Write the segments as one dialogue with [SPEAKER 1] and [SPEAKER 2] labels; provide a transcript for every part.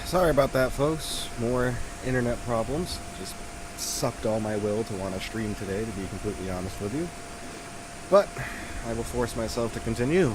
[SPEAKER 1] Sorry about that, folks. More internet problems. Just sucked all my will to want to stream today, to be completely honest with you. But I will force myself to continue.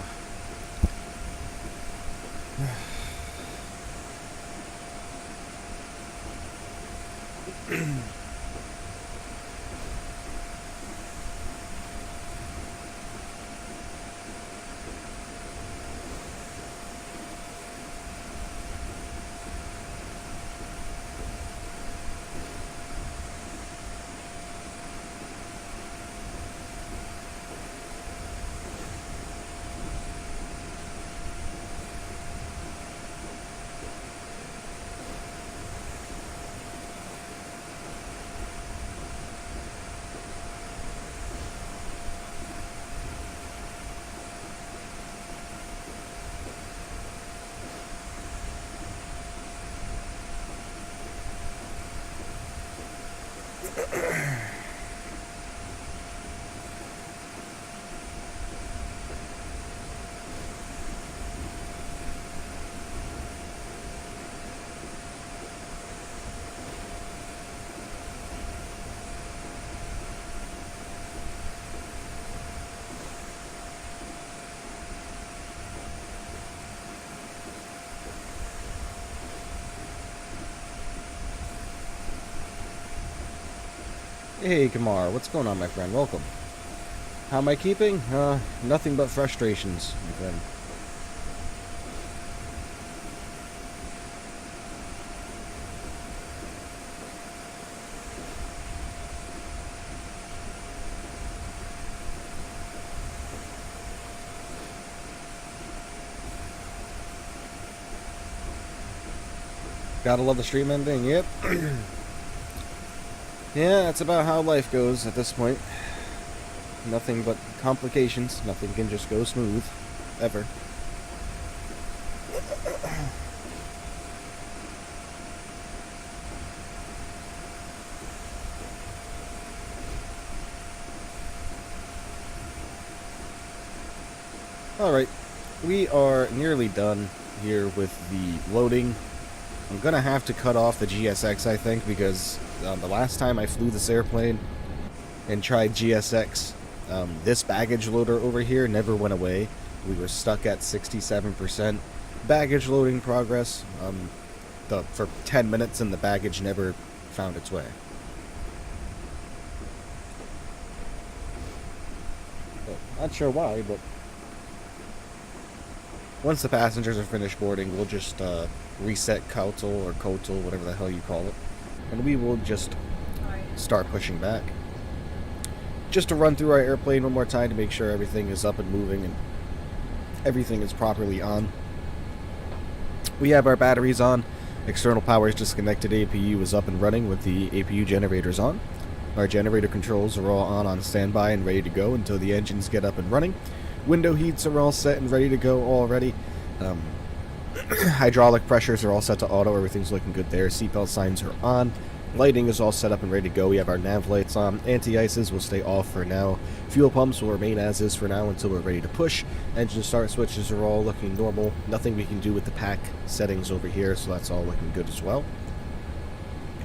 [SPEAKER 1] Hey, Kamar, what's going on, my friend? Welcome. How am I keeping? Nothing but frustrations, my friend. Gotta love the stream ending, yep. Yeah, that's about how life goes at this point. Nothing but complications. Nothing can just go smooth. Ever. Alright, we are nearly done here with the loading. I'm gonna have to cut off the GSX, I think, because the last time I flew this airplane and tried GSX, this baggage loader over here never went away. We were stuck at 67% baggage loading progress for 10 minutes, and the baggage never found its way. Not sure why, but once the passengers are finished boarding, we'll just reset Kautel or Kotel, whatever the hell you call it, and we will just start pushing back. Just to run through our airplane one more time to make sure everything is up and moving and everything is properly on. We have our batteries on, external power is disconnected, APU is up and running with the APU generators on. Our generator controls are all on standby and ready to go until the engines get up and running. Window heats are all set and ready to go already. Hydraulic pressures are all set to auto, everything's looking good there. Seatbelt signs are on. Lighting is all set up and ready to go. We have our nav lights on. Anti-ices will stay off for now. Fuel pumps will remain as is for now until we're ready to push. Engine start switches are all looking normal. Nothing we can do with the PAC settings over here, so that's all looking good as well.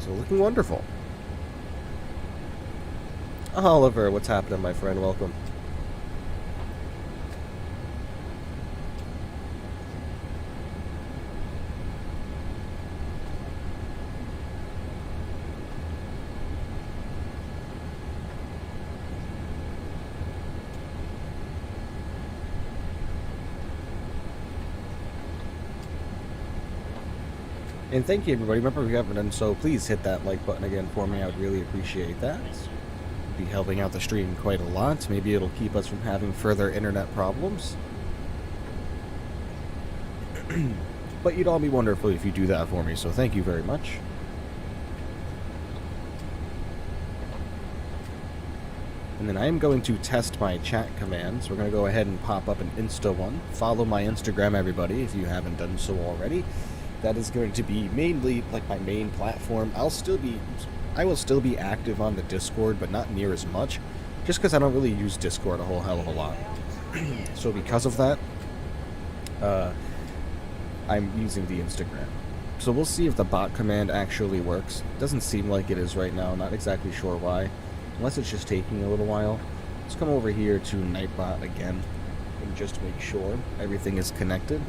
[SPEAKER 1] So looking wonderful. Oliver, what's happening, my friend? Welcome. And thank you, everybody. Remember, if you haven't done so, please hit that like button again for me. I would really appreciate that. It'd be helping out the stream quite a lot. Maybe it'll keep us from having further internet problems. But you'd all be wonderful if you do that for me, so thank you very much. And then I am going to test my chat commands. We're going to go ahead and pop up an Insta one. Follow my Instagram, everybody, if you haven't done so already. That is going to be mainly like my main platform. I will still be active on the Discord, but not near as much, just because I don't really use Discord a whole hell of a lot. So because of that, I'm using the Instagram. So we'll see if the bot command actually works. Doesn't seem like it is right now, not exactly sure why. Unless it's just taking a little while. Let's come over here to Nightbot again and just make sure everything is connected.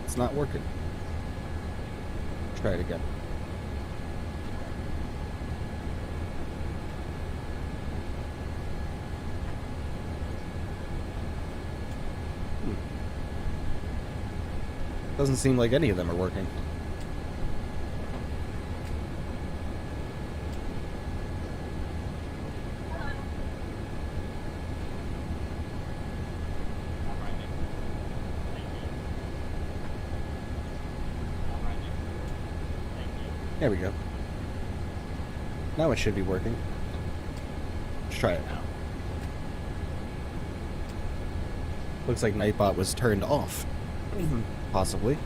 [SPEAKER 1] It's not working. Try it again. Doesn't seem like any of them are working. There we go. Now it should be working. Let's try it now. Looks like Nightbot was turned off. Possibly.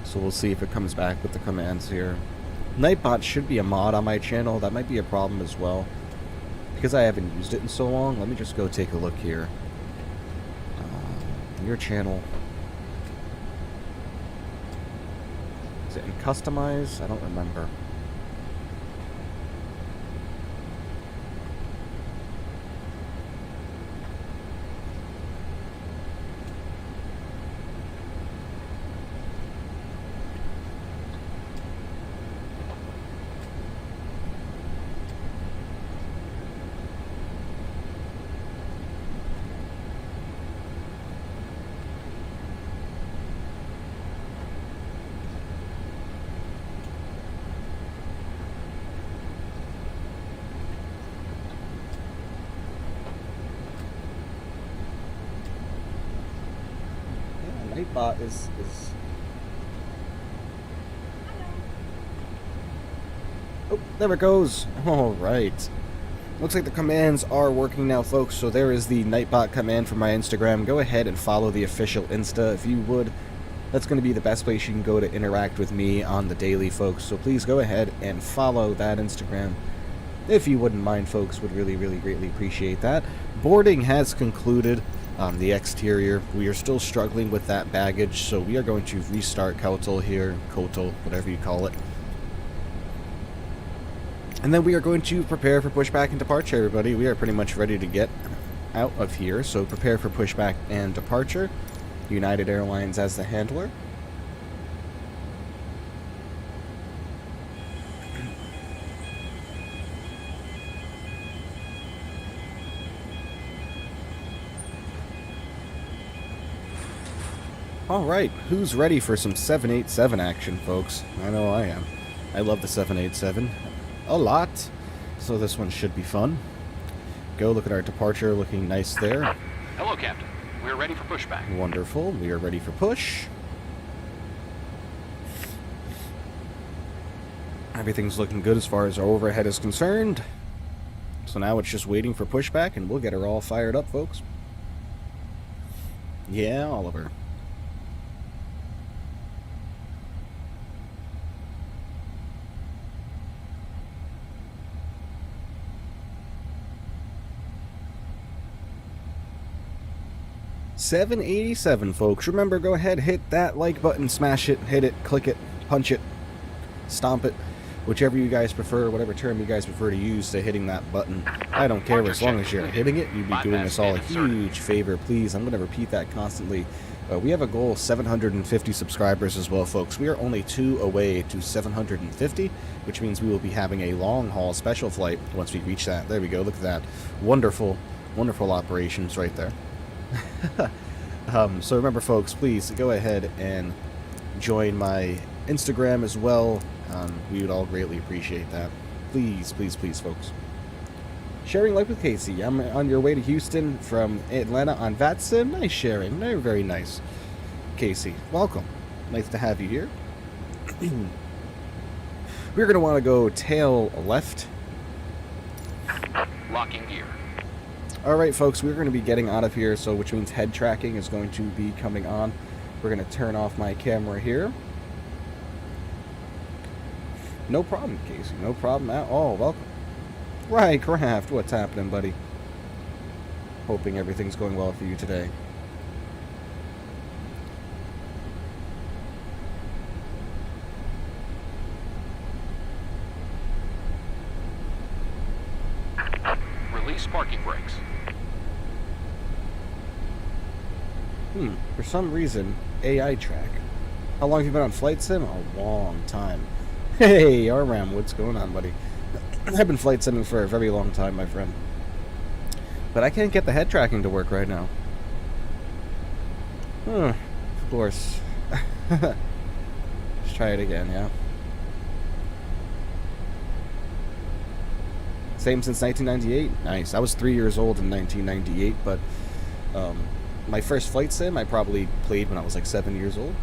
[SPEAKER 1] So we'll see if it comes back with the commands here. Nightbot should be a mod on my channel. That might be a problem as well. Because I haven't used it in so long, let me just go take a look here. Your channel. Is it in customize? I don't remember. Nightbot is oh, there it goes. All right. Looks like the commands are working now, folks. So there is the Nightbot command for my Instagram. Go ahead and follow the official Insta if you would. That's going to be the best place you can go to interact with me on the daily, folks. So please go ahead and follow that Instagram. If you wouldn't mind, folks, would really, really greatly appreciate that. Boarding has concluded on the exterior. We are still struggling with that baggage, so we are going to restart Kotal here, Kotal, whatever you call it. And then we are going to prepare for pushback and departure, everybody. We are pretty much ready to get out of here, so prepare for pushback and departure. United Airlines as the handler. Alright, who's ready for some 787 action, folks? I know I am. I love the 787 a lot, so this one should be fun. Go look at our departure, looking nice there.
[SPEAKER 2] Hello, Captain. We're ready for pushback.
[SPEAKER 1] Wonderful, we are ready for push. Everything's looking good as far as our overhead is concerned. So now it's just waiting for pushback, and we'll get her all fired up, folks. Yeah, Oliver. $787, folks. Remember, go ahead, hit that like button, smash it, hit it, click it, punch it, stomp it, whichever you guys prefer, whatever term you guys prefer to use to hitting that button. I don't care, as long as you're hitting it, you'd be doing us all a huge favor, please. I'm going to repeat that constantly. We have a goal of 750 subscribers as well, folks. We are only 2 away to 750, which means we will be having a long-haul special flight once we reach that. There we go, look at that. Wonderful, wonderful operations right there. So remember, folks, please go ahead and join my Instagram as well. We would all greatly appreciate that. Please, please, please, folks. Sharing life with Casey. I'm on your way to Houston from Atlanta on VATSIM. Nice sharing. Very, very nice. Casey, welcome. Nice to have you here. We're going to want to go tail left
[SPEAKER 2] Unlocking gear.
[SPEAKER 1] Alright folks, we're going to be getting out of here, so which means head tracking is going to be coming on. We're going to turn off my camera here. No problem, Casey. No problem at all. Welcome. Right, Craft. What's happening, buddy? Hoping everything's going well for you today.
[SPEAKER 2] Release parking brakes.
[SPEAKER 1] For some reason, AI track. How long have you been on Flight Sim? A long time. Hey, Arram, what's going on, buddy? I've been flight simming for a very long time, my friend. But I can't get the head tracking to work right now. Of course. Let's try it again, yeah? Same since 1998? Nice. I was 3 years old in 1998, but my first flight sim I probably played when I was like 7 years old.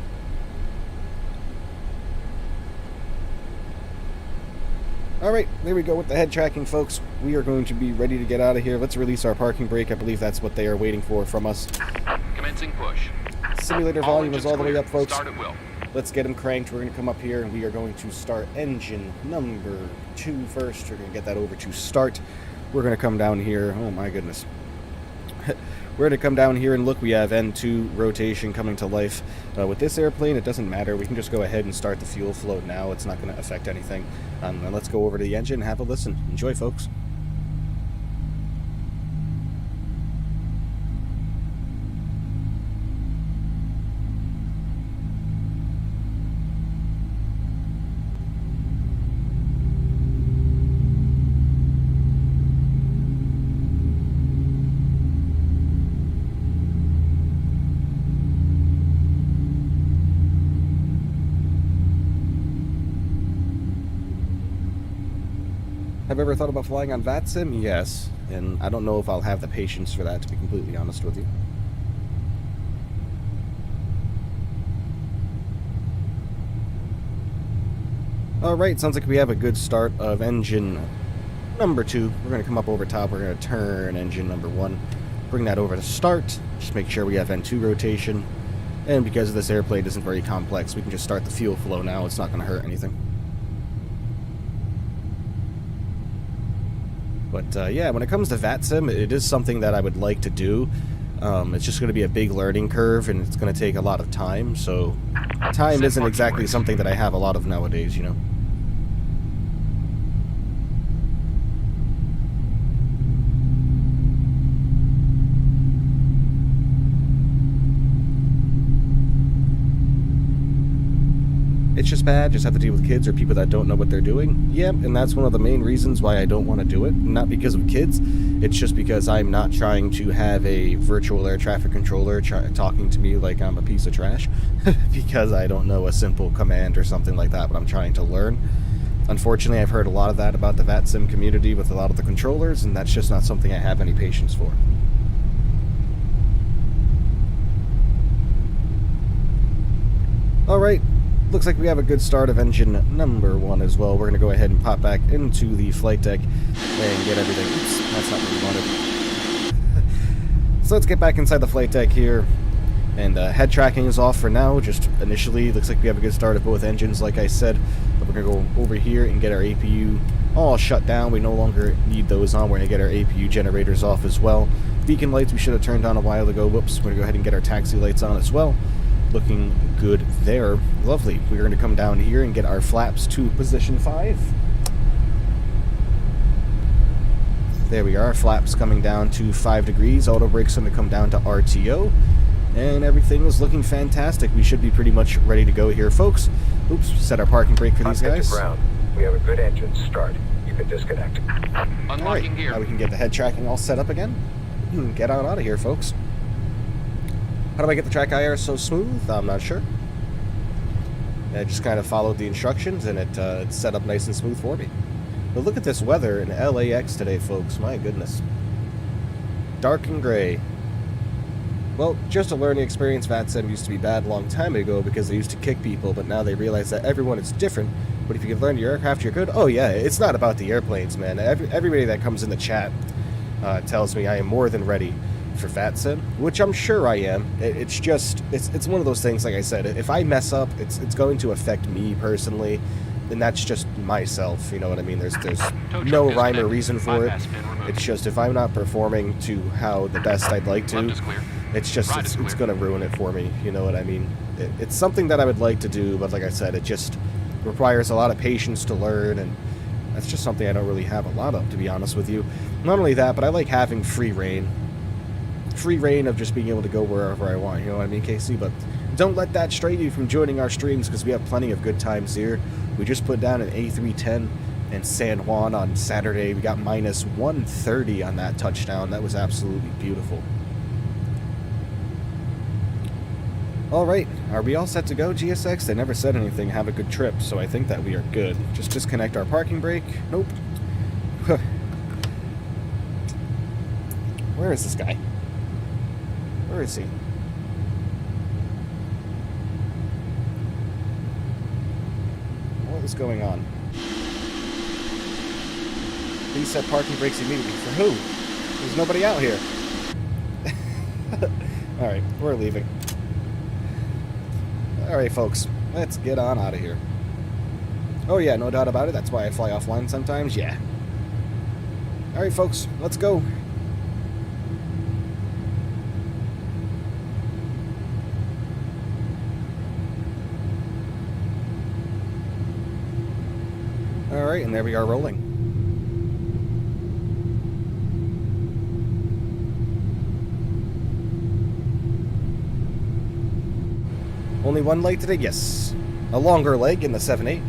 [SPEAKER 1] Alright, there we go with the head tracking, folks. We are going to be ready to get out of here. Let's release our parking brake. I believe that's what they are waiting for from us.
[SPEAKER 2] Commencing push.
[SPEAKER 1] Simulator volume is all the way up, folks.
[SPEAKER 2] Start at will.
[SPEAKER 1] Let's get them cranked. We're going to come up here and we are going to start engine number 2 first. We're going to get that over to start. We're going to come down here. Oh my goodness. We're going to come down here and look, we have N2 rotation coming to life. With this airplane, it doesn't matter. We can just go ahead and start the fuel flow now. It's not going to affect anything. And let's go over to the engine and have a listen. Enjoy, folks. Have you ever thought about flying on VATSIM? Yes, and I don't know if I'll have the patience for that, to be completely honest with you. Alright, sounds like we have a good start of engine number 2. We're going to come up over top, we're going to turn engine number 1, bring that over to start, just make sure we have N2 rotation, and because this airplane isn't very complex, we can just start the fuel flow now, it's not going to hurt anything. But yeah, when it comes to VATSIM, it is something that I would like to do. It's just going to be a big learning curve, and it's going to take a lot of time. So time isn't exactly something that I have a lot of nowadays, you know. It's just bad, just have to deal with kids or people that don't know what they're doing. Yeah, and that's one of the main reasons why I don't want to do it. Not because of kids, it's just because I'm not trying to have a virtual air traffic controller talking to me like I'm a piece of trash. Because I don't know a simple command or something like that, but I'm trying to learn. Unfortunately, I've heard a lot of that about the VATSIM community with a lot of the controllers, and that's just not something I have any patience for. Alright. Looks like we have a good start of engine number 1 as well. We're going to go ahead and pop back into the flight deck and get everything. Oops, that's not what we wanted. So let's get back inside the flight deck here. And head tracking is off for now. Just initially, looks like we have a good start of both engines, like I said. But we're going to go over here and get our APU all shut down. We no longer need those on. We're going to get our APU generators off as well. Beacon lights we should have turned on a while ago. Whoops, we're going to go ahead and get our taxi lights on as well. Looking good there. Lovely. We're going to come down here and get our flaps to position 5. There we are. Flaps coming down to 5 degrees. Auto brake's going to come down to RTO. And everything is looking fantastic. We should be pretty much ready to go here, folks. Oops, set our parking brake for these guys.
[SPEAKER 3] Ground. We have a good engine start. You can disconnect.
[SPEAKER 2] Unlocking gear.
[SPEAKER 1] Now we can get the head tracking all set up again. Get on out of here, folks. How do I get the track IR so smooth? I'm not sure. I just kind of followed the instructions and it's set up nice and smooth for me. But look at this weather in LAX today, folks. My goodness. Dark and gray. Well, just a learning experience. VATSIM used to be bad a long time ago because they used to kick people, but now they realize that everyone is different. But if you can learn your aircraft, you're good. Oh yeah, it's not about the airplanes, man. Everybody that comes in the chat tells me I am more than ready for VATSIM, which I'm sure I am. It's just, it's one of those things, like I said, if I mess up, it's going to affect me personally, and that's just myself, you know what I mean? There's no rhyme or reason for it. It's just, if I'm not performing to how the best I'd like to, it's just, it's going to ruin it for me, you know what I mean? It's something that I would like to do, but like I said, it just requires a lot of patience to learn, and that's just something I don't really have a lot of, to be honest with you. Not only that, but I like having free reign of just being able to go wherever I want, you know what I mean, Casey? But don't let that stray you from joining our streams, because we have plenty of good times here. We just put down an A310 in San Juan on Saturday. We got minus 130 on that touchdown. That was absolutely beautiful. Alright, are we all set to go, GSX? They never said anything, have a good trip, so I think that we are good. Just disconnect our parking brake. Nope. Where is this guy? Where is he? What is going on? Please set parking brakes immediately. For who? There's nobody out here. Alright, we're leaving. Alright, folks. Let's get on out of here. Oh yeah, no doubt about it. That's why I fly offline sometimes. Yeah. Alright, folks. Let's go. Alright, and there we are rolling. Only one leg today? Yes. A longer leg in the 7-8.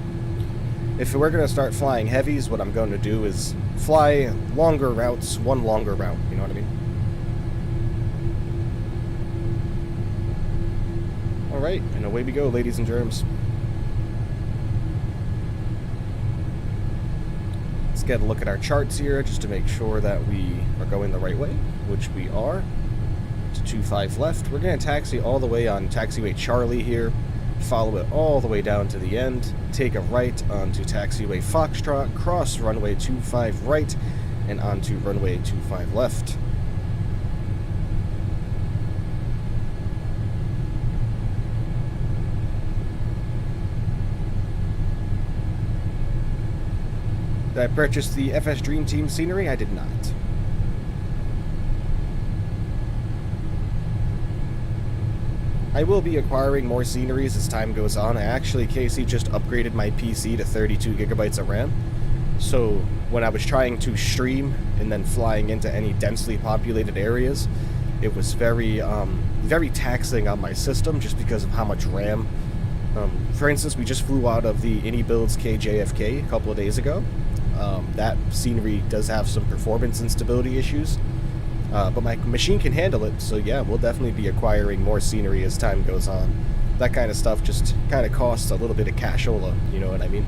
[SPEAKER 1] If we're going to start flying heavies, what I'm going to do is fly longer routes, one longer route. You know what I mean? Alright, and away we go, ladies and germs. Let's get a look at our charts here just to make sure that we are going the right way, which we are. To 25 left. We're going to taxi all the way on taxiway Charlie here, follow it all the way down to the end, take a right onto taxiway Foxtrot, cross runway 25 right, and onto runway 25 left. Did I purchase the FS Dream Team scenery? I did not. I will be acquiring more sceneries as time goes on. I actually, Casey, just upgraded my PC to 32 gigabytes of RAM. So when I was trying to stream and then flying into any densely populated areas, it was very taxing on my system just because of how much RAM. For instance, we just flew out of the AnyBuilds KJFK a couple of days ago. That scenery does have some performance instability issues. But my machine can handle it, so yeah, we'll definitely be acquiring more scenery as time goes on. That kind of stuff just kind of costs a little bit of cashola, you know what I mean?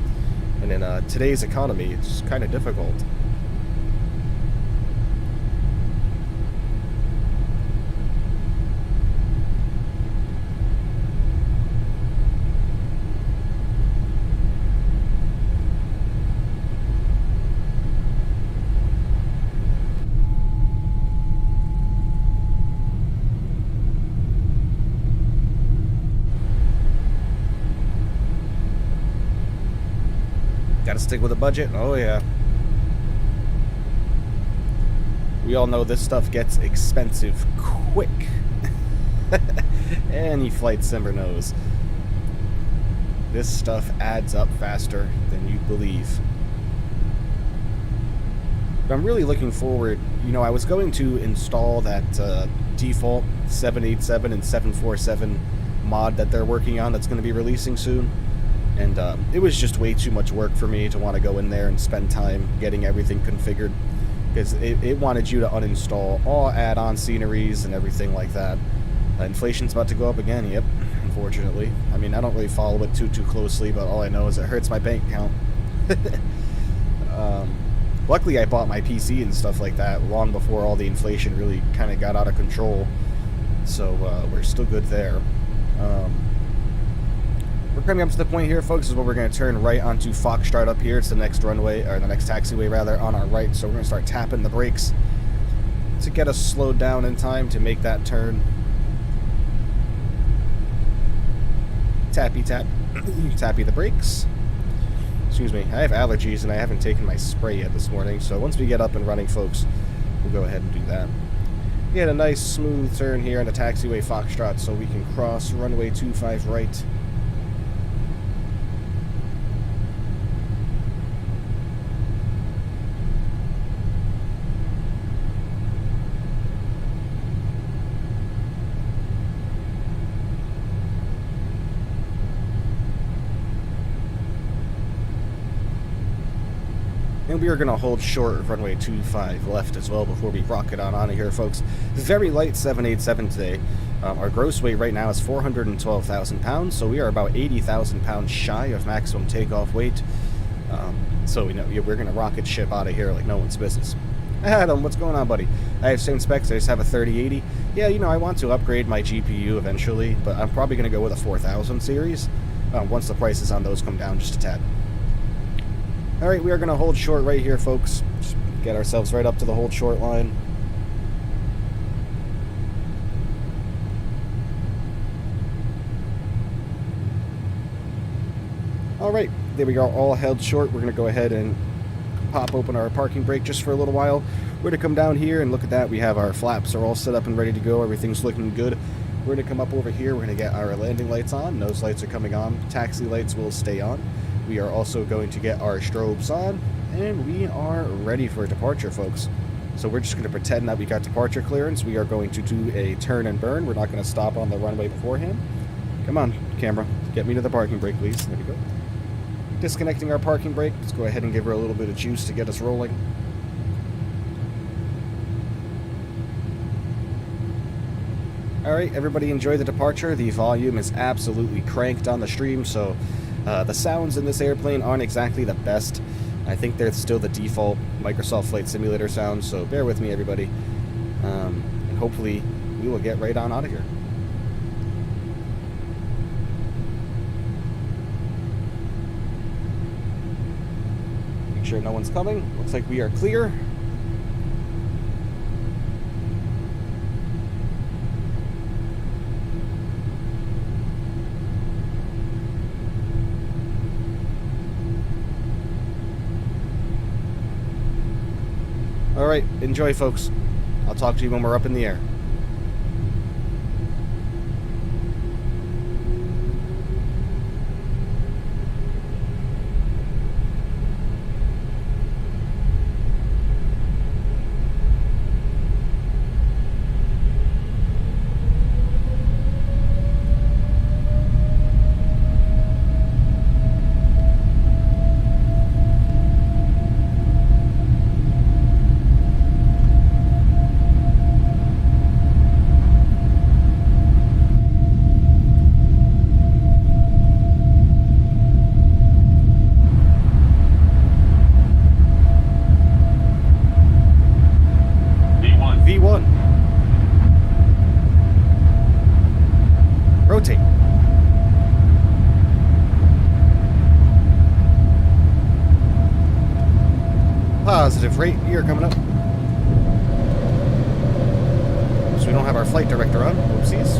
[SPEAKER 1] And in today's economy, it's kind of difficult. Gotta stick with a budget. Oh yeah. We all know this stuff gets expensive quick. Any flight simmer knows. This stuff adds up faster than you believe. But I'm really looking forward. You know, I was going to install that default 787 and 747 mod that they're working on that's going to be releasing soon. And it was just way too much work for me to want to go in there and spend time getting everything configured. Because it wanted you to uninstall all add-on sceneries and everything like that. Inflation's about to go up again, yep, unfortunately. I mean, I don't really follow it too closely, but all I know is it hurts my bank account. Luckily, I bought my PC and stuff like that long before all the inflation really kind of got out of control. So we're still good there. We're coming up to the point here, folks, is where we're going to turn right onto Foxtrot up here. It's the next runway, or the next taxiway, rather, on our right. So we're going to start tapping the brakes. to get us slowed down in time to make that turn. Tappy tap, tappy the brakes. Excuse me, I have allergies and I haven't taken my spray yet this morning, so once we get up and running, folks, we'll go ahead and do that. We had a nice smooth turn here on the taxiway Foxtrot, so we can cross runway 25 right. And we are going to hold short of runway 25 left as well before we rocket on out of here, folks. Very light 787 today. Our gross weight right now is 412,000 pounds, so we are about 80,000 pounds shy of maximum takeoff weight. So we know we're going to rocket ship out of here like no one's business. Adam, what's going on, buddy? I have same specs. I just have a 3080. Yeah, I want to upgrade my GPU eventually, but I'm probably going to go with a 4000 series once the prices on those come down just a tad. Alright, we are going to hold short right here, folks. Just get ourselves right up to the hold short line. Alright, there we go, all held short. We're going to go ahead and pop open our parking brake just for a little while. We're going to come down here and look at that. We have our flaps are all set up and ready to go. Everything's looking good. We're going to come up over here. We're going to get our landing lights on. Nose lights are coming on. Taxi lights will stay on. We are also going to get our strobes on, and we are ready for departure, folks. So we're just going to pretend that we got departure clearance. We are going to do a turn and burn. We're not going to stop on the runway beforehand. Come on, camera. Get me to the parking brake, please. There we go. Disconnecting our parking brake. Let's go ahead and give her a little bit of juice to get us rolling. Alright, everybody enjoy the departure. The volume is absolutely cranked on the stream, so the sounds in this airplane aren't exactly the best. I think they're still the default Microsoft Flight Simulator sounds, so bear with me, everybody. And hopefully we will get right on out of here. Make sure no one's coming. Looks like we are clear. Alright, enjoy, folks. I'll talk to you when we're up in the air. Rotate. Positive rate gear coming up. So we don't have our flight director on. Oopsies.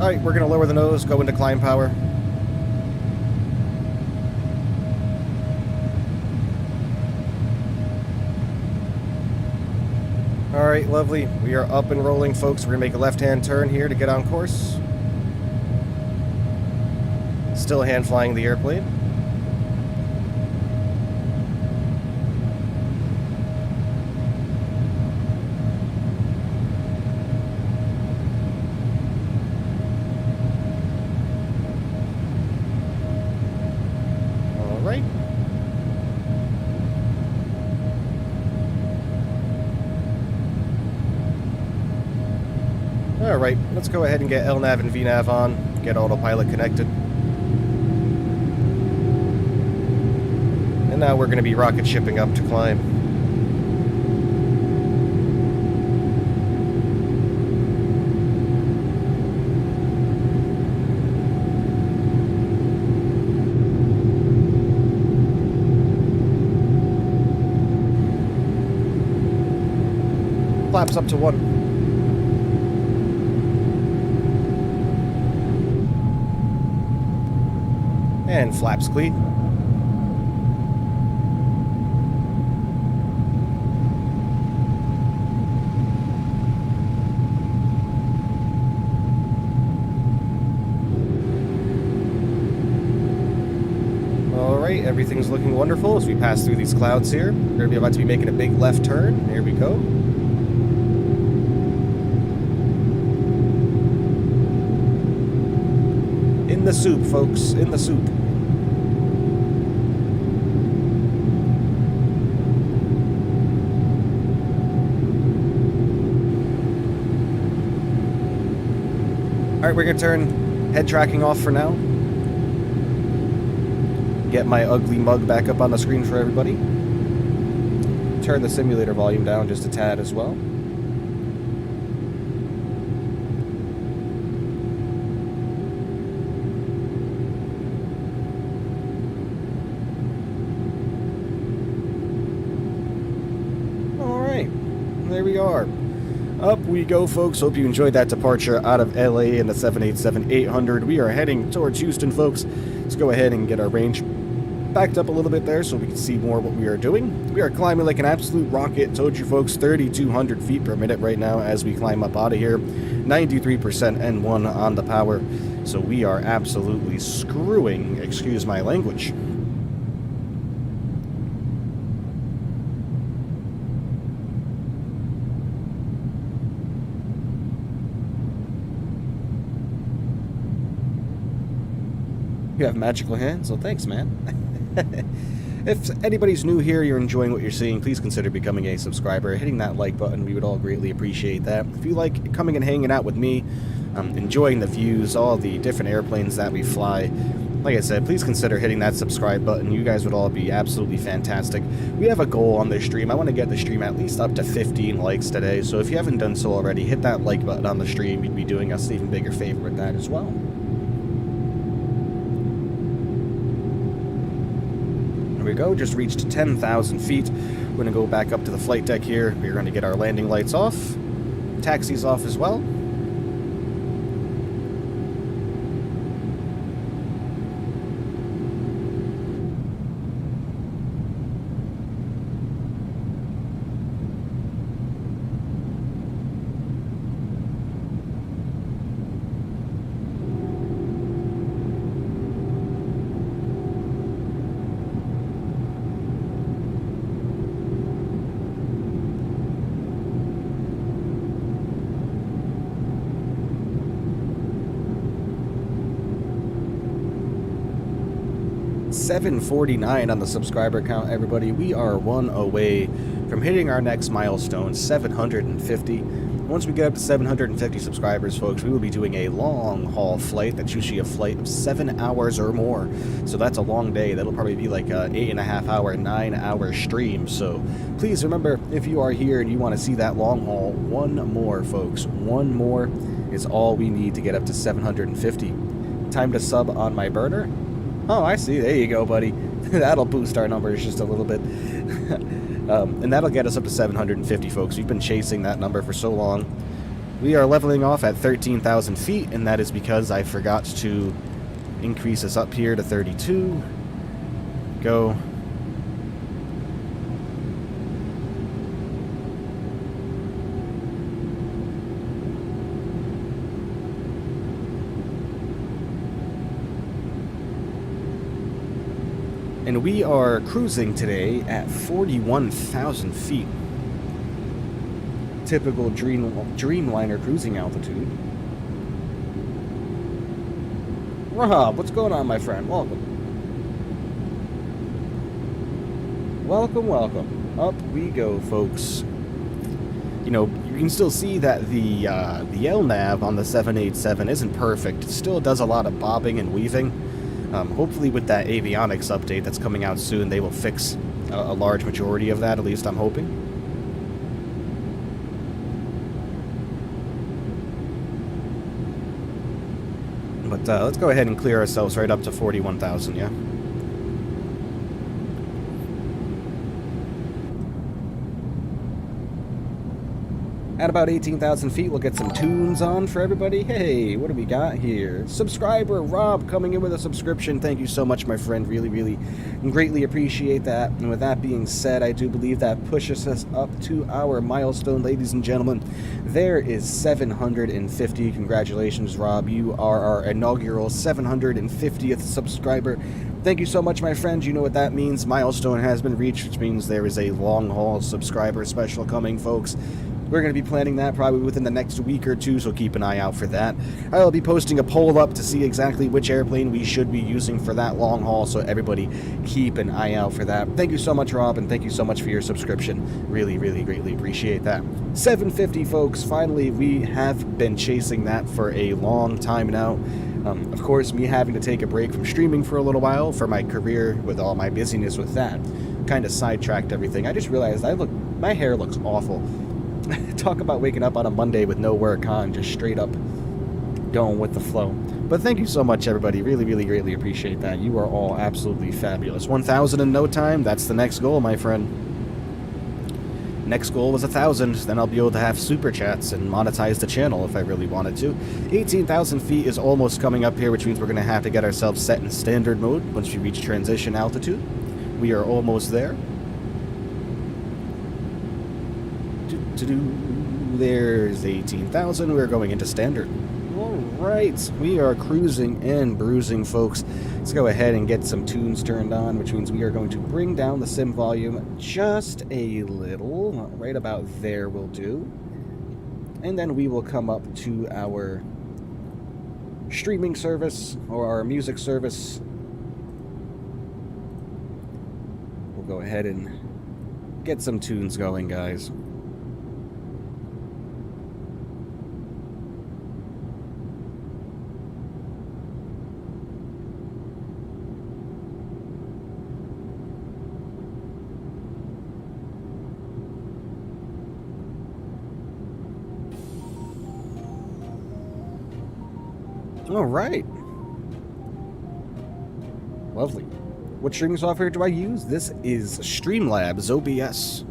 [SPEAKER 1] Alright, we're going to lower the nose, go into climb power. Alright, lovely. We are up and rolling, folks. We're going to make a left-hand turn here to get on course. Still hand flying the airplane. Alright, let's go ahead and get LNAV and VNAV on. get autopilot connected. And now we're going to be rocket shipping up to climb. Flaps up to 1. And flaps clean. Alright, everything's looking wonderful as we pass through these clouds here. We're going to be about to be making a big left turn. There we go. In the soup, folks. In the soup. Alright, we're going to turn head tracking off for now. Get my ugly mug back up on the screen for everybody. Turn the simulator volume down just a tad as well. There we are. Up we go, folks. Hope you enjoyed that departure out of LA in the 787-800. We are heading towards Houston, folks. Let's go ahead and get our range backed up a little bit there so we can see more what we are doing. We are climbing like an absolute rocket. Told you, folks, 3,200 feet per minute right now as we climb up out of here. 93% N1 on the power. So we are absolutely screwing, excuse my language. You have magical hands, so thanks, man. If anybody's new here, you're enjoying what you're seeing, please consider becoming a subscriber. Hitting that like button, we would all greatly appreciate that. If you like coming and hanging out with me, enjoying the views, all the different airplanes that we fly, like I said, please consider hitting that subscribe button. You guys would all be absolutely fantastic. We have a goal on this stream. I want to get the stream at least up to 15 likes today, so if you haven't done so already, hit that like button on the stream. You'd be doing us an even bigger favor with that as well. There we go, just reached 10,000 feet. We're going to go back up to the flight deck here. We're going to get our landing lights off. Taxis off as well. $749 on the subscriber count, everybody. We are one away from hitting our next milestone, 750. Once we get up to 750 subscribers, folks, we will be doing a long-haul flight. That's usually a flight of 7 hours or more. So that's a long day. That'll probably be like an 8.5-hour, 9-hour stream. So please remember, if you are here and you want to see that long haul, one more, folks. One more is all we need to get up to 750. Time to sub on my burner. Oh, I see. There you go, buddy. That'll boost our numbers just a little bit. And that'll get us up to 750, folks. We've been chasing that number for so long. We are leveling off at 13,000 feet, and that is because I forgot to increase us up here to 32. Go. And we are cruising today at 41,000 feet. Typical Dreamliner cruising altitude. Rob, what's going on, my friend? Welcome. Welcome, welcome. Up we go, folks. You know, you're can still see that the LNAV on the 787 isn't perfect. It still does a lot of bobbing and weaving. Hopefully with that avionics update that's coming out soon, they will fix a large majority of that, at least I'm hoping. But let's go ahead and clear ourselves right up to 41,000, yeah? At about 18,000 feet, we'll get some tunes on for everybody. Hey, what do we got here? Subscriber Rob coming in with a subscription. Thank you so much, my friend. Really, really greatly appreciate that. And with that being said, I do believe that pushes us up to our milestone, ladies and gentlemen. There is 750. Congratulations, Rob. You are our inaugural 750th subscriber. Thank you so much, my friend. You know what that means. Milestone has been reached, which means there is a long-haul subscriber special coming, folks. We're going to be planning that probably within the next week or two, so keep an eye out for that. I'll be posting a poll up to see exactly which airplane we should be using for that long haul, so everybody keep an eye out for that. Thank you so much, Rob, and thank you so much for your subscription. Really, really greatly appreciate that. 750, folks. Finally, we have been chasing that for a long time now. Of course, me having to take a break from streaming for a little while for my career with all my busyness with that kind of sidetracked everything. I just realized my hair looks awful. Talk about waking up on a Monday with no work on, just straight up going with the flow. But thank you so much, everybody. Really, really greatly appreciate that. You are all absolutely fabulous. 1,000 in no time. That's the next goal, my friend. Next goal was 1,000. Then I'll be able to have super chats and monetize the channel if I really wanted to. 18,000 feet is almost coming up here, which means we're going to have to get ourselves set in standard mode once we reach transition altitude. We are almost there. There's 18,000. We're going into standard. All right, we are cruising and bruising, folks. Let's go ahead and get some tunes turned on, which means we are going to bring down the sim volume just a little. Right about there will do. And then we will come up to our streaming service or our music service. We'll go ahead and get some tunes going, guys. All right. Lovely. What streaming software do I use? This is Streamlabs OBS.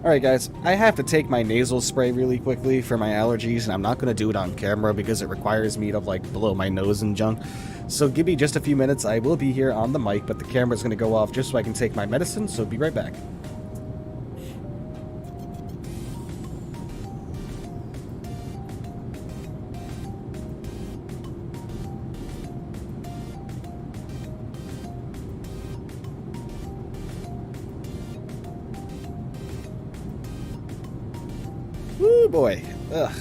[SPEAKER 1] Alright guys, I have to take my nasal spray really quickly for my allergies, and I'm not going to do it on camera because it requires me to blow my nose and junk. So give me just a few minutes. I will be here on the mic, but the camera's going to go off just so I can take my medicine, so be right back. Woo boy. Ugh.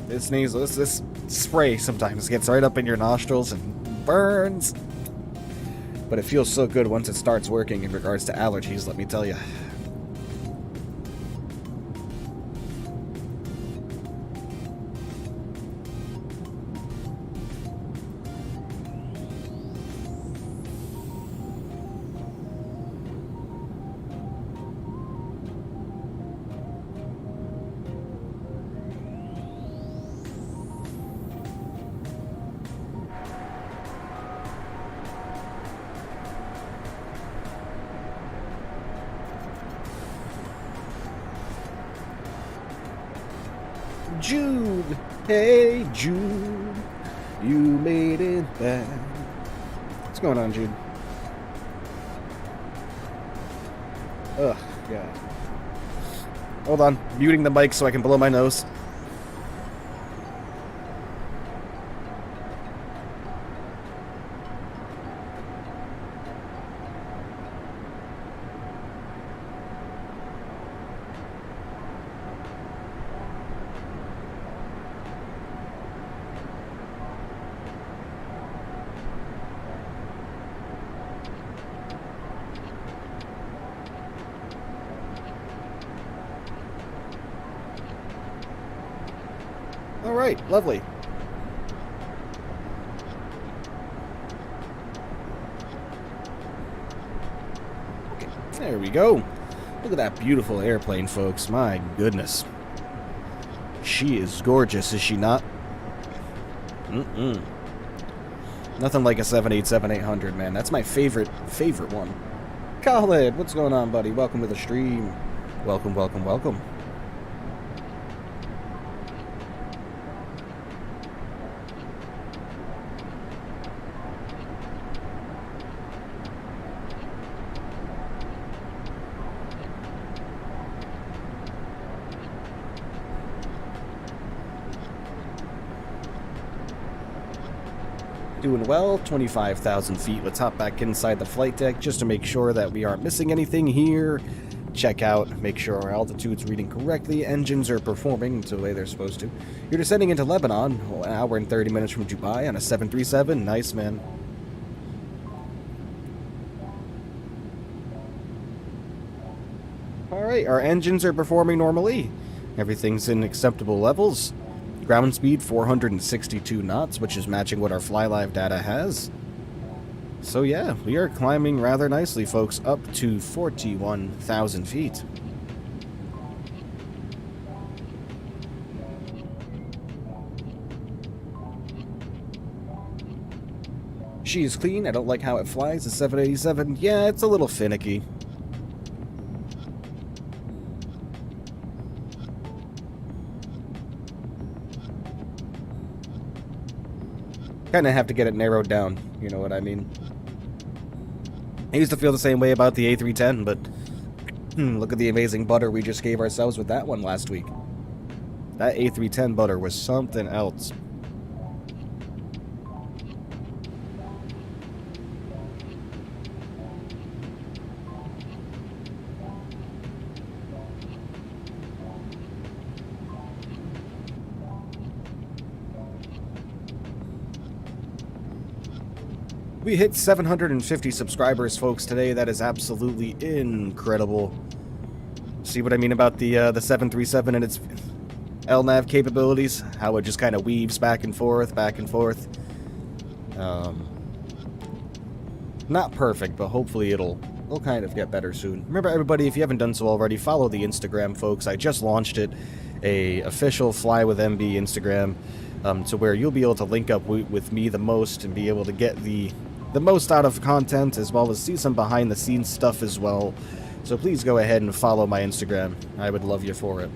[SPEAKER 1] This nasal, this spray sometimes gets right up in your nostrils and burns. But it feels so good once it starts working in regards to allergies, let me tell you. Jude, hey Jude, you made it back. What's going on, Jude? Ugh, God. Hold on, muting the mic so I can blow my nose. right, lovely. Okay, there we go. Look at that beautiful airplane, folks. My goodness. She is gorgeous, is she not? Nothing like a 787-800, man. That's my favorite one. Khaled, what's going on, buddy? Welcome to the stream. Welcome, welcome, welcome. Doing well, 25,000 feet. Let's hop back inside the flight deck just to make sure that we aren't missing anything here. Check out, make sure our altitude's reading correctly, engines are performing the way they're supposed to. You're descending into Lebanon, an hour and 30 minutes from Dubai on a 737. Nice, man. Alright, our engines are performing normally. Everything's in acceptable levels. Ground speed 462 knots, which is matching what our FlyLive data has. So yeah, we are climbing rather nicely, folks, up to 41,000 feet. She is clean. I don't like how it flies. The 787, yeah, it's a little finicky. Kind of have to get it narrowed down, you know what I mean? I used to feel the same way about the A310, but look at the amazing butter we just gave ourselves with that one last week. That A310 butter was something else. We hit 750 subscribers, folks, today. That is absolutely incredible. See what I mean about the 737 and its LNAV capabilities? How it just kind of weaves back and forth, back and forth. Not perfect, but hopefully it'll kind of get better soon. Remember, everybody, if you haven't done so already, follow the Instagram, folks. I just launched it, a official FlyWithMB Instagram, to where you'll be able to link up with me the most and be able to get the most out of content, as well as see some behind the scenes stuff as well. So please go ahead and follow my Instagram. I would love you for it.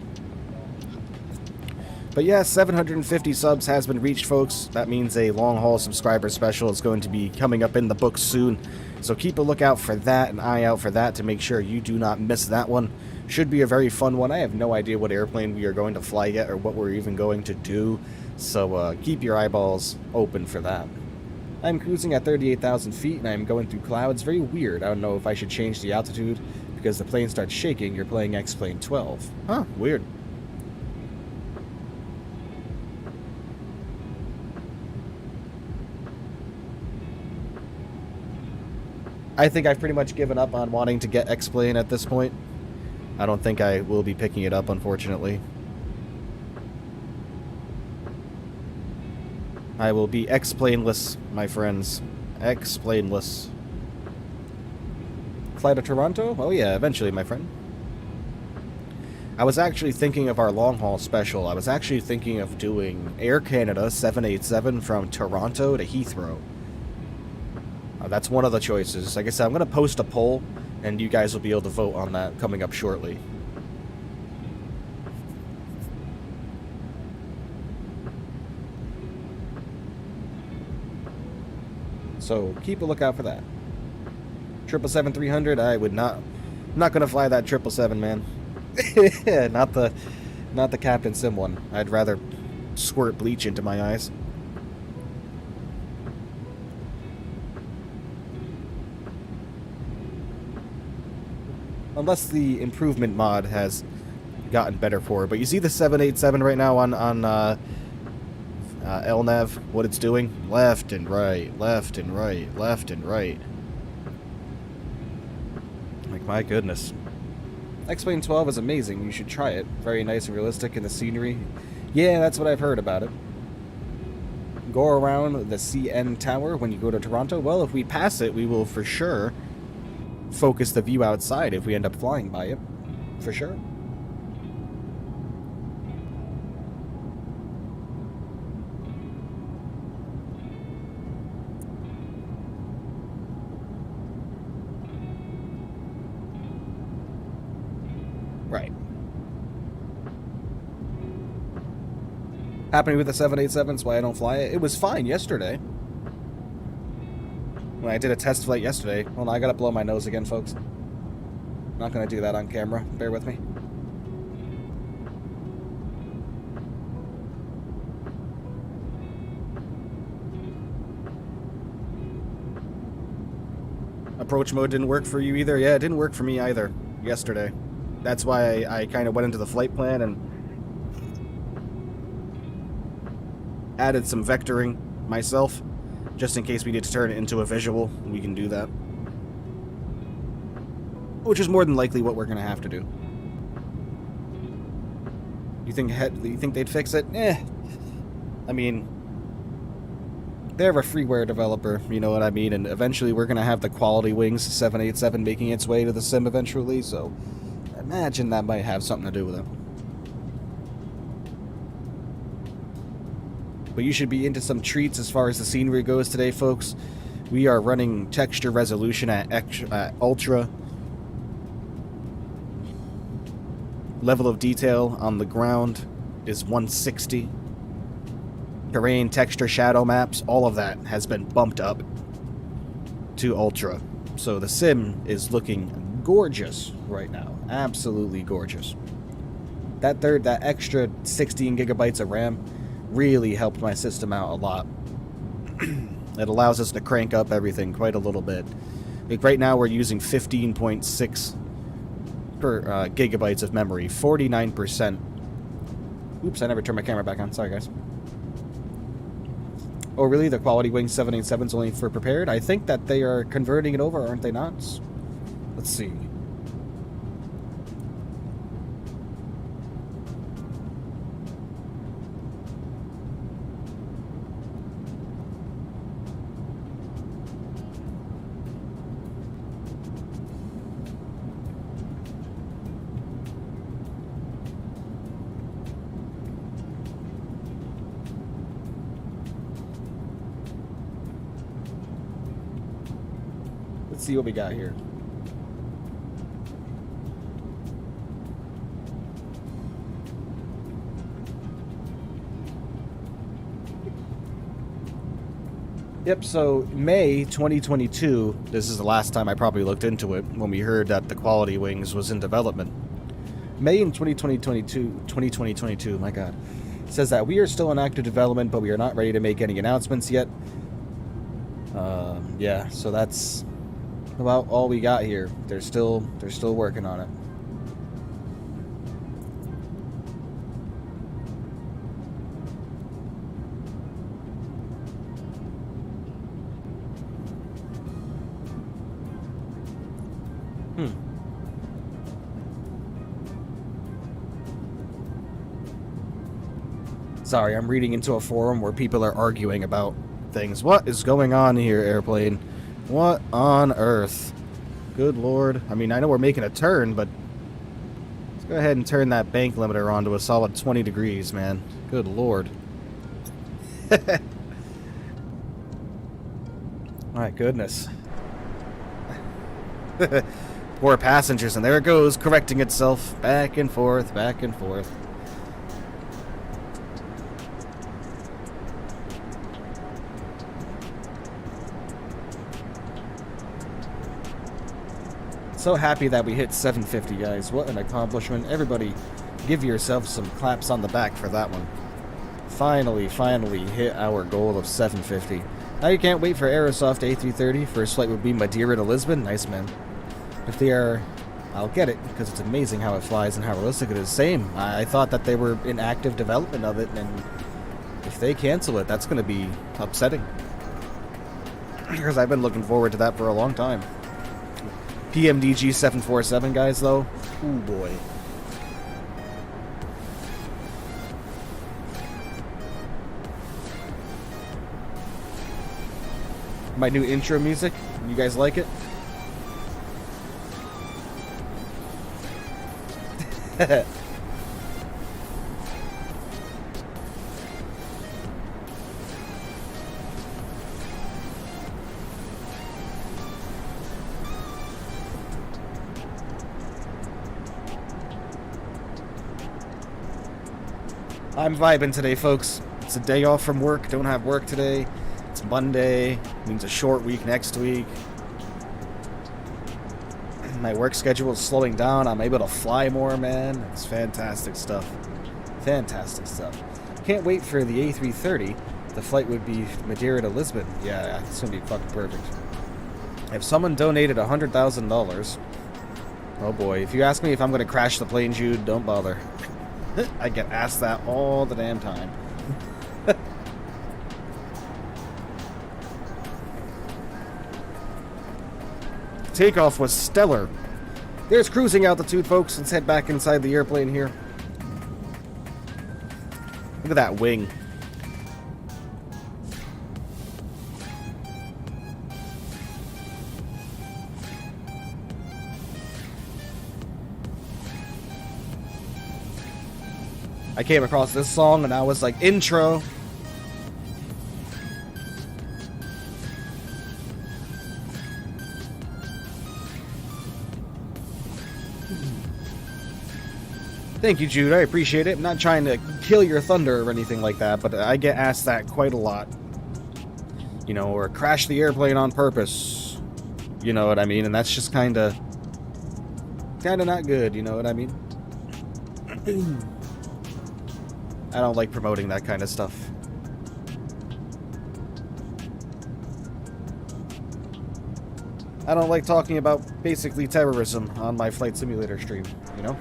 [SPEAKER 1] But yeah, 750 subs has been reached, folks. That means a long haul subscriber special is going to be coming up in the books soon. So keep a lookout for that, an eye out for that, to make sure you do not miss that one. Should be a very fun one. I have no idea what airplane we are going to fly yet, or what we're even going to do. So keep your eyeballs open for that. I'm cruising at 38,000 feet, and I'm going through clouds. Very weird. I don't know if I should change the altitude, because the plane starts shaking. You're playing X-Plane 12. Huh, weird. I think I've pretty much given up on wanting to get X-Plane at this point. I don't think I will be picking it up, unfortunately. I will be X-Planeless, my friends. X-Planeless. Fly to Toronto? Oh yeah, eventually, my friend. I was actually thinking of our long-haul special. I was actually thinking of doing Air Canada 787 from Toronto to Heathrow. That's one of the choices. Like I said, I'm going to post a poll, and you guys will be able to vote on that coming up shortly. So keep a lookout for that. 777-300, I would not going to fly that 777, man. not the Captain Sim one. I'd rather squirt bleach into my eyes. Unless the improvement mod has gotten better for it. But you see the 787 right now on LNAV, what it's doing? Left and right, left and right, left and right. Like, my goodness. X-Plane 12 is amazing. You should try it. Very nice and realistic in the scenery. Yeah, that's what I've heard about it. Go around the CN Tower when you go to Toronto. Well, if we pass it, we will for sure focus the view outside if we end up flying by it. For sure. Right. Happening with the 787, that's why I don't fly it. It was fine yesterday. When I did a test flight yesterday. Hold on, I gotta blow my nose again, folks. Not gonna do that on camera. Bear with me. Approach mode didn't work for you either? Yeah, it didn't work for me either yesterday. That's why I kind of went into the flight plan and added some vectoring myself, just in case we need to turn it into a visual. We can do that. Which is more than likely what we're going to have to do. You think they'd fix it? Eh. I mean, they're a freeware developer, you know what I mean? And eventually we're going to have the Quality Wings 787 making its way to the sim eventually, so imagine that might have something to do with it. But you should be into some treats as far as the scenery goes today, folks. We are running texture resolution at ultra. Level of detail on the ground is 160. Terrain, texture, shadow maps, all of that has been bumped up to ultra. So the sim is looking gorgeous right now. Absolutely gorgeous. That extra 16 gigabytes of RAM really helped my system out a lot. It allows us to crank up everything quite a little bit. Like right now we're using 15.6 per gigabytes of memory, 49%. Oops, I never turned my camera back on. Sorry, guys. Oh, really? The Quality Wing 787 is only for prepared? I think that they are converting it over, aren't they not? Let's see. Let's see what we got here. Yep, so May 2022, this is the last time I probably looked into it, when we heard that the Quality Wings was in development. May in 2022, my god, says that we are still in active development, but we are not ready to make any announcements yet. Yeah, so that's about all we got here. They're still working on it. Sorry, I'm reading into a forum where people are arguing about things. What is going on here, airplane? What on earth? Good lord. I mean, I know we're making a turn, but let's go ahead and turn that bank limiter on to a solid 20 degrees, man. Good lord. My goodness. Poor passengers, and there it goes, correcting itself. Back and forth, back and forth. So happy that we hit 750, guys. What an accomplishment. Everybody, give yourself some claps on the back for that one. Finally hit our goal of 750. Now you can't wait for Aerosoft A330. First flight would be Madeira to Lisbon. Nice, man. If they are, I'll get it, because it's amazing how it flies and how realistic it is. Same. I thought that they were in active development of it, and if they cancel it, that's going to be upsetting. Because I've been looking forward to that for a long time. PMDG 747, guys, though. Ooh, boy. My new intro music. You guys like it? I'm vibing today, folks. It's a day off from work. Don't have work today. It's Monday. Means a short week next week. My work schedule is slowing down. I'm able to fly more, man. It's fantastic stuff. Fantastic stuff. Can't wait for the A330. The flight would be Madeira to Lisbon. Yeah, it's going to be fucking perfect. If someone donated $100,000... Oh boy. If you ask me if I'm going to crash the plane, Jude, don't bother. I get asked that all the damn time. Takeoff was stellar. There's cruising altitude, folks. Let's head back inside the airplane here. Look at that wing. I came across this song and I was like, intro. Thank you, Jude. I appreciate it. I'm not trying to kill your thunder or anything like that, but I get asked that quite a lot. You know, or crash the airplane on purpose. You know what I mean? And that's just kind of not good, you know what I mean? I don't like promoting that kind of stuff. I don't like talking about basically terrorism on my flight simulator stream, you know?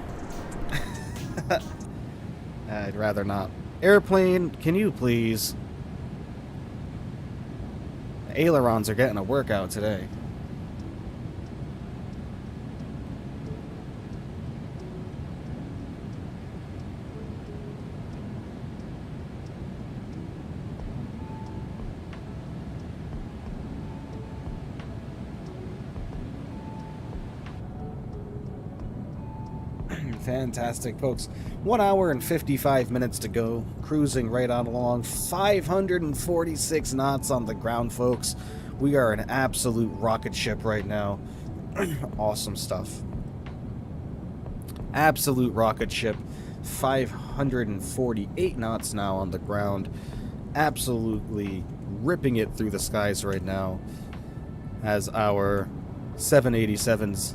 [SPEAKER 1] I'd rather not. Airplane, can you please? The ailerons are getting a workout today. Fantastic, folks. 1 hour and 55 minutes to go. Cruising right on along. 546 knots on the ground, folks. We are an absolute rocket ship right now. Awesome stuff. Absolute rocket ship. 548 knots now on the ground. Absolutely ripping it through the skies right now. As our 787's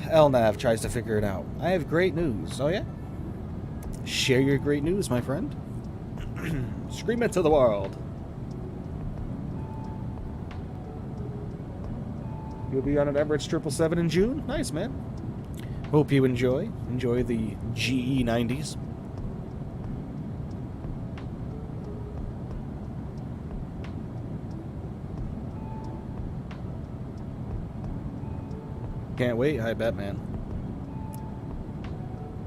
[SPEAKER 1] LNAV tries to figure it out. I have great news. Oh, yeah? Share your great news, my friend. Scream it to the world. You'll be on an Emirates 777 in June? Nice, man. Hope you enjoy. Enjoy the GE90s. Can't wait, I bet, man.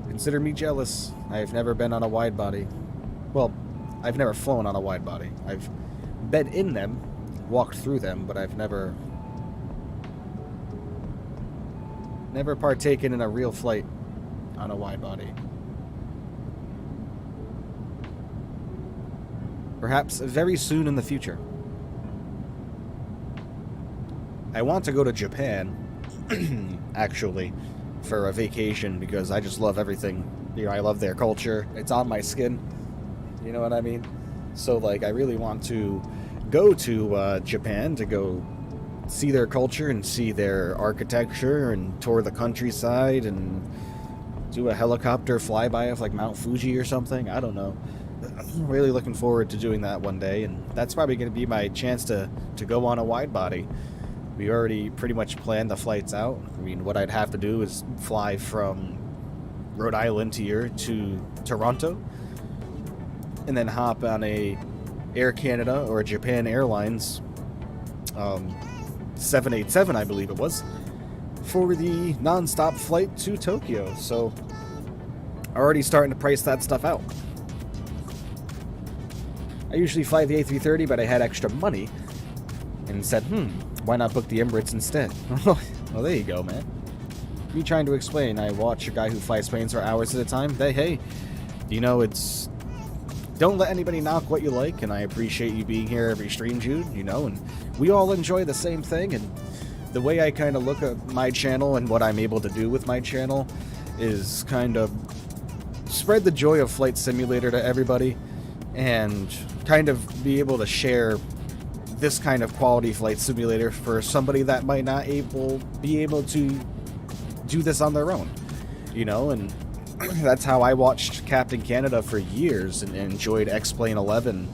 [SPEAKER 1] Consider me jealous. I've never been on a wide body. Well, I've never flown on a wide body. I've been in them, walked through them, but I've never partaken in a real flight on a wide body. Perhaps very soon in the future. I want to go to Japan. Actually, for a vacation, because I just love everything. You know, I love their culture. It's on my skin. You know what I mean? So, like, I really want to go to Japan to go see their culture and see their architecture and tour the countryside and do a helicopter flyby of, like, Mount Fuji or something. I don't know. I'm really looking forward to doing that one day, and that's probably going to be my chance to go on a wide body. We already pretty much planned the flights out. I mean, what I'd have to do is fly from Rhode Island here to Toronto, and then hop on a Air Canada or a Japan Airlines 787, I believe it was, for the non-stop flight to Tokyo. So, already starting to price that stuff out. I usually fly the A330, but I had extra money and said, why not book the Emirates instead? Well, there you go, man. Me trying to explain, I watch a guy who flies planes for hours at a time. Hey, you know, it's... Don't let anybody knock what you like, and I appreciate you being here every stream, Jude, you know, and we all enjoy the same thing, and the way I kind of look at my channel and what I'm able to do with my channel is kind of spread the joy of Flight Simulator to everybody, and kind of be able to share this kind of quality Flight Simulator for somebody that might not be able to do this on their own, you know, and that's how I watched Captain Canada for years and enjoyed X-Plane 11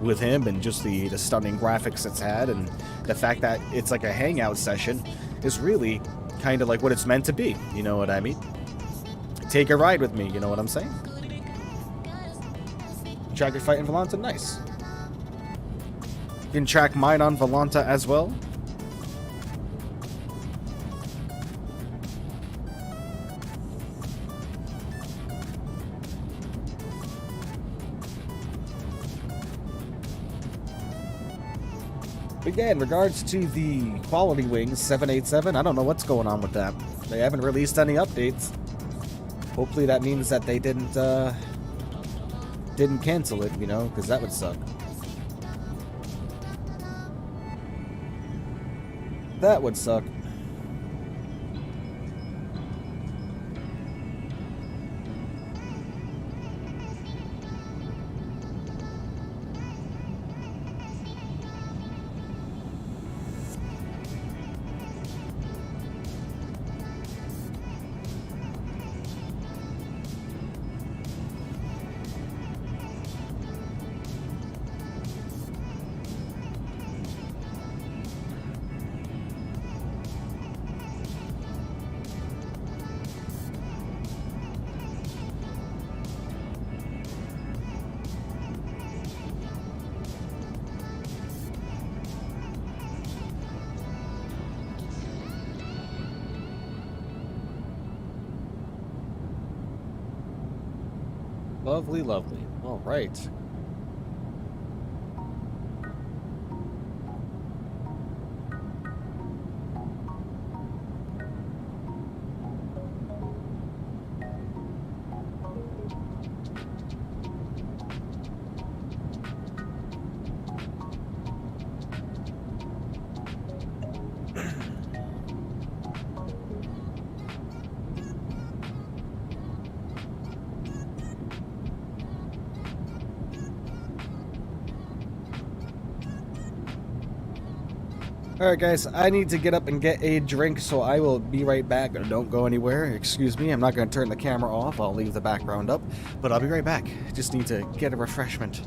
[SPEAKER 1] with him, and just the stunning graphics it's had, and the fact that it's like a hangout session is really kind of like what it's meant to be, you know what I mean? Take a ride with me, you know what I'm saying? Track your fight in Volanta, nice. You can track mine on Volanta as well. But yeah, in regards to the quality wings 787, I don't know what's going on with that. They haven't released any updates. Hopefully that means that they didn't cancel it, you know, because that would suck. That would suck. Lovely, lovely. All right. Alright guys, I need to get up and get a drink, so I will be right back. Don't go anywhere. Excuse me, I'm not going to turn the camera off. I'll leave the background up, but I'll be right back. Just need to get a refreshment.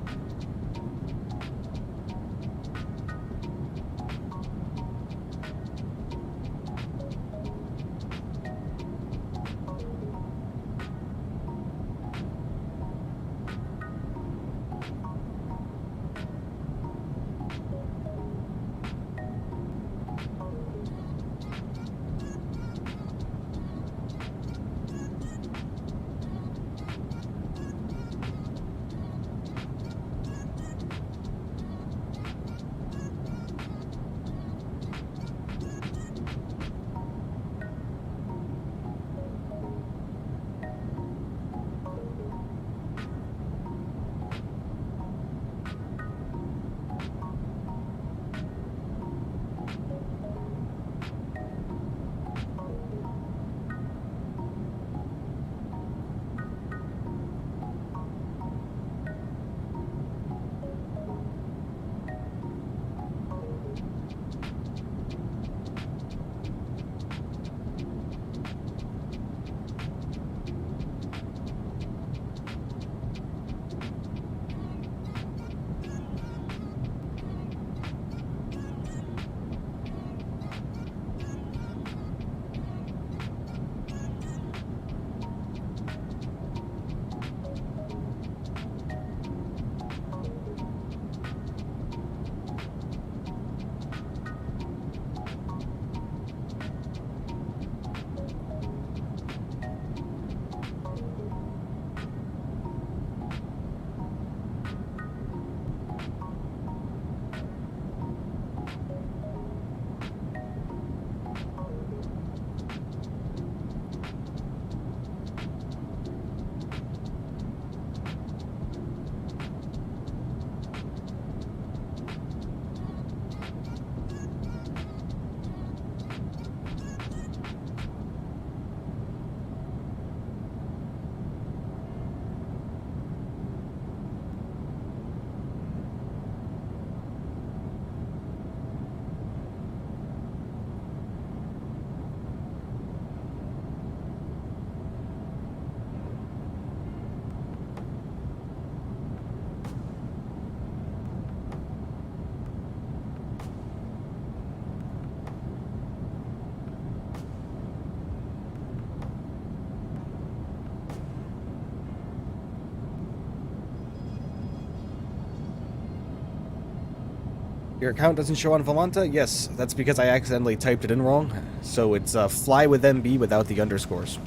[SPEAKER 1] Your account doesn't show on Volanta? Yes, that's because I accidentally typed it in wrong. So it's FlyWithMB without the underscores.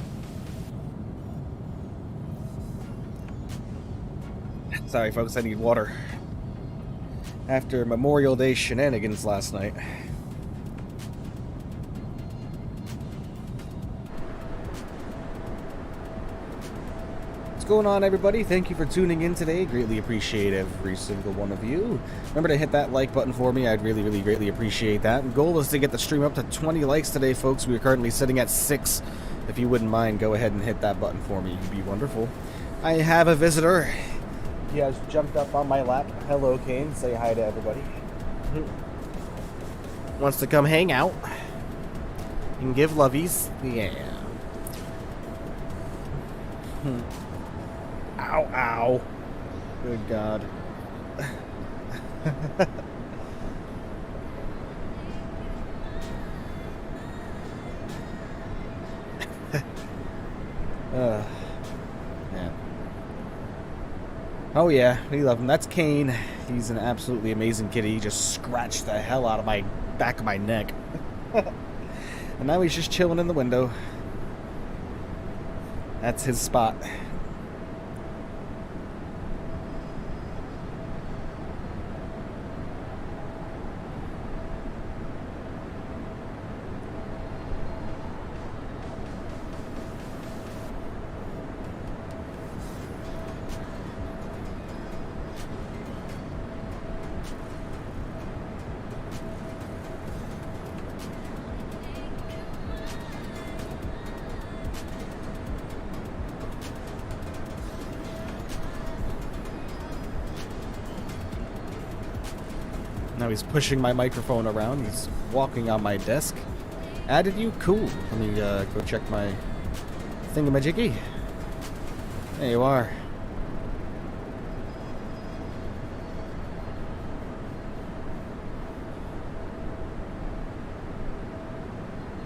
[SPEAKER 1] Sorry folks, I need water. After Memorial Day shenanigans last night. What's going on, everybody? Thank you for tuning in today. Greatly appreciate every single one of you. Remember to hit that like button for me. I'd really, really greatly appreciate that. The goal is to get the stream up to 20 likes today, folks. We are currently sitting at 6. If you wouldn't mind, go ahead and hit that button for me. You'd be wonderful. I have a visitor. He has jumped up on my lap. Hello, Kane. Say hi to everybody. Wants to come hang out and give lovies. Yeah. Ow, ow. Good God. Man. Oh yeah, we love him. That's Kane. He's an absolutely amazing kitty. He just scratched the hell out of my back of my neck. And now he's just chilling in the window. That's his spot. Now he's pushing my microphone around. He's walking on my desk. Added you? Cool. Let me go check my thingamajiggy. There you are.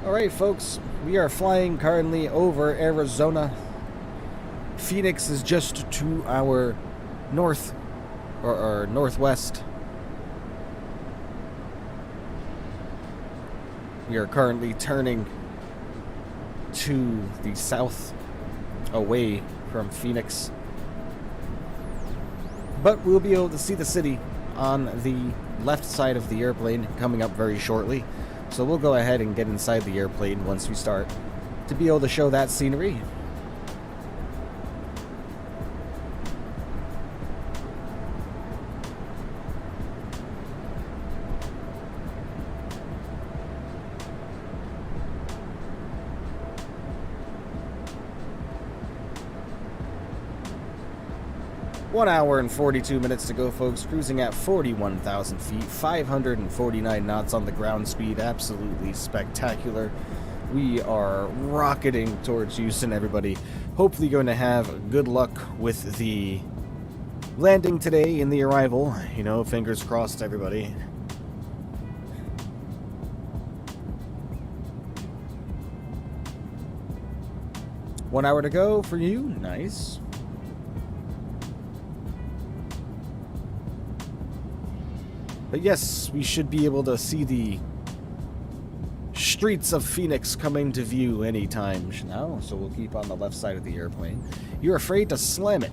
[SPEAKER 1] Alright, folks. We are flying currently over Arizona. Phoenix is just to our north or northwest. We are currently turning to the south, away from Phoenix. But we'll be able to see the city on the left side of the airplane coming up very shortly. So we'll go ahead and get inside the airplane once we start to be able to show that scenery. One hour and 42 minutes to go, folks. Cruising at 41,000 feet, 549 knots on the ground speed. Absolutely spectacular. We are rocketing towards Houston, everybody. Hopefully going to have good luck with the landing today and the arrival. You know, fingers crossed, everybody. One hour to go for you. Nice. But yes, we should be able to see the streets of Phoenix coming to view anytime now, so we'll keep on the left side of the airplane. You're afraid to slam it.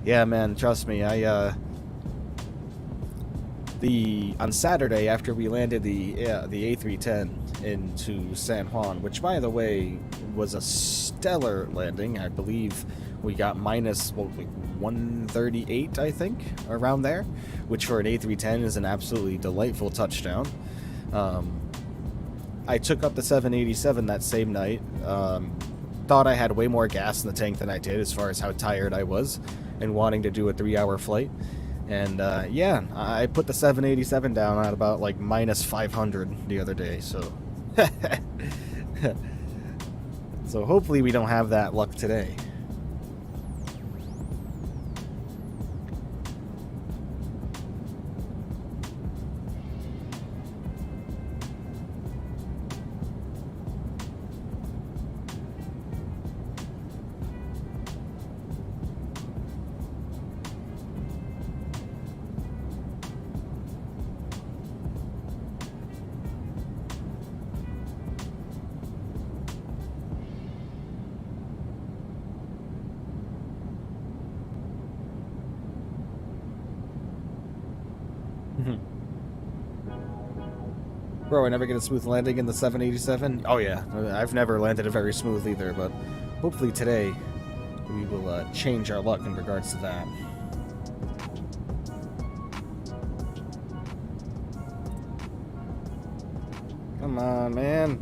[SPEAKER 1] Yeah, man, trust me. On Saturday, after we landed the A310 into San Juan, which, by the way, was a stellar landing. I believe we got minus 138, I think, around there, which for an A310 is an absolutely delightful touchdown. I took up the 787 that same night. Thought I had way more gas in the tank than I did as far as how tired I was and wanting to do a 3-hour flight. And yeah, I put the 787 down at about like minus 500 the other day, so so hopefully we don't have that luck today. Bro, I never get a smooth landing in the 787. Oh yeah, I've never landed it very smooth either, but hopefully today we will change our luck in regards to that. Come on, man.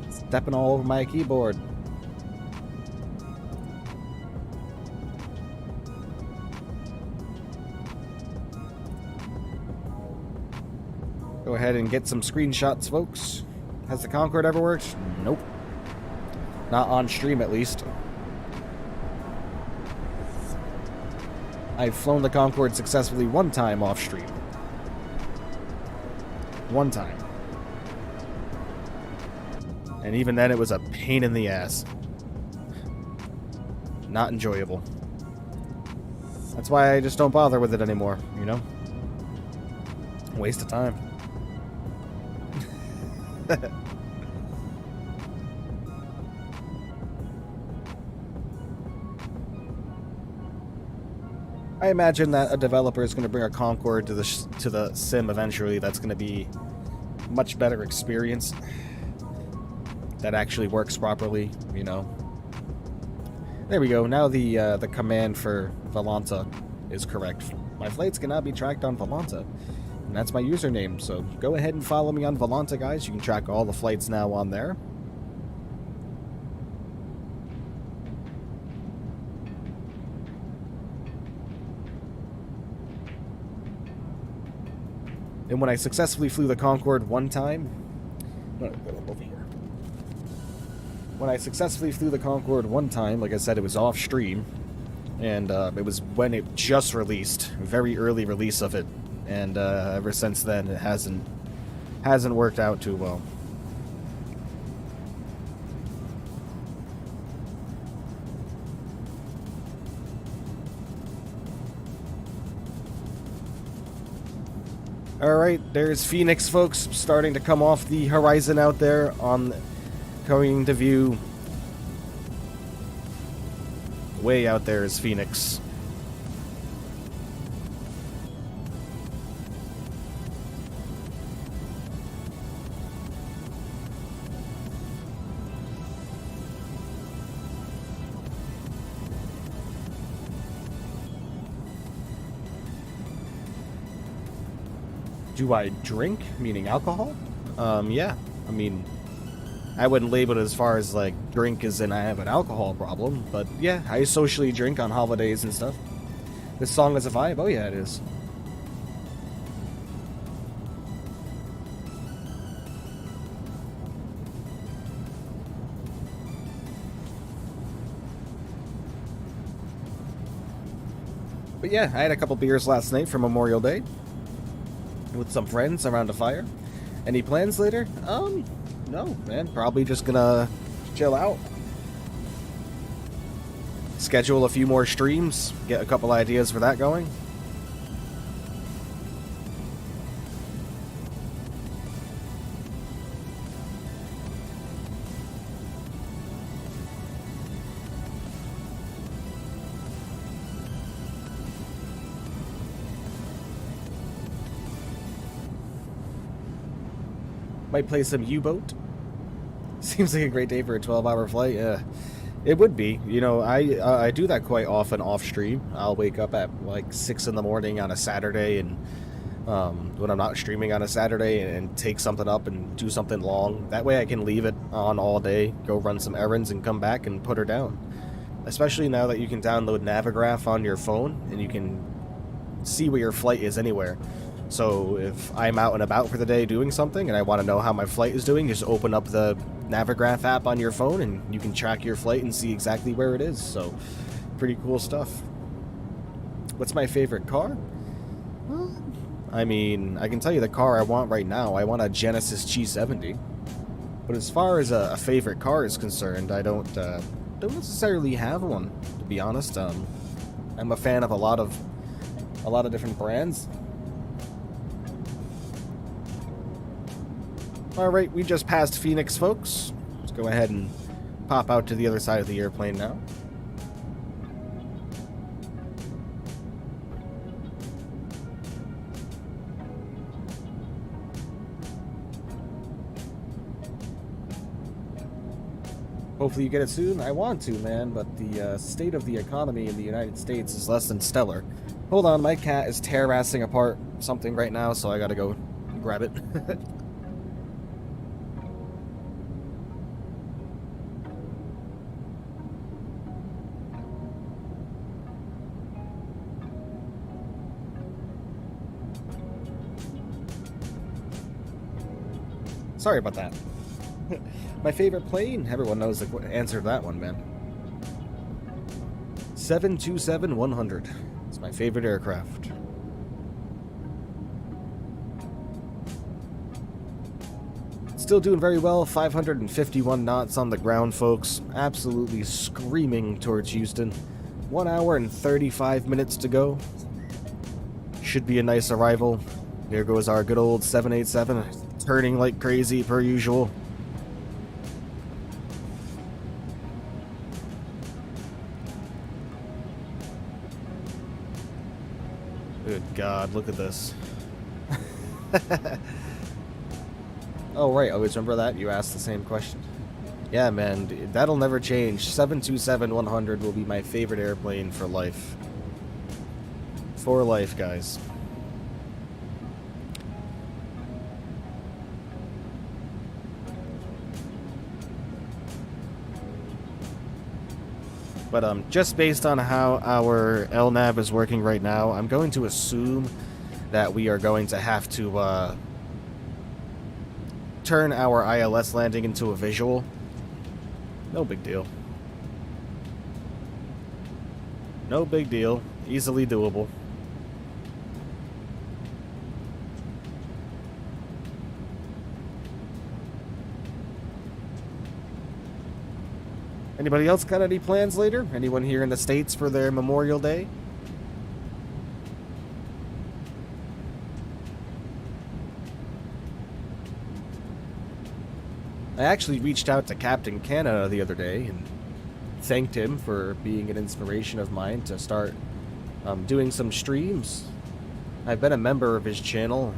[SPEAKER 1] Stepping all over my keyboard. Go ahead and get some screenshots, folks. Has the Concorde ever worked? Nope. Not on stream, at least. I've flown the Concorde successfully one time off stream. One time. And even then, it was a pain in the ass. Not enjoyable. That's why I just don't bother with it anymore, you know? Waste of time. I imagine that a developer is going to bring a Concorde to the sim eventually. That's going to be a much better experience. That actually works properly, you know. There we go. Now the command for Volanta is correct. My flights cannot be tracked on Volanta. And that's my username, so go ahead and follow me on Volanta, guys. You can track all the flights now on there. And when I successfully flew the Concorde one time... No, over here. When I successfully flew the Concorde one time, like I said, it was off stream. And it was when it just released. Very early release of it. And ever since then, it hasn't worked out too well. Alright, there's Fenix, folks, starting to come off the horizon out there on going to view. Way out there is Fenix. Do I drink? Meaning alcohol? Yeah. I mean, I wouldn't label it as far as, like, drink as in I have an alcohol problem, but yeah, I socially drink on holidays and stuff. This song is a vibe? Oh yeah, it is. But yeah, I had a couple beers last night for Memorial Day. With some friends around a fire. Any plans later? No, man. Probably just gonna chill out. Schedule a few more streams. Get a couple ideas for that going. Might play some U-Boat. Seems like a great day for a 12-hour flight. Yeah, it would be. You know, I do that quite often off stream. I'll wake up at like 6 in the morning on a Saturday, and when I'm not streaming on a Saturday, and take something up and do something long. That way I can leave it on all day, go run some errands, and come back and put her down. Especially now that you can download Navigraph on your phone, and you can see where your flight is anywhere. So if I'm out and about for the day doing something and I want to know how my flight is doing, just open up the Navigraph app on your phone and you can track your flight and see exactly where it is. So pretty cool stuff. What's my favorite car? Well, I mean, I can tell you the car I want right now. I want a Genesis G70. But as far as a favorite car is concerned, I don't necessarily have one, to be honest. I'm a fan of a lot of different brands. Alright, we just passed Fenix, folks. Let's go ahead and pop out to the other side of the airplane now. Hopefully you get it soon. I want to, man, but the state of the economy in the United States is less than stellar. Hold on, my cat is tear-assing apart something right now, so I gotta go grab it. Sorry about that. My favorite plane? Everyone knows the answer to that one, man. 727-100. It's my favorite aircraft. Still doing very well. 551 knots on the ground, folks. Absolutely screaming towards Houston. 1 hour and 35 minutes to go. Should be a nice arrival. Here goes our good old 787, turning like crazy per usual. Good God, look at this. Oh, right, always remember that? You asked the same question. Yeah, man, that'll never change. 727-100 will be my favorite airplane for life. For life, guys. But just based on how our LNAV is working right now, I'm going to assume that we are going to have to turn our ILS landing into a visual. No big deal. No big deal. Easily doable. Anybody else got any plans later? Anyone here in the States for their Memorial Day? I actually reached out to Captain Canada the other day and thanked him for being an inspiration of mine to start doing some streams. I've been a member of his channel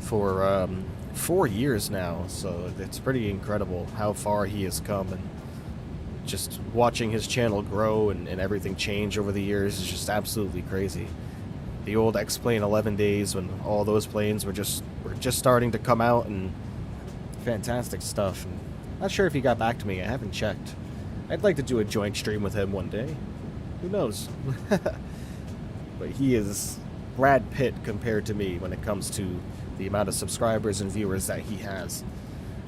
[SPEAKER 1] for 4 years now, so it's pretty incredible how far he has come, and just watching his channel grow and everything change over the years is just absolutely crazy. The old X-Plane 11 days when all those planes were just starting to come out, and fantastic stuff. And not sure if he got back to me. I haven't checked. I'd like to do a joint stream with him one day. Who knows? But he is Brad Pitt compared to me when it comes to the amount of subscribers and viewers that he has.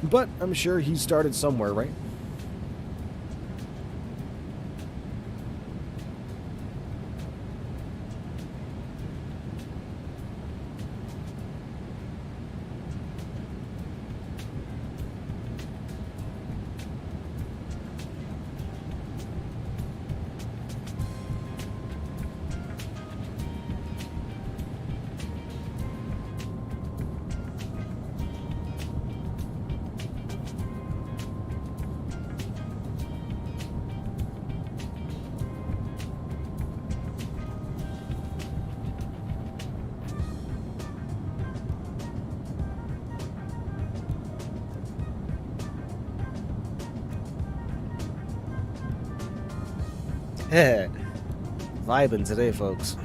[SPEAKER 1] But I'm sure he started somewhere, right? Vibing today, folks.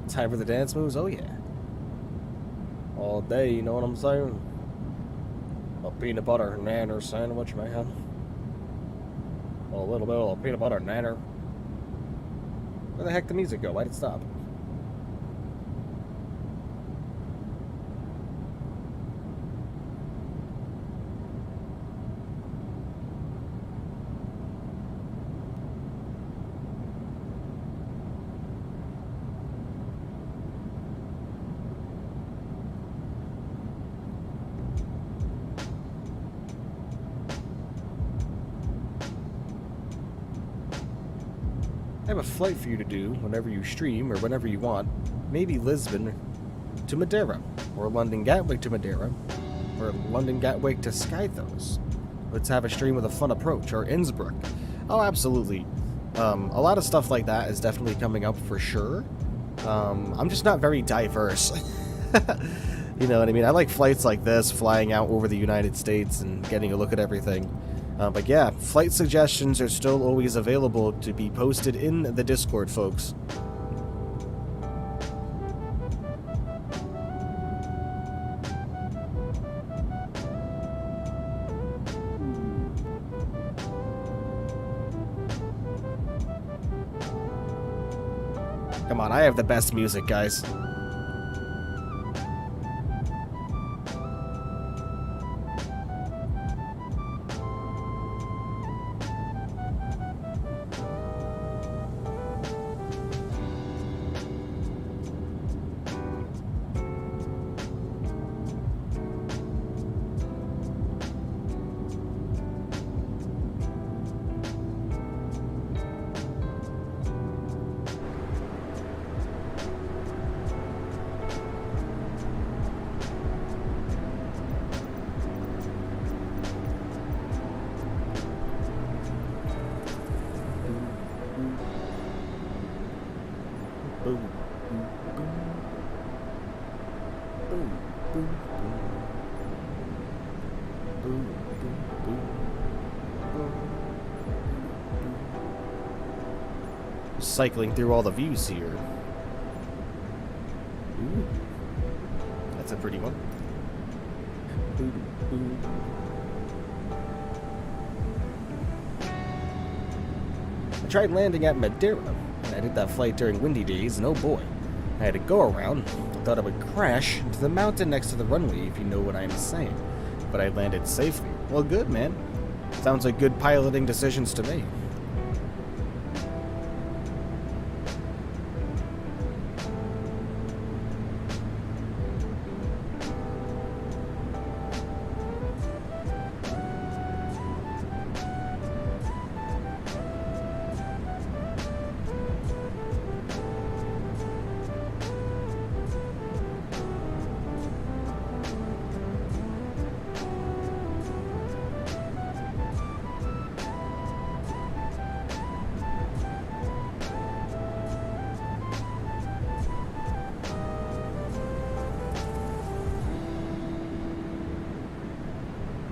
[SPEAKER 1] Time for the dance moves? Oh yeah. All day, you know what I'm saying? A peanut butter nanner sandwich, man. A little bit of peanut butter nanner. Where the heck did the music go? Why did it stop? have a flight for you to do whenever you stream or whenever you want. Maybe Lisbon to Madeira, or London Gatwick to Madeira, or London Gatwick to Skythos. Let's have a stream with a fun approach, or Innsbruck. Oh, absolutely. A lot of stuff like that is definitely coming up for sure. I'm just not very diverse. You know what I mean? I like flights like this, flying out over the United States and getting a look at everything. But yeah, flight suggestions are still always available to be posted in the Discord, folks. Come on, I have the best music, guys. Cycling through all the views here. Ooh. That's a pretty one. I tried landing at Madeira. I did that flight during windy days, and oh boy, I had to go around. I thought I would crash into the mountain next to the runway, if you know what I'm saying. But I landed safely. Well, good, man. Sounds like good piloting decisions to me.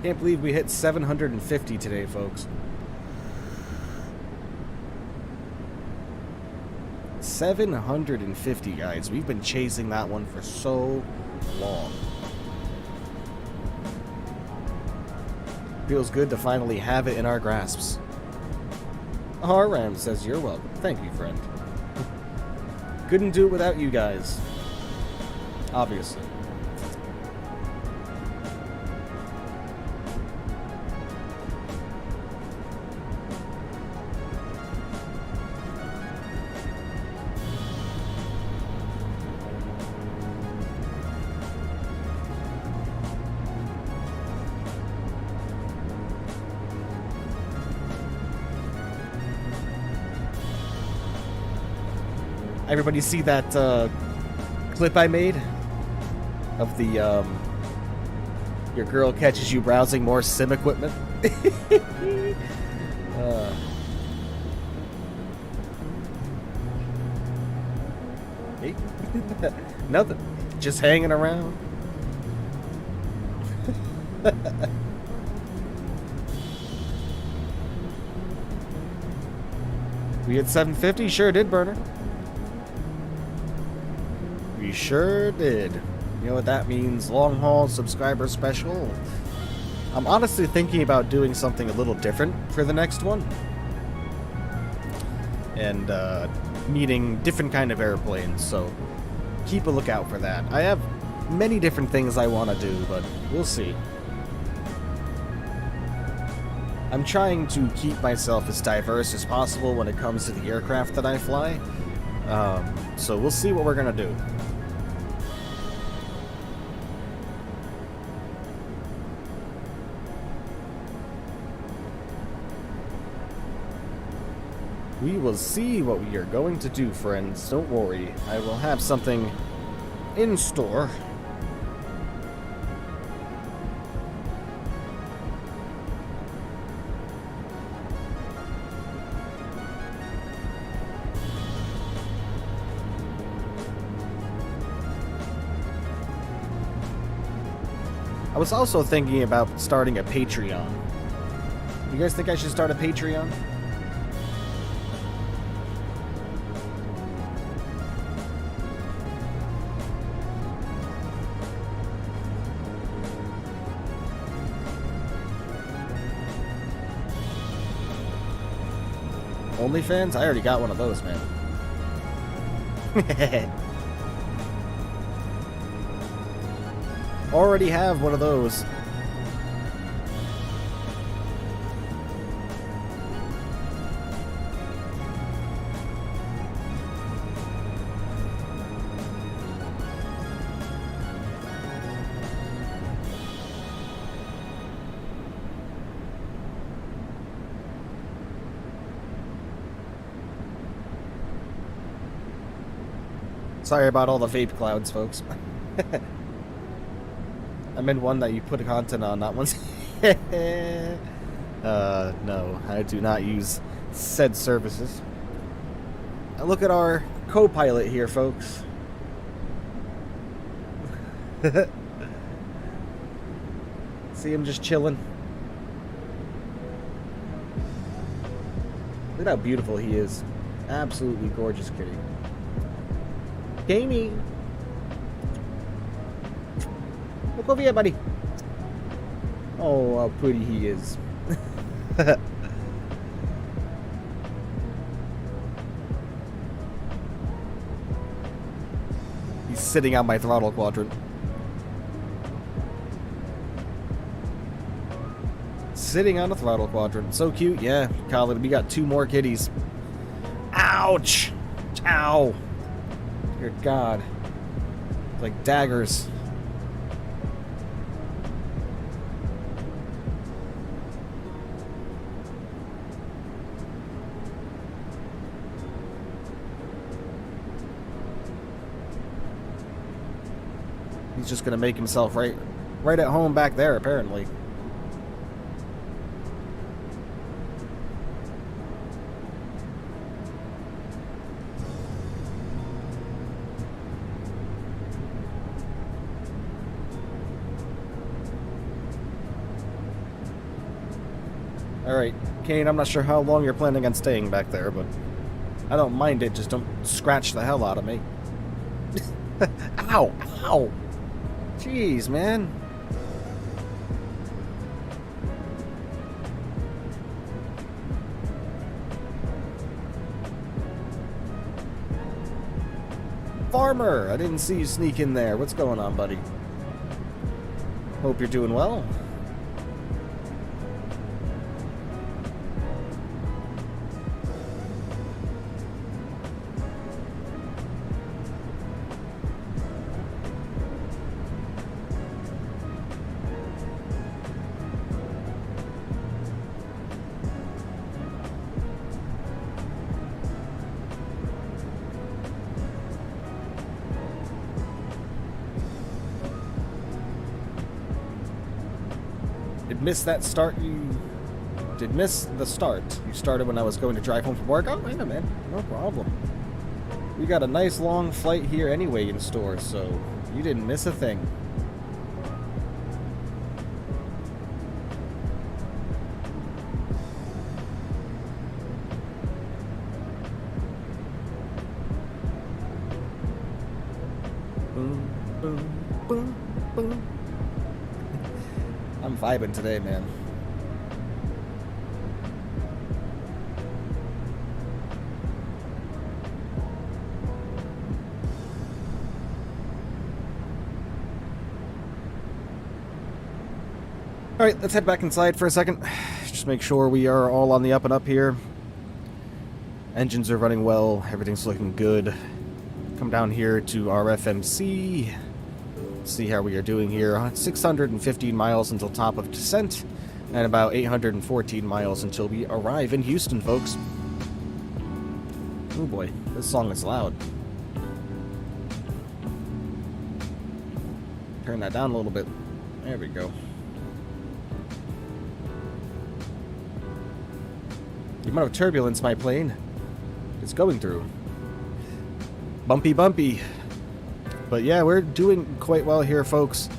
[SPEAKER 1] Can't believe we hit 750 today, folks. 750, guys. We've been chasing that one for so long. Feels good to finally have it in our grasps. Haram says you're welcome. Thank you, friend. Couldn't do it without you guys. Obviously. Everybody see that clip I made of the your girl catches you browsing more sim equipment? Hey. Nothing. Just hanging around. We hit 750? Sure did, Burner. We sure did. You know what that means? Long haul subscriber special. I'm honestly thinking about doing something a little different for the next one. And meeting different kind of airplanes, so keep a lookout for that. I have many different things I want to do, but we'll see. I'm trying to keep myself as diverse as possible when it comes to the aircraft that I fly. So we'll see what we're gonna do. We will see what we are going to do, friends. Don't worry. I will have something in store. I was also thinking about starting a Patreon. You guys think I should start a Patreon? OnlyFans? I already got one of those, man. Already have one of those. Sorry about all the vape clouds, folks. I meant one that you put content on, not one. No, I do not use said services. Now look at our co-pilot here, folks. See him just chilling. Look at how beautiful he is. Absolutely gorgeous kitty. Jamie! Look over here, buddy. Oh, how pretty he is. He's sitting on my throttle quadrant. Sitting on the throttle quadrant. So cute. Yeah, Colin, we got 2 more kitties. Ouch! Ow! Dear God. It's like daggers. He's just gonna make himself right at home back there, apparently. Alright, Kane, I'm not sure how long you're planning on staying back there, but I don't mind it, just don't scratch the hell out of me. Ow! Ow! Jeez, man. Farmer! I didn't see you sneak in there. What's going on, buddy? Hope you're doing well. Missed that start. You did miss the start. You started when I was going to drive home from work. Oh, yeah, man. No problem. We got a nice long flight here anyway in store, so you didn't miss a thing. Boom, boom, boom, boom. I'm vibing today, man. Alright, let's head back inside for a second. Just make sure we are all on the up and up here. Engines are running well, everything's looking good. Come down here to our FMC. See how we are doing here. 615 miles until top of descent, and about 814 miles until we arrive in Houston, folks. Oh boy, this song is loud. Turn that down a little bit. There we go. The amount of turbulence my plane is going through. Bumpy, bumpy. But yeah, we're doing quite well here, folks.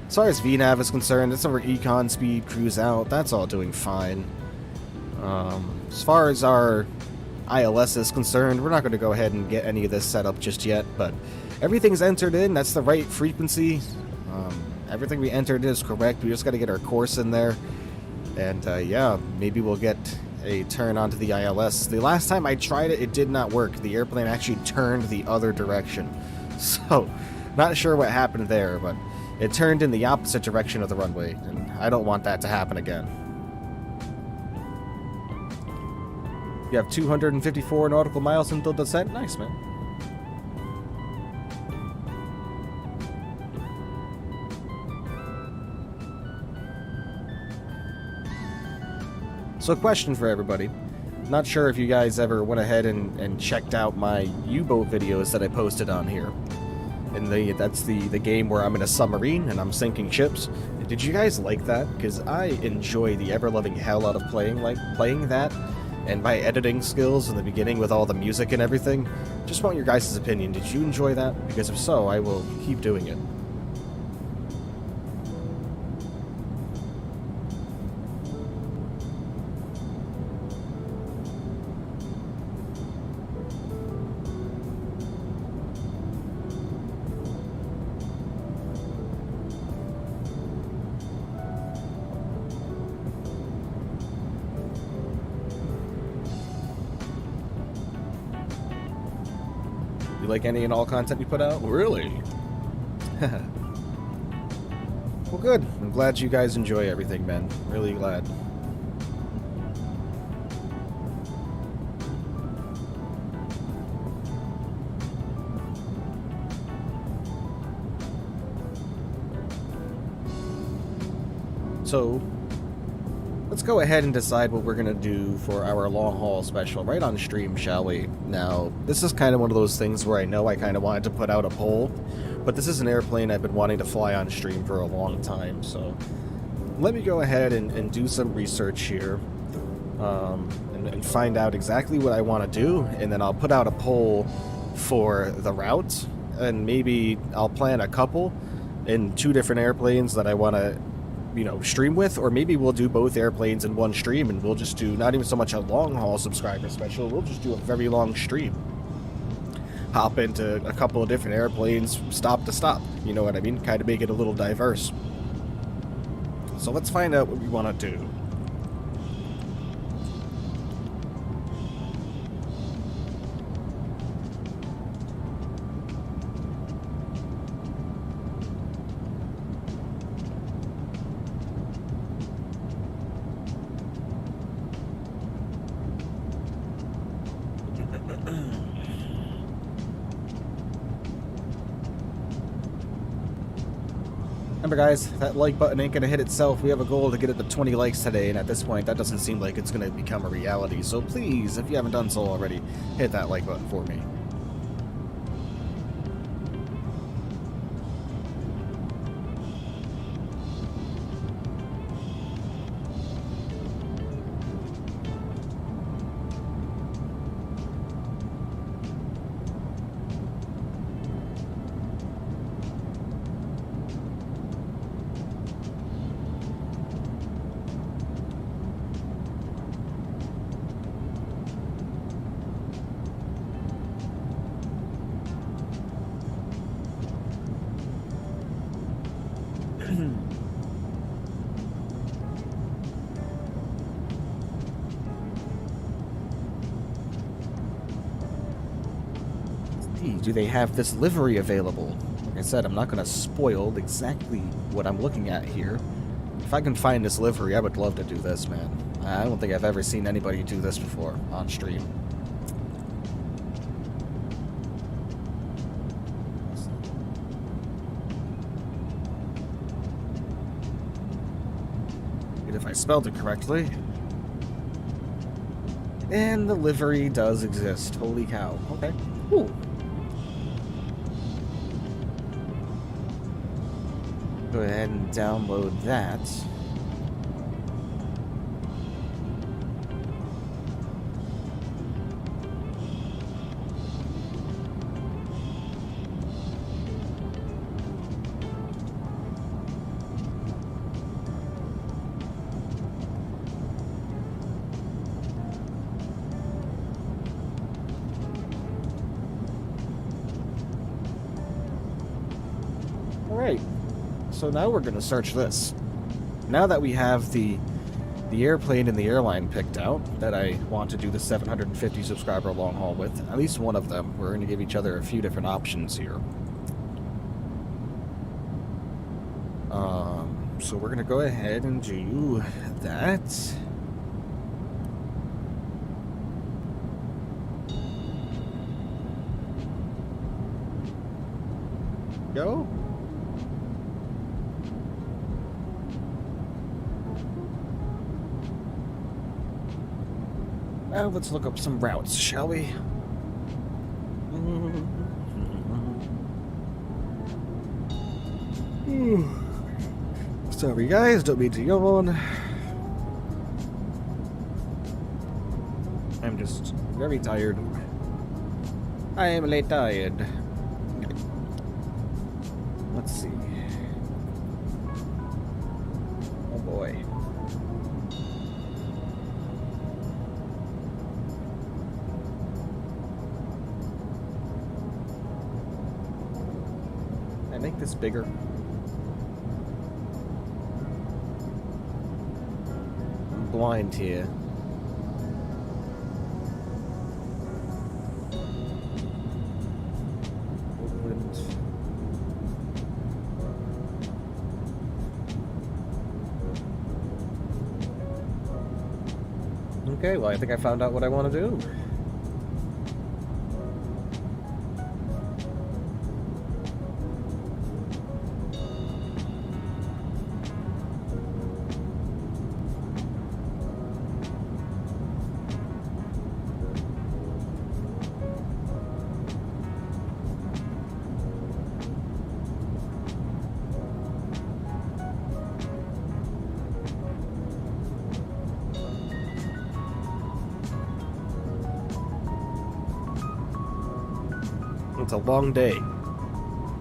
[SPEAKER 1] As far as VNAV is concerned, it's over econ speed, cruise out. That's all doing fine. As far as our ILS is concerned, we're not going to go ahead and get any of this set up just yet, but everything's entered in. That's the right frequency. Everything we entered in is correct. We just got to get our course in there. And yeah, maybe we'll get a turn onto the ILS. The last time I tried it, it did not work. The airplane actually turned the other direction. So, not sure what happened there, but it turned in the opposite direction of the runway, and I don't want that to happen again. You have 254 nautical miles until descent? Nice, man. So, question for everybody. Not sure if you guys ever went ahead and checked out my U-boat videos that I posted on here. And that's the game where I'm in a submarine and I'm sinking ships. Did you guys like that? Because I enjoy the ever-loving hell out of playing that. And my editing skills in the beginning with all the music and everything. Just want your guys' opinion. Did you enjoy that? Because if so, I will keep doing it. You like any and all content you put out? Really? Well, good. I'm glad you guys enjoy everything, man. Really glad. So, let's go ahead and decide what we're going to do for our long-haul special right on stream, shall we? Now, this is kind of one of those things where I know I kind of wanted to put out a poll, but this is an airplane I've been wanting to fly on stream for a long time, so let me go ahead and do some research here and find out exactly what I want to do, and then I'll put out a poll for the routes, and maybe I'll plan a couple in 2 different airplanes that I want to stream with, or maybe we'll do both airplanes in one stream and we'll just do not even so much a long haul subscriber special, we'll just do a very long stream. Hop into a couple of different airplanes, stop to stop, you know what I mean? Kind of make it a little diverse. So let's find out what we want to do. Remember guys, that like button ain't gonna hit itself. We have a goal to get it to 20 likes today, and at this point that doesn't seem like it's gonna become a reality. So please, if you haven't done so already, hit that like button for me. Do they have this livery available? Like I said, I'm not going to spoil exactly what I'm looking at here. If I can find this livery, I would love to do this, man. I don't think I've ever seen anybody do this before on stream. And if I spelled it correctly. And the livery does exist. Holy cow. Okay. Ooh. Go ahead and download that. Alright, so now we're going to search this. Now that we have the airplane and the airline picked out that I want to do the 750 subscriber long haul with, at least one of them, we're going to give each other a few different options here. So we're going to go ahead and do that. Go. Now let's look up some routes, shall we? Sorry guys, don't mean to yawn. I'm just very tired. I am late tired. Let's see. Oh boy. Can I make this bigger? I'm blind here. Okay, well, I think I found out what I want to do. It's a long day,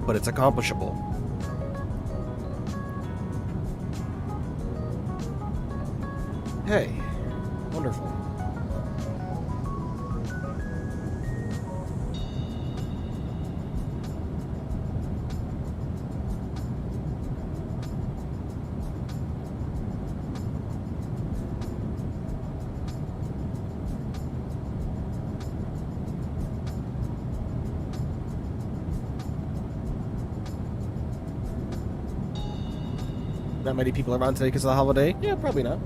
[SPEAKER 1] but it's accomplishable. Hey, wonderful. Not many people around today because of the holiday? Yeah, probably not.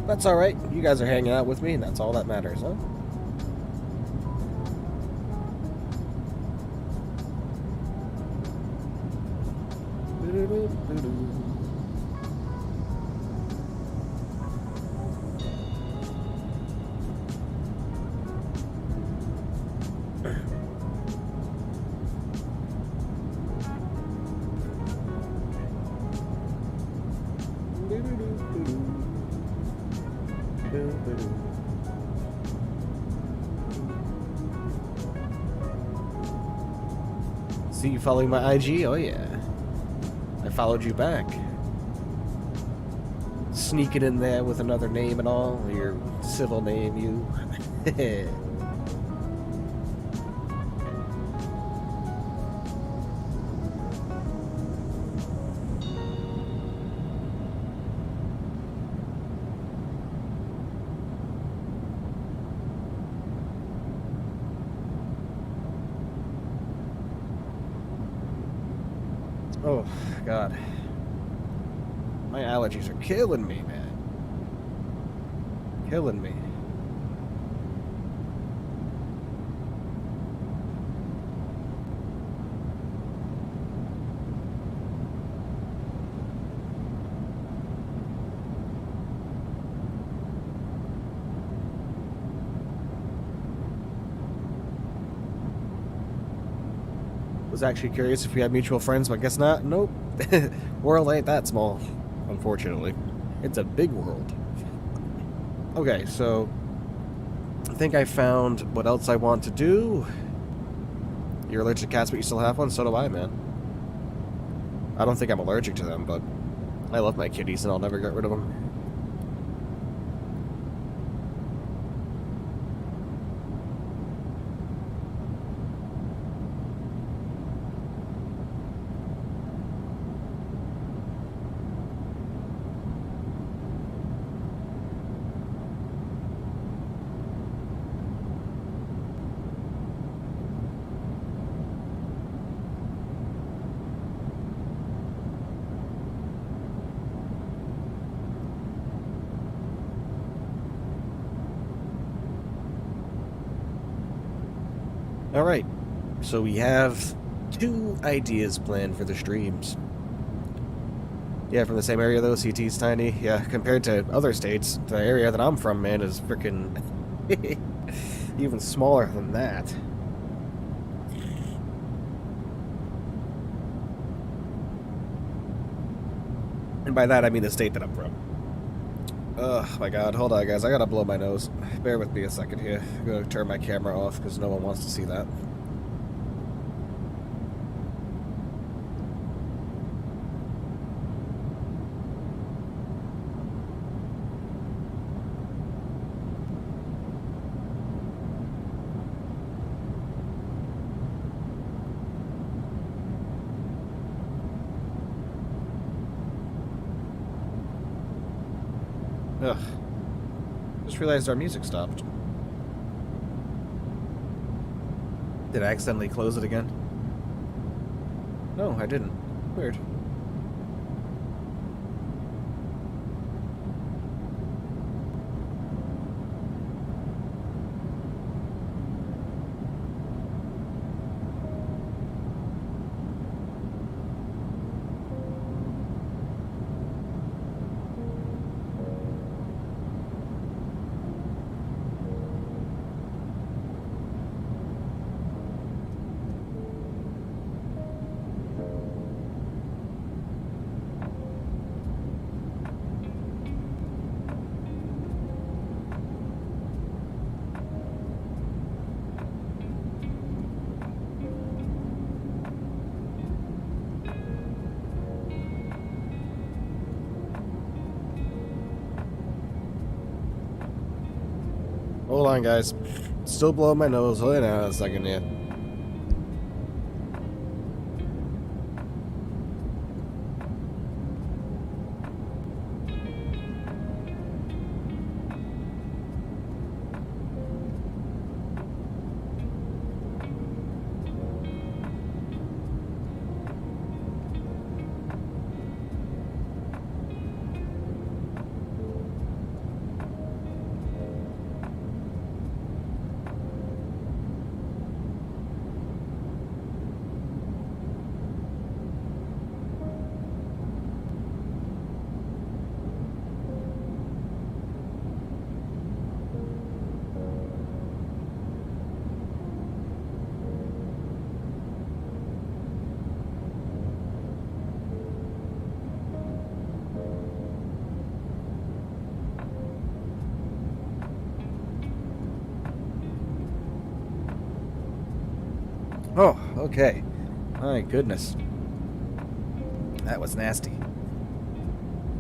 [SPEAKER 1] That's alright. You guys are hanging out with me, and that's all that matters, huh? See you following my IG? Oh yeah. I followed you back. Sneaking in there with another name and all. Your civil name, you. Oh, God. My allergies are killing me, man. Killing me. Was actually curious if we had mutual friends, but guess not. Nope. World ain't that small, unfortunately. It's a big world. Okay, so I think I found what else I want to do. You're allergic to cats, but you still have one? So do I, man. I don't think I'm allergic to them, but I love my kitties and I'll never get rid of them. Alright, so we have 2 ideas planned for the streams. Yeah, from the same area though, CT's tiny. Yeah, compared to other states, the area that I'm from, man, is freaking even smaller than that. And by that, I mean the state that I'm from. Oh my god, hold on guys, I gotta blow my nose. Bear with me a second here. I'm gonna turn my camera off because no one wants to see that. Ugh. Just realized our music stopped. Did I accidentally close it again? No, I didn't. Weird. Hold on, guys. Still blowing my nose. Hold on a second here. Oh, okay. My goodness. That was nasty.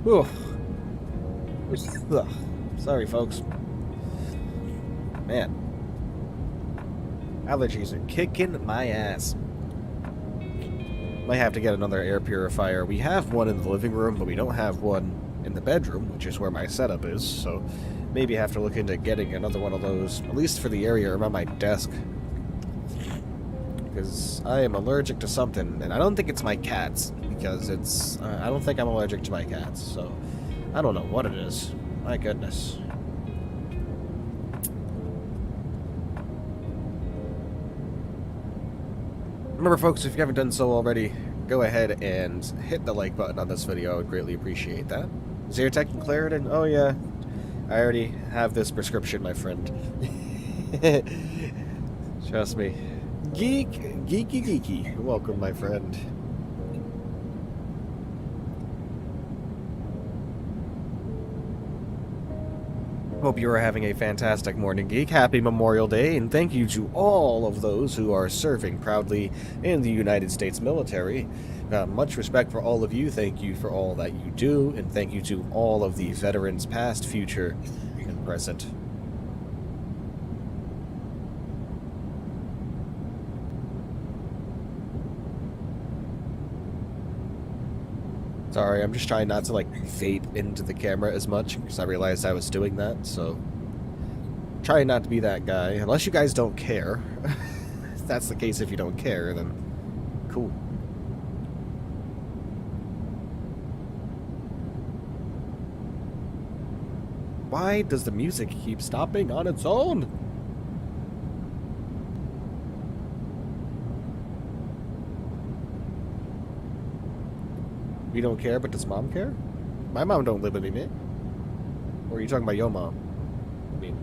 [SPEAKER 1] Whew. Ugh. Sorry, folks. Man. Allergies are kicking my ass. Might have to get another air purifier. We have one in the living room, but we don't have one in the bedroom, which is where my setup is, so maybe have to look into getting another one of those, at least for the area around my desk. Because I am allergic to something, and I don't think it's my cats, because it's, I don't think I'm allergic to my cats, so I don't know what it is. My goodness. Remember, folks, if you haven't done so already, go ahead and hit the like button on this video. I would greatly appreciate that. Zyrtec and Claritin? Oh yeah, I already have this prescription, my friend. Trust me. Geeky. Welcome, my friend. Hope you are having a fantastic morning, Geek. Happy Memorial Day, and thank you to all of those who are serving proudly in the United States military. Much respect for all of you. Thank you for all that you do, and thank you to all of the veterans past, future, and present. Sorry, I'm just trying not to, like, vape into the camera as much, because I realized I was doing that, so... Trying not to be that guy, unless you guys don't care. If that's the case, if you don't care, then cool. Why does the music keep stopping on its own? You don't care, but does mom care? My mom don't live with me, man. Or are you talking about your mom? I mean...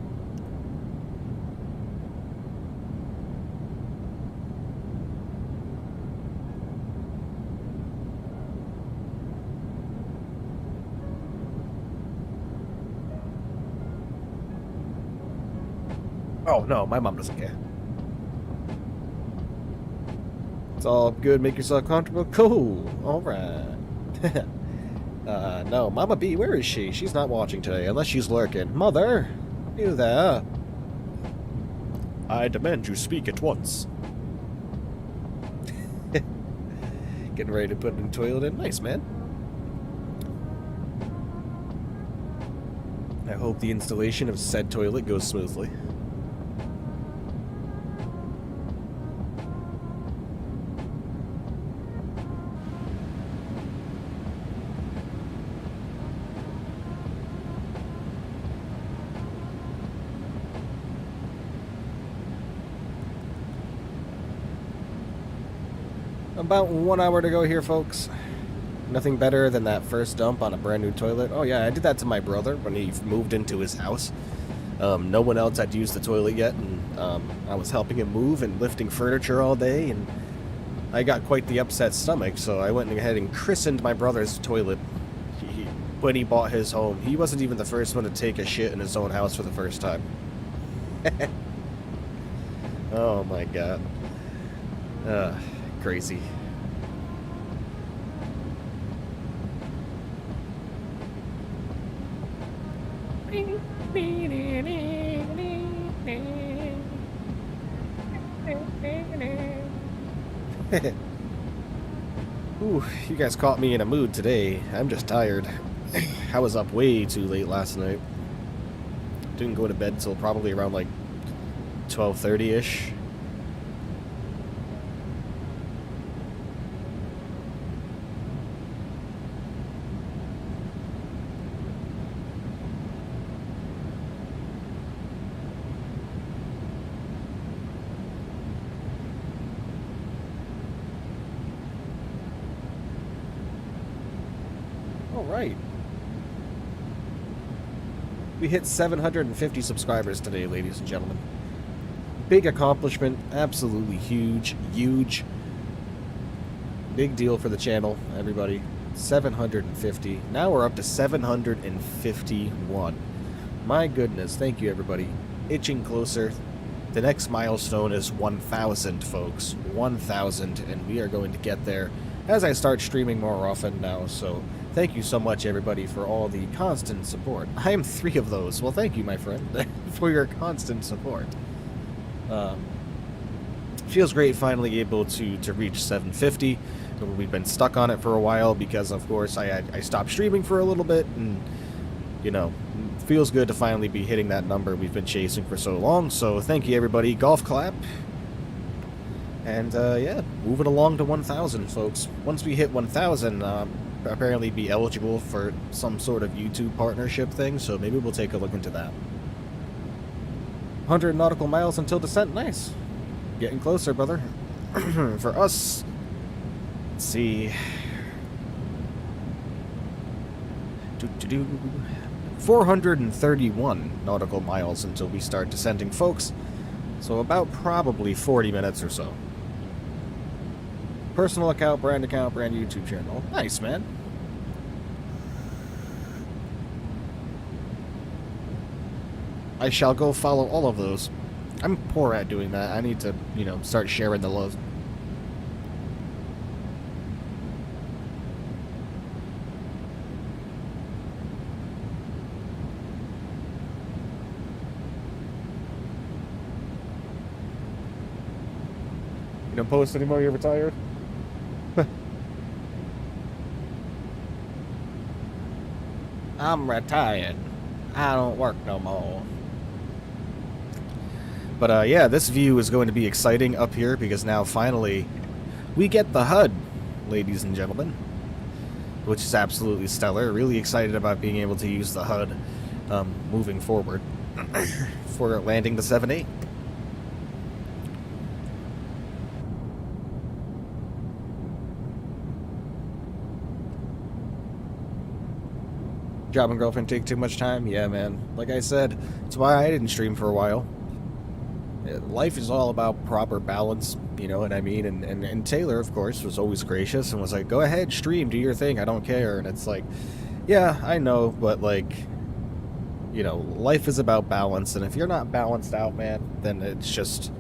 [SPEAKER 1] Oh, no, my mom doesn't care. It's all good, make yourself comfortable? Cool, alright. No, Mama B, where is she? She's not watching today, unless she's lurking. Mother, you there? I demand you speak at once. Getting ready to put a new toilet in? Nice, man. I hope the installation of said toilet goes smoothly. About 1 hour to go here, folks. Nothing better than that first dump on a brand new toilet. Oh yeah, I did that to my brother when he moved into his house. No one else had used the toilet yet, and I was helping him move and lifting furniture all day, and I got quite the upset stomach, so I went ahead and christened my brother's toilet when he bought his home. He wasn't even the first one to take a shit in his own house for the first time. Oh my god. Crazy. Ooh, you guys caught me in a mood today. I'm just tired. I was up way too late last night. Didn't go to bed till probably around like 12:30-ish. Right. We hit 750 subscribers today, ladies and gentlemen. Big accomplishment, absolutely huge. Big deal for the channel, everybody. 750. Now we're up to 751. My goodness, thank you, everybody. Itching closer. The next milestone is 1,000, folks. 1,000, and we are going to get there as I start streaming more often now, so... Thank you so much, everybody, for all the constant support. I am 3 of those. Well, thank you, my friend, for your constant support. Feels great finally able to reach 750. We've been stuck on it for a while because, of course, I stopped streaming for a little bit, and, you know, feels good to finally be hitting that number we've been chasing for so long. So thank you, everybody. Golf clap. And, yeah, moving along to 1,000, folks. Once we hit 1,000, apparently be eligible for some sort of YouTube partnership thing, so maybe we'll take a look into that. 100 nautical miles until descent. Nice. Getting closer, brother. For us, let's see. 431 nautical miles until we start descending, folks. So about probably 40 minutes or so. Personal account, brand YouTube channel. Nice, man. I shall go follow all of those. I'm poor at doing that. I need to, you know, start sharing the love. You don't post anymore? You're retired? I'm retired. I don't work no more. But yeah, this view is going to be exciting up here because now finally we get the HUD, ladies and gentlemen, which is absolutely stellar. Really excited about being able to use the HUD moving forward for landing the 7-8. Job and girlfriend take too much time? Yeah, man. Like I said, it's why I didn't stream for a while. Life is all about proper balance, you know what I mean? And Taylor, of course, was always gracious and was like, go ahead, stream, do your thing, I don't care. And it's like, yeah, I know, but like, you know, life is about balance, and if you're not balanced out, man, then it's just...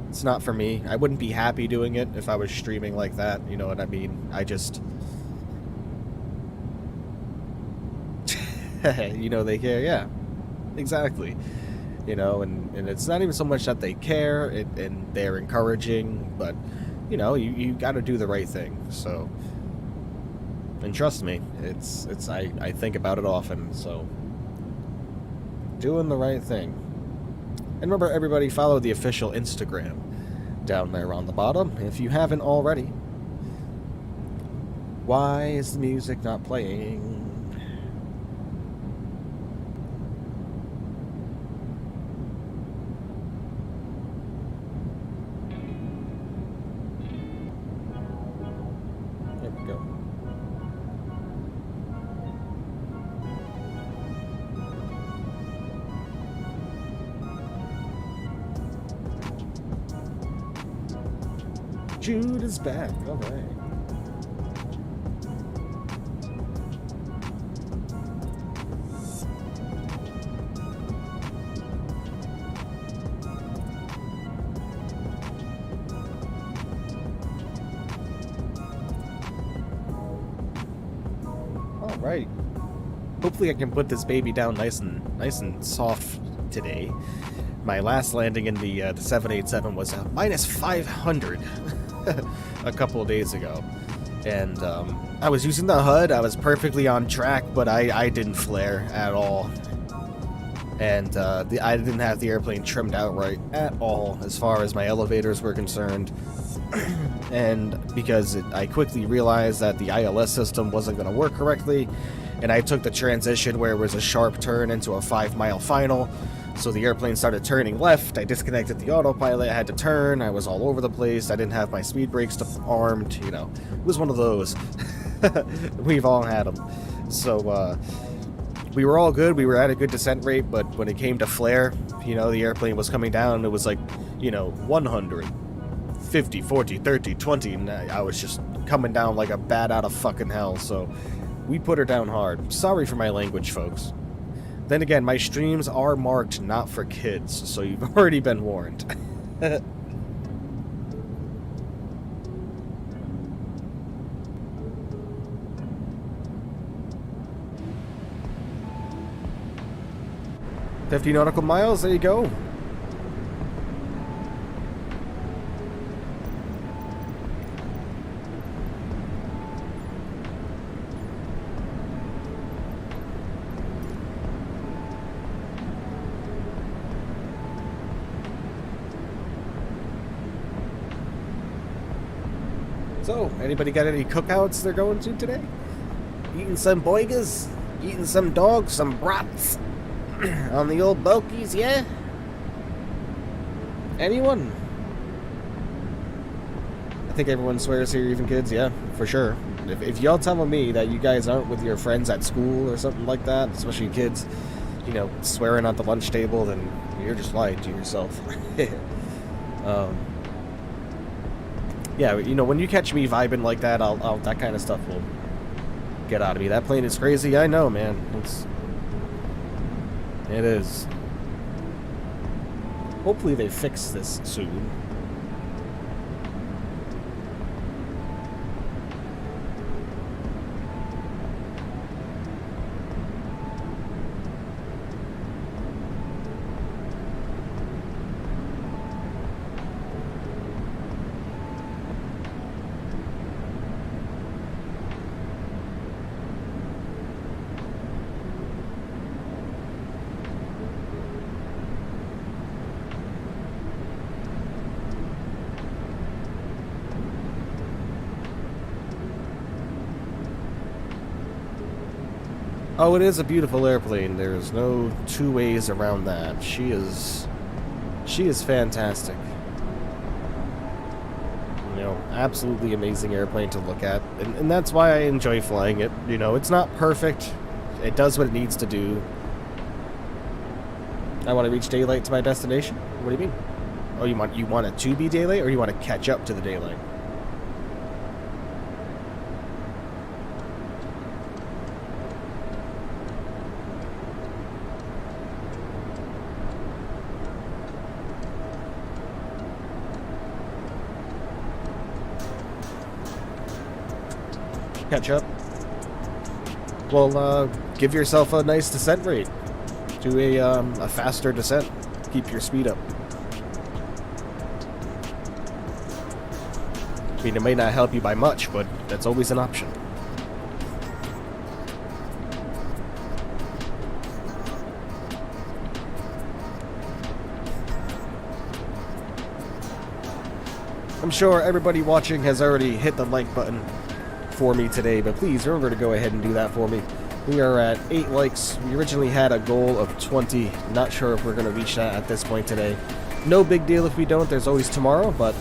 [SPEAKER 1] It's not for me. I wouldn't be happy doing it if I was streaming like that, you know what I mean? I just... you know, they care, yeah. Exactly. You know, and it's not even so much that they care and they're encouraging, but, you know, you got to do the right thing. So, and trust me, I think about it often, so doing the right thing. And remember, everybody, follow the official Instagram down there on the bottom if you haven't already. Why is the music not playing? Jude is back. All right. All right. Hopefully I can put this baby down nice and soft today. My last landing in the 787 was a minus 500 a couple of days ago, and I was using the HUD. I was perfectly on track, but I didn't flare at all, and I didn't have the airplane trimmed out right at all as far as my elevators were concerned. And because I quickly realized that the ILS system wasn't going to work correctly, and I took the transition where it was a sharp turn into a 5-mile final. So the airplane started turning left, I disconnected the autopilot, I had to turn, I was all over the place, I didn't have my speed brakes armed, you know. It was one of those. We've all had them. So, we were all good, we were at a good descent rate, but when it came to flare, you know, the airplane was coming down, it was like, you know, 100, 50, 40, 30, 20, and I was just coming down like a bat out of fucking hell, so we put her down hard. Sorry for my language, folks. Then again, my streams are marked not for kids, so you've already been warned. $50 nautical miles, there you go. So, anybody got any cookouts they're going to today? Eating some boigas? Eating some dogs? Some brats? On the old bulkies, yeah? Anyone? I think everyone swears here, even kids, yeah, for sure. If y'all telling me that you guys aren't with your friends at school or something like that, especially kids, you know, swearing at the lunch table, then you're just lying to yourself. Yeah, you know, when you catch me vibing like that, I'll that kind of stuff will get out of me. That plane is crazy, I know, man. It is. Hopefully they fix this soon. Oh, it is a beautiful airplane. There's no two ways around that. She is fantastic. You know, absolutely amazing airplane to look at. And that's why I enjoy flying it. You know, it's not perfect. It does what it needs to do. I want to reach daylight to my destination? What do you mean? Oh, you want it to be daylight, or you want to catch up to the daylight? Catch up. Well, give yourself a nice descent rate. Do a faster descent. Keep your speed up. I mean, it may not help you by much, but that's always an option. I'm sure everybody watching has already hit the like button for me today, but please remember to go ahead and do that for me. We are at 8 likes. We originally had a goal of 20. Not sure if we're going to reach that at this point today. No big deal if we don't. There's always tomorrow, but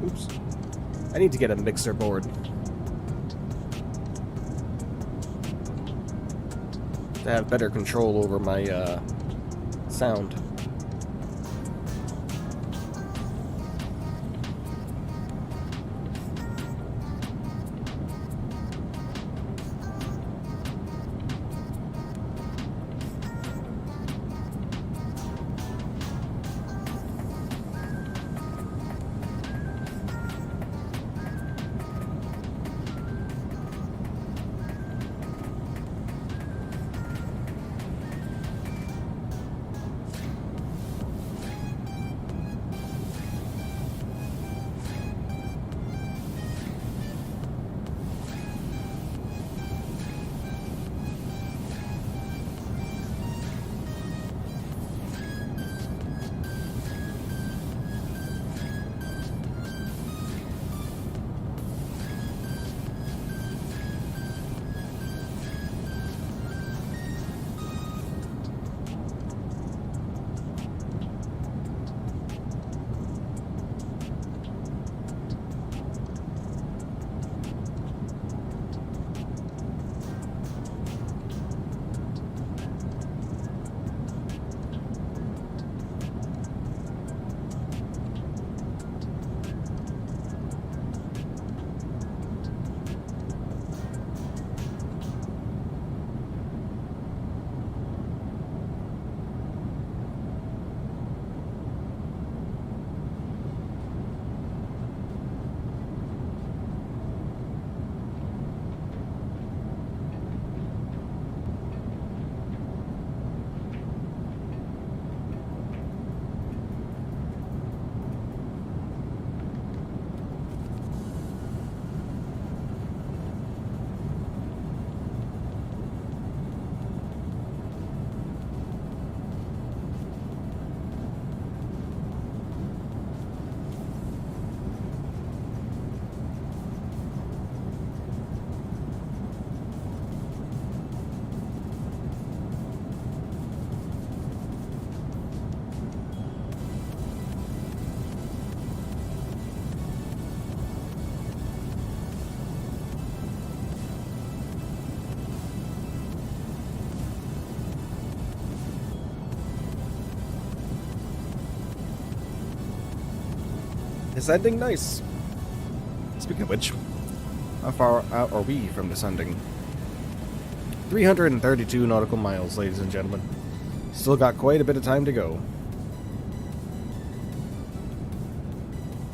[SPEAKER 1] oops. I need to get a mixer board. To have better control over my sound. Descending? Nice. Speaking of which, how far out are we from descending? 332 nautical miles, ladies and gentlemen. Still got quite a bit of time to go.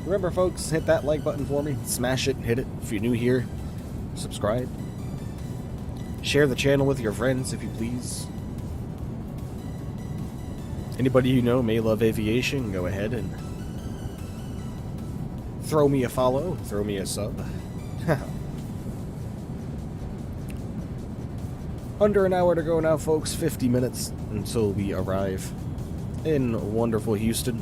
[SPEAKER 1] Remember, folks, hit that like button for me. Smash it, hit it. If you're new here, subscribe. Share the channel with your friends, if you please. Anybody you know may love aviation, go ahead and throw me a follow, throw me a sub. Under an hour to go now, folks. 50 minutes until we arrive in wonderful Houston.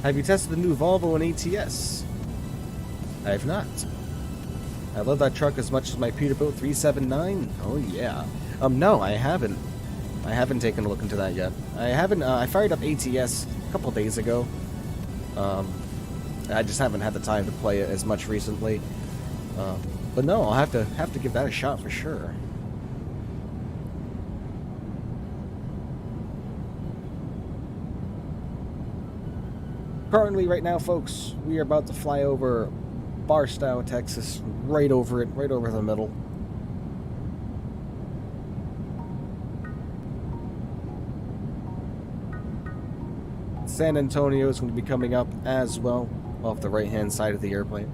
[SPEAKER 1] Have you tested the new Volvo and ATS? I have not. I love that truck as much as my Peterbilt 379. Oh yeah. No, I haven't. I haven't taken a look into that yet. I haven't. I fired up ATS a couple days ago. I just haven't had the time to play it as much recently. But no, I'll have to give that a shot for sure. Currently, right now, folks, we are about to fly over Barstow, Texas, right over it, right over the middle. San Antonio is going to be coming up as well, off the right-hand side of the airplane.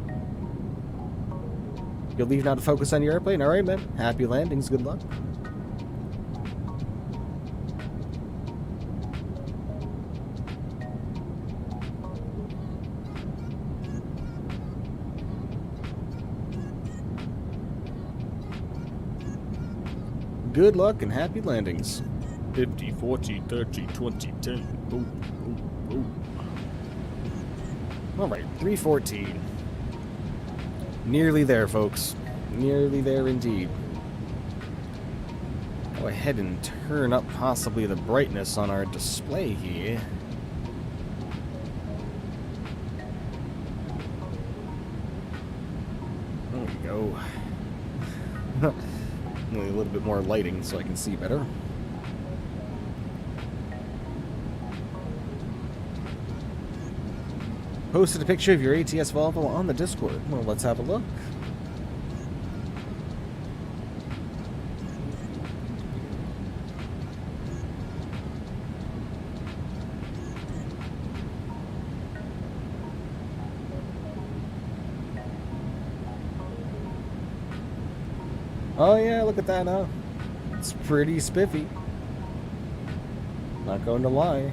[SPEAKER 1] You'll leave now to focus on your airplane? Alright, man. Happy landings. Good luck. Good luck and happy landings. 50, 40, 30, 20, 10. Boom, boom, boom. Alright, 314. Nearly there, folks. Nearly there indeed. Go ahead and turn up possibly the brightness on our display here. There we go. Only a little bit more lighting so I can see better. Posted a picture of your ATS Volvo on the Discord. Well, let's have a look. Oh yeah, look at that now. It's pretty spiffy. Not going to lie.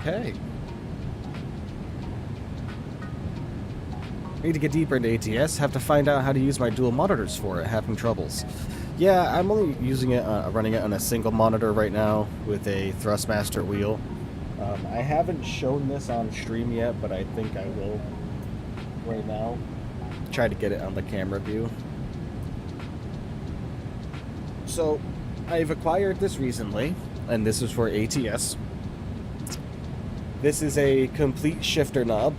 [SPEAKER 1] Okay. Need to get deeper into ATS. Have to find out how to use my dual monitors for it. Having troubles. Yeah, I'm only using it, running it on a single monitor right now with a Thrustmaster wheel. I haven't shown this on stream yet, but I think I will right now. Try to get it on the camera view. So, I've acquired this recently, and this is for ATS. This is a complete shifter knob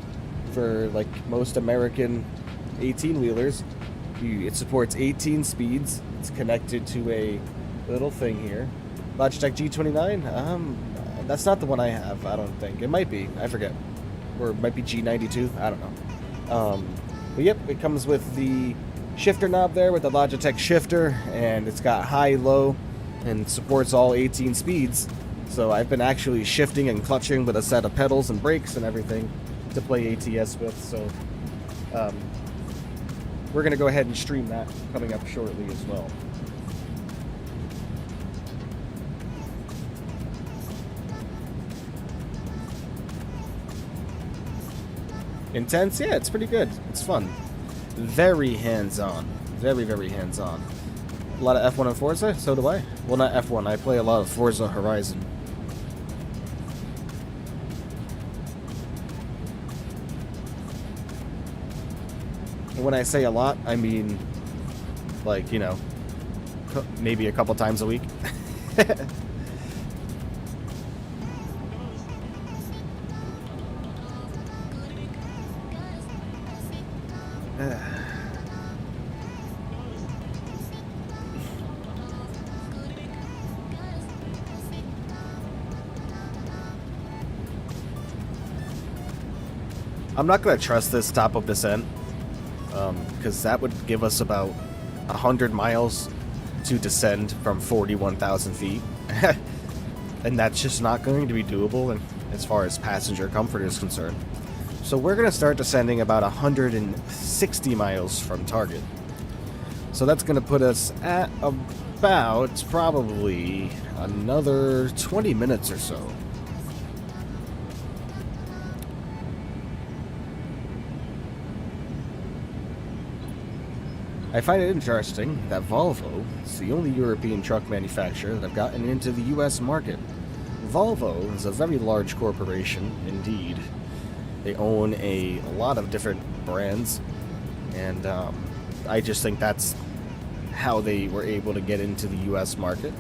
[SPEAKER 1] for like most American 18-wheelers. It supports 18 speeds. It's connected to a little thing here. Logitech G29? That's not the one I have, I don't think. It might be, I forget. Or it might be G92, I don't know. But yep, it comes with the shifter knob there with the Logitech shifter, and it's got high, low, and supports all 18 speeds. So I've been actually shifting and clutching with a set of pedals and brakes and everything to play ATS with. So we're going to go ahead and stream that coming up shortly as well. Intense? Yeah, it's pretty good. It's fun. Very hands-on. Very, very hands-on. A lot of F1 and Forza? So do I. Well, not F1. I play a lot of Forza Horizon. And when I say a lot, I mean, like, you know, maybe a couple times a week. I'm not going to trust this top of descent, because that would give us about 100 miles to descend from 41,000 feet. And that's just not going to be doable as far as passenger comfort is concerned. So we're going to start descending about 160 miles from target. So that's going to put us at about probably another 20 minutes or so. I find it interesting that Volvo is the only European truck manufacturer that have gotten into the US market. Volvo is a very large corporation indeed. They own a lot of different brands, and I just think that's how they were able to get into the US market.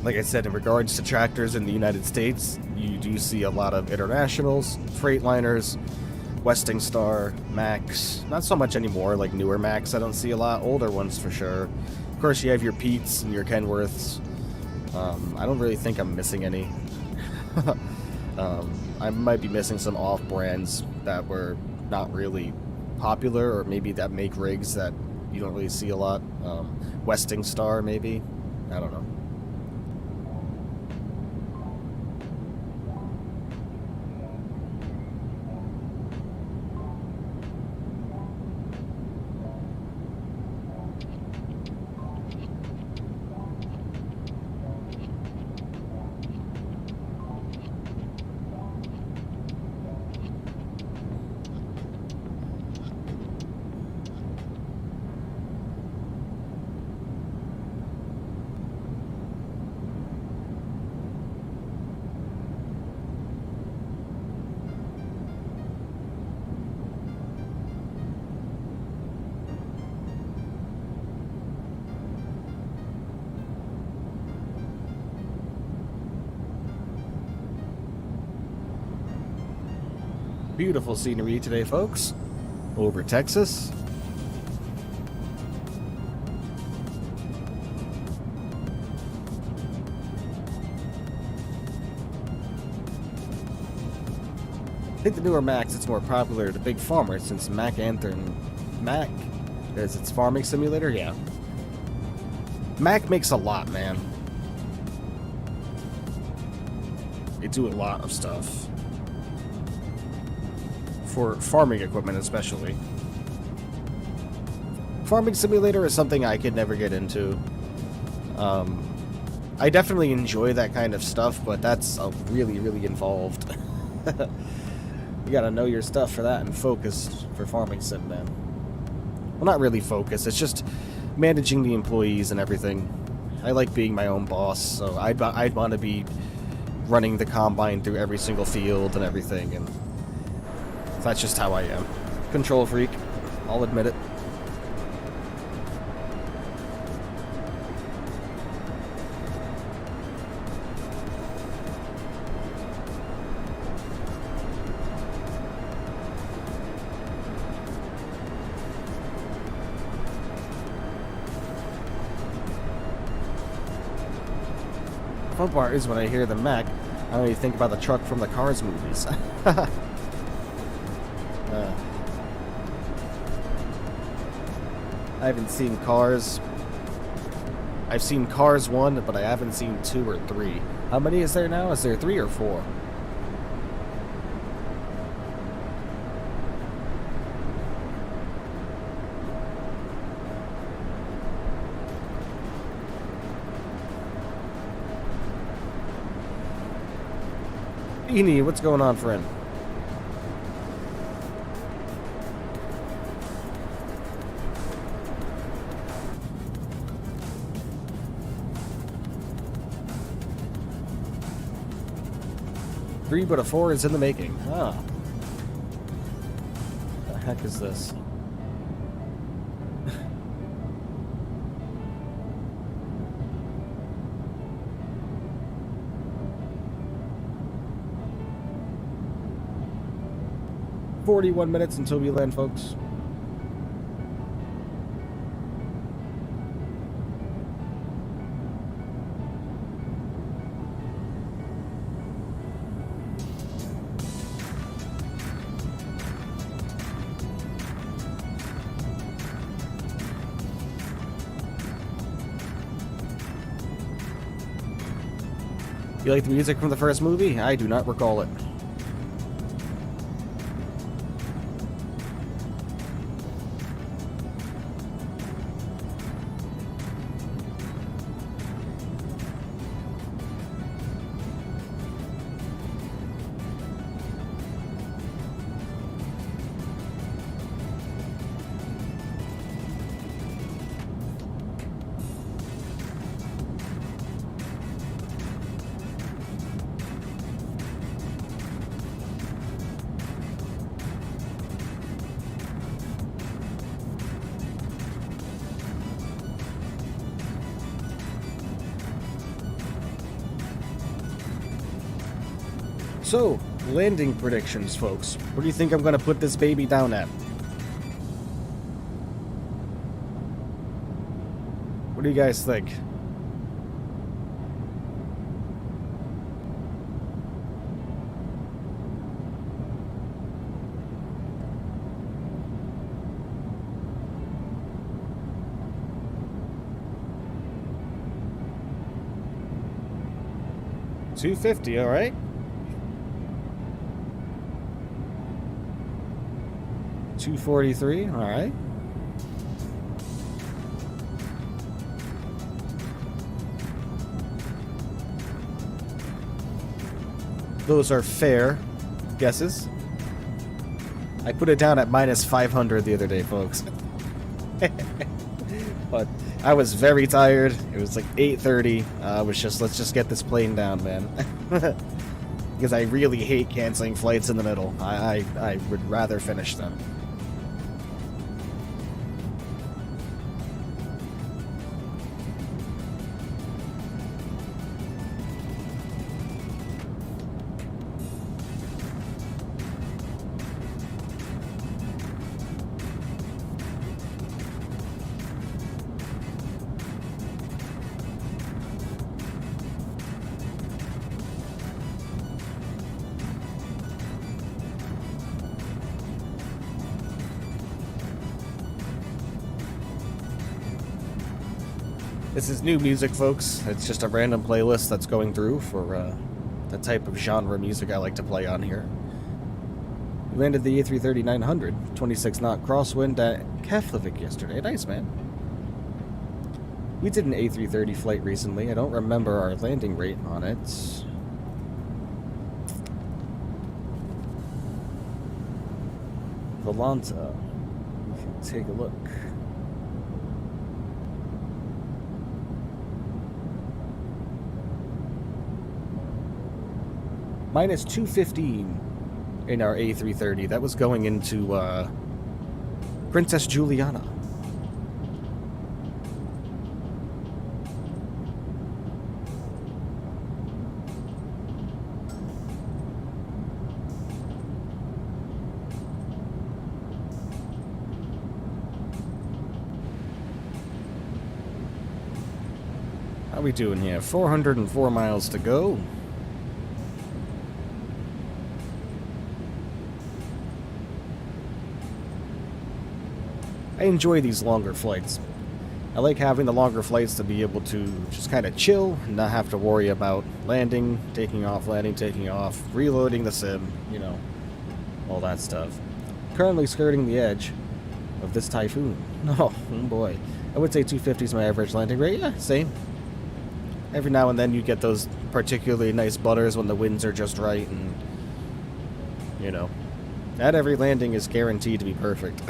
[SPEAKER 1] Like I said, in regards to tractors in the United States, you do see a lot of internationals, Freightliners, Westing Star, Max, not so much anymore, like newer Max I don't see a lot, older ones for sure. Of course you have your Pete's and your Kenworths. I don't really think I'm missing any. I might be missing some off-brands that were not really popular, or maybe that make rigs that you don't really see a lot. Westing Star maybe, I don't know. Beautiful scenery today, folks, over Texas. I think the newer Max, it's more popular to big farmers since Mac is its farming simulator. Yeah, Mac makes a lot, man. They do a lot of stuff. For farming equipment especially. Farming simulator is something I could never get into. I definitely enjoy that kind of stuff, but that's really, really involved. You gotta know your stuff for that and focus for farming sim, man. Well, not really focus, it's just managing the employees and everything. I like being my own boss, so I'd want to be running the combine through every single field and everything, and that's just how I am. Control freak, I'll admit it. The fun part is when I hear the Mac, I only think about the truck from the Cars movies. I haven't seen Cars. I've seen Cars 1, but I haven't seen 2 or 3. How many is there now? Is there 3 or 4? Beanie, what's going on, friend? Three, but a 4 is in the making. Ah. What the heck is this? $41 until we land, folks. You like the music from the first movie? I do not recall it. So, landing predictions, folks. What do you think I'm going to put this baby down at? What do you guys think? $250, all right. $243, all right. Those are fair guesses. I put it down at -500 the other day, folks. But I was very tired. It was like 8:30. I was just, let's just get this plane down, man. Because I really hate canceling flights in the middle. I would rather finish them. This is new music, folks. It's just a random playlist that's going through for the type of genre music I like to play on here. We landed the A330-900, 26-knot crosswind at Keflavik yesterday. Nice, man. We did an A330 flight recently. I don't remember our landing rate on it. Volanta. We can take a look. -215 in our A330. That was going into Princess Juliana. How we doing here? 404 miles to go. I enjoy these longer flights. I like having the longer flights to be able to just kind of chill and not have to worry about landing, taking off, reloading the sim, you know, all that stuff. Currently skirting the edge of this typhoon. Oh boy. I would say 250 is my average landing rate. Yeah, same. Every now and then you get those particularly nice butters when the winds are just right, and, you know, not every landing is guaranteed to be perfect.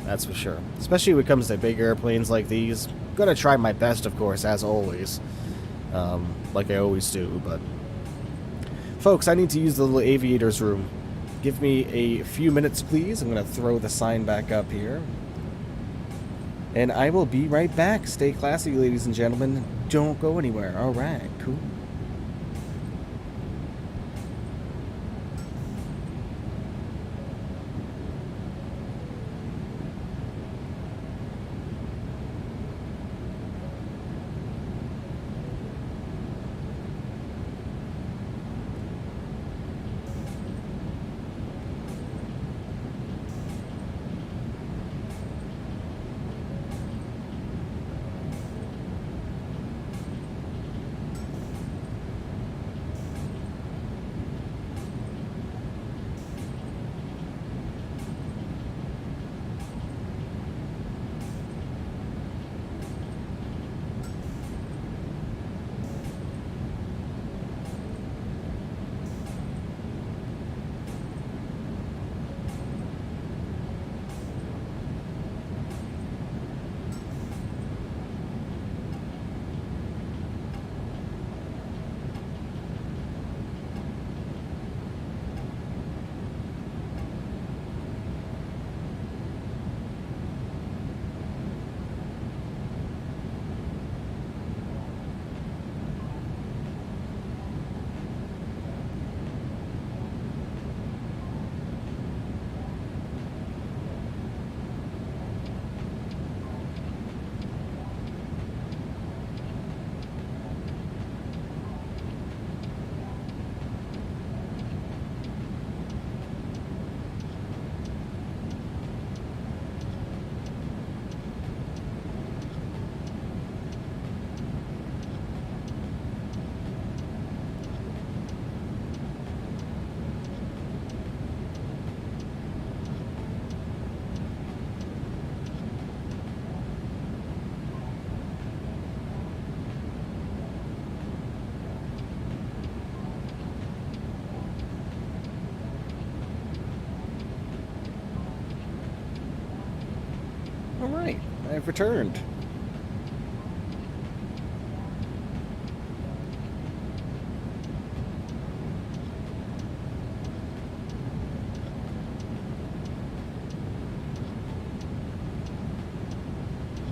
[SPEAKER 1] That's for sure. Especially when it comes to big airplanes like these. I'm gonna try my best, of course, as always. Like I always do, but... Folks, I need to use the little aviator's room. Give me a few minutes, please. I'm gonna throw the sign back up here. And I will be right back. Stay classy, ladies and gentlemen. Don't go anywhere. Alright, cool. Alright, I've returned.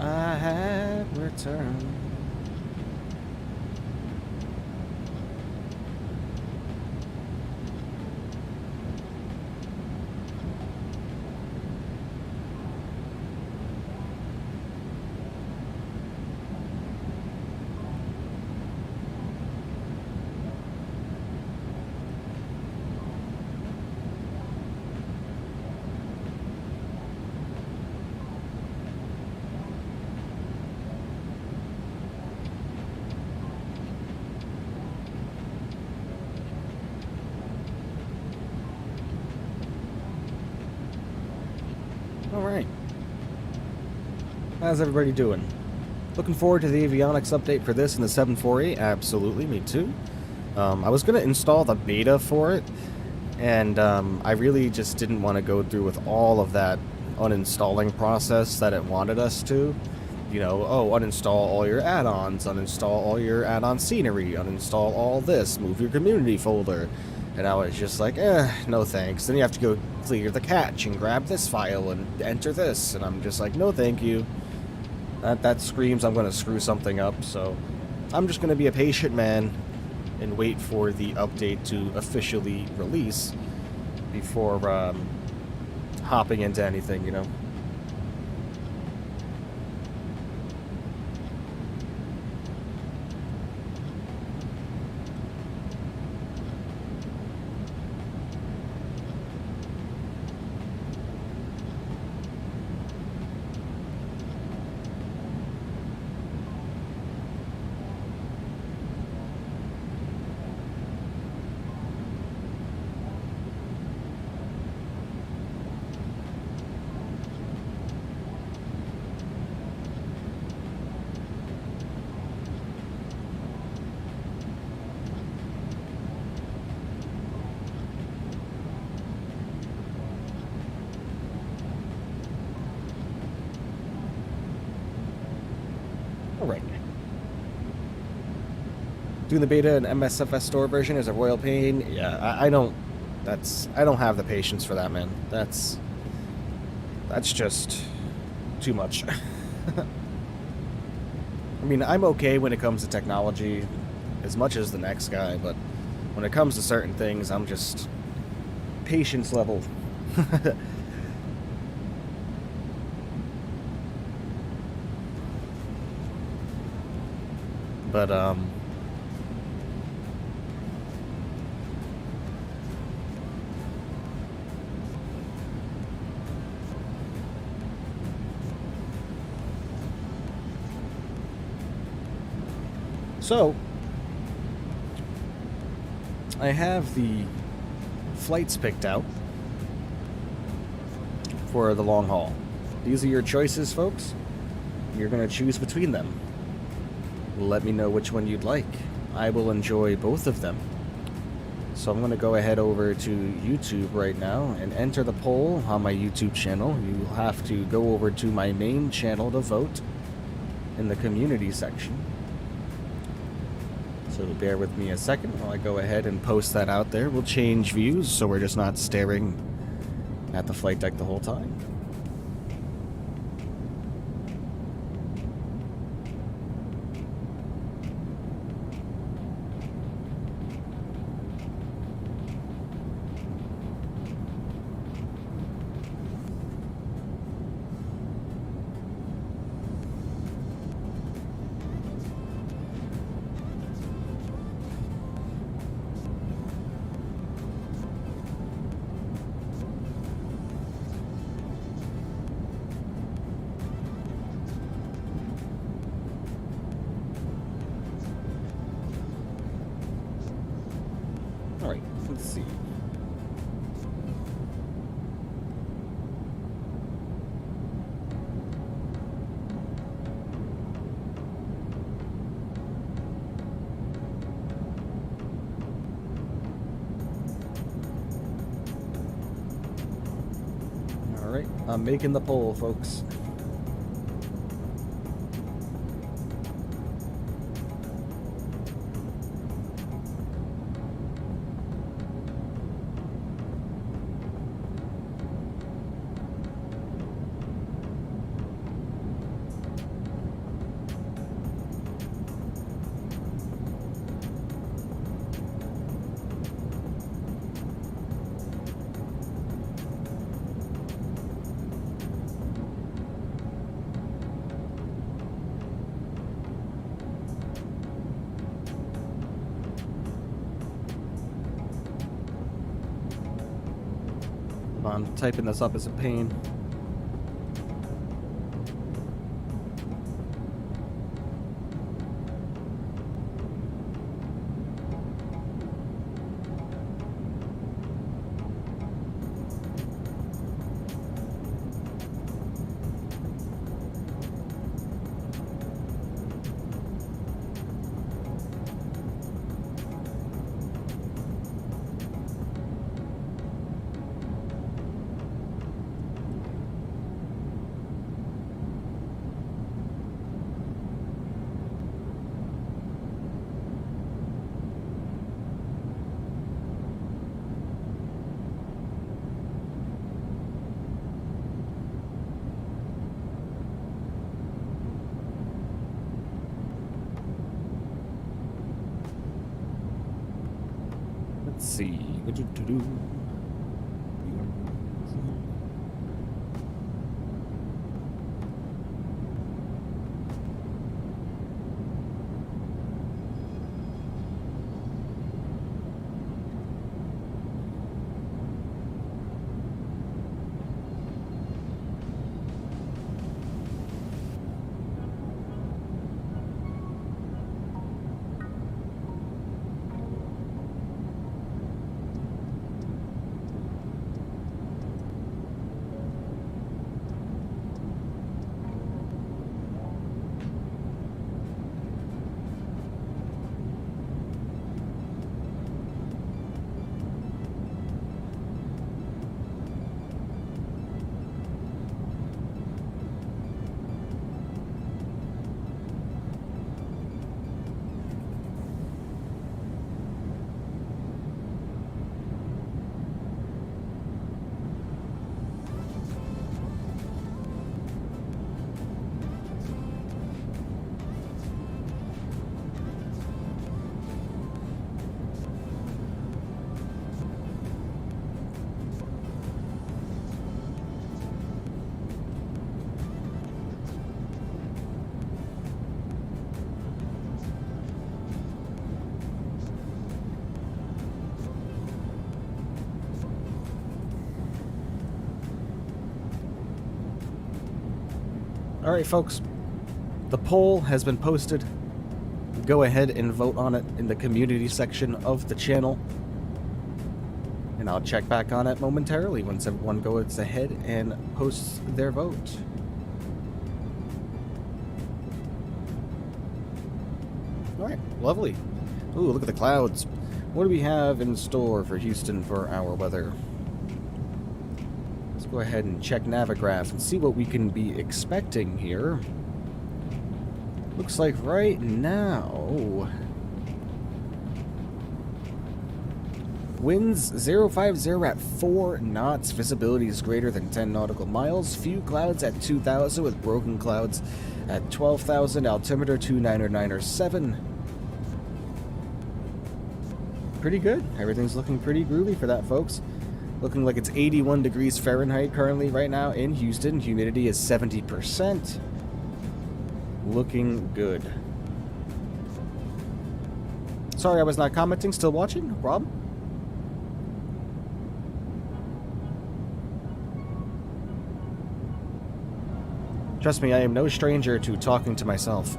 [SPEAKER 1] I have returned. Alright. How's everybody doing? Looking forward to the avionics update for this in the 748? Absolutely, me too. I was going to install the beta for it, and I really just didn't want to go through with all of that uninstalling process that it wanted us to. You know, oh, uninstall all your add-ons, uninstall all your add-on scenery, uninstall all this, move your community folder. And I was just like, no thanks. Then you have to go clear the cache and grab this file and enter this. And I'm just like, no thank you. That screams I'm going to screw something up. So I'm just going to be a patient man and wait for the update to officially release before hopping into anything, you know. Doing the beta and MSFS store version is a royal pain. Yeah, I don't have the patience for that, man. That's just too much. I mean, I'm okay when it comes to technology as much as the next guy, but when it comes to certain things, I'm just patience level. But so I have the flights picked out for the long haul. These are your choices, folks. You're going to choose between them. Let me know which one you'd like. I will enjoy both of them. So I'm going to go ahead over to YouTube right now and enter the poll on my YouTube channel. You'll have to go over to my main channel to vote in the community section. So bear with me a second while I go ahead and post that out there. We'll change views so we're just not staring at the flight deck the whole time. Alright, let's see. Alright, I'm making the poll, folks. Typing this up is a pain. Let's see. Alright, folks. The poll has been posted. Go ahead and vote on it in the community section of the channel. And I'll check back on it momentarily once everyone goes ahead and posts their vote. Alright, lovely. Ooh, look at the clouds. What do we have in store for Houston for our weather? Let's go ahead and check Navigraph and see what we can be expecting here. Looks like right now, winds 050 at 4 knots, visibility is greater than 10 nautical miles, few clouds at 2,000 with broken clouds at 12,000, altimeter 299.7. Pretty good. Everything's looking pretty groovy for that, folks. Looking like it's 81 degrees Fahrenheit currently right now in Houston. Humidity is 70%. Looking good. Sorry I was not commenting. Still watching? No problem. Trust me, I am no stranger to talking to myself.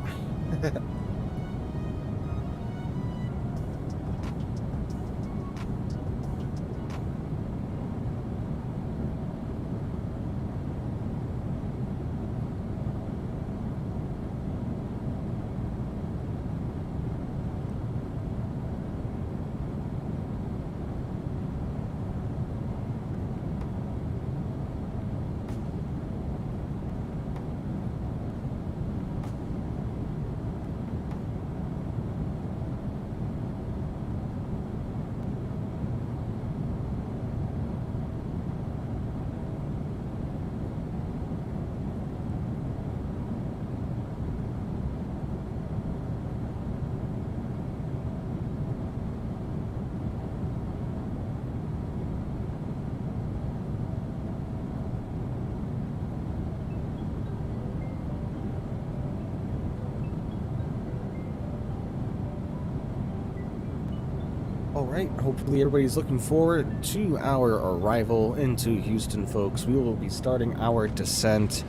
[SPEAKER 1] Alright, hopefully everybody's looking forward to our arrival into Houston, folks. We will be starting our descent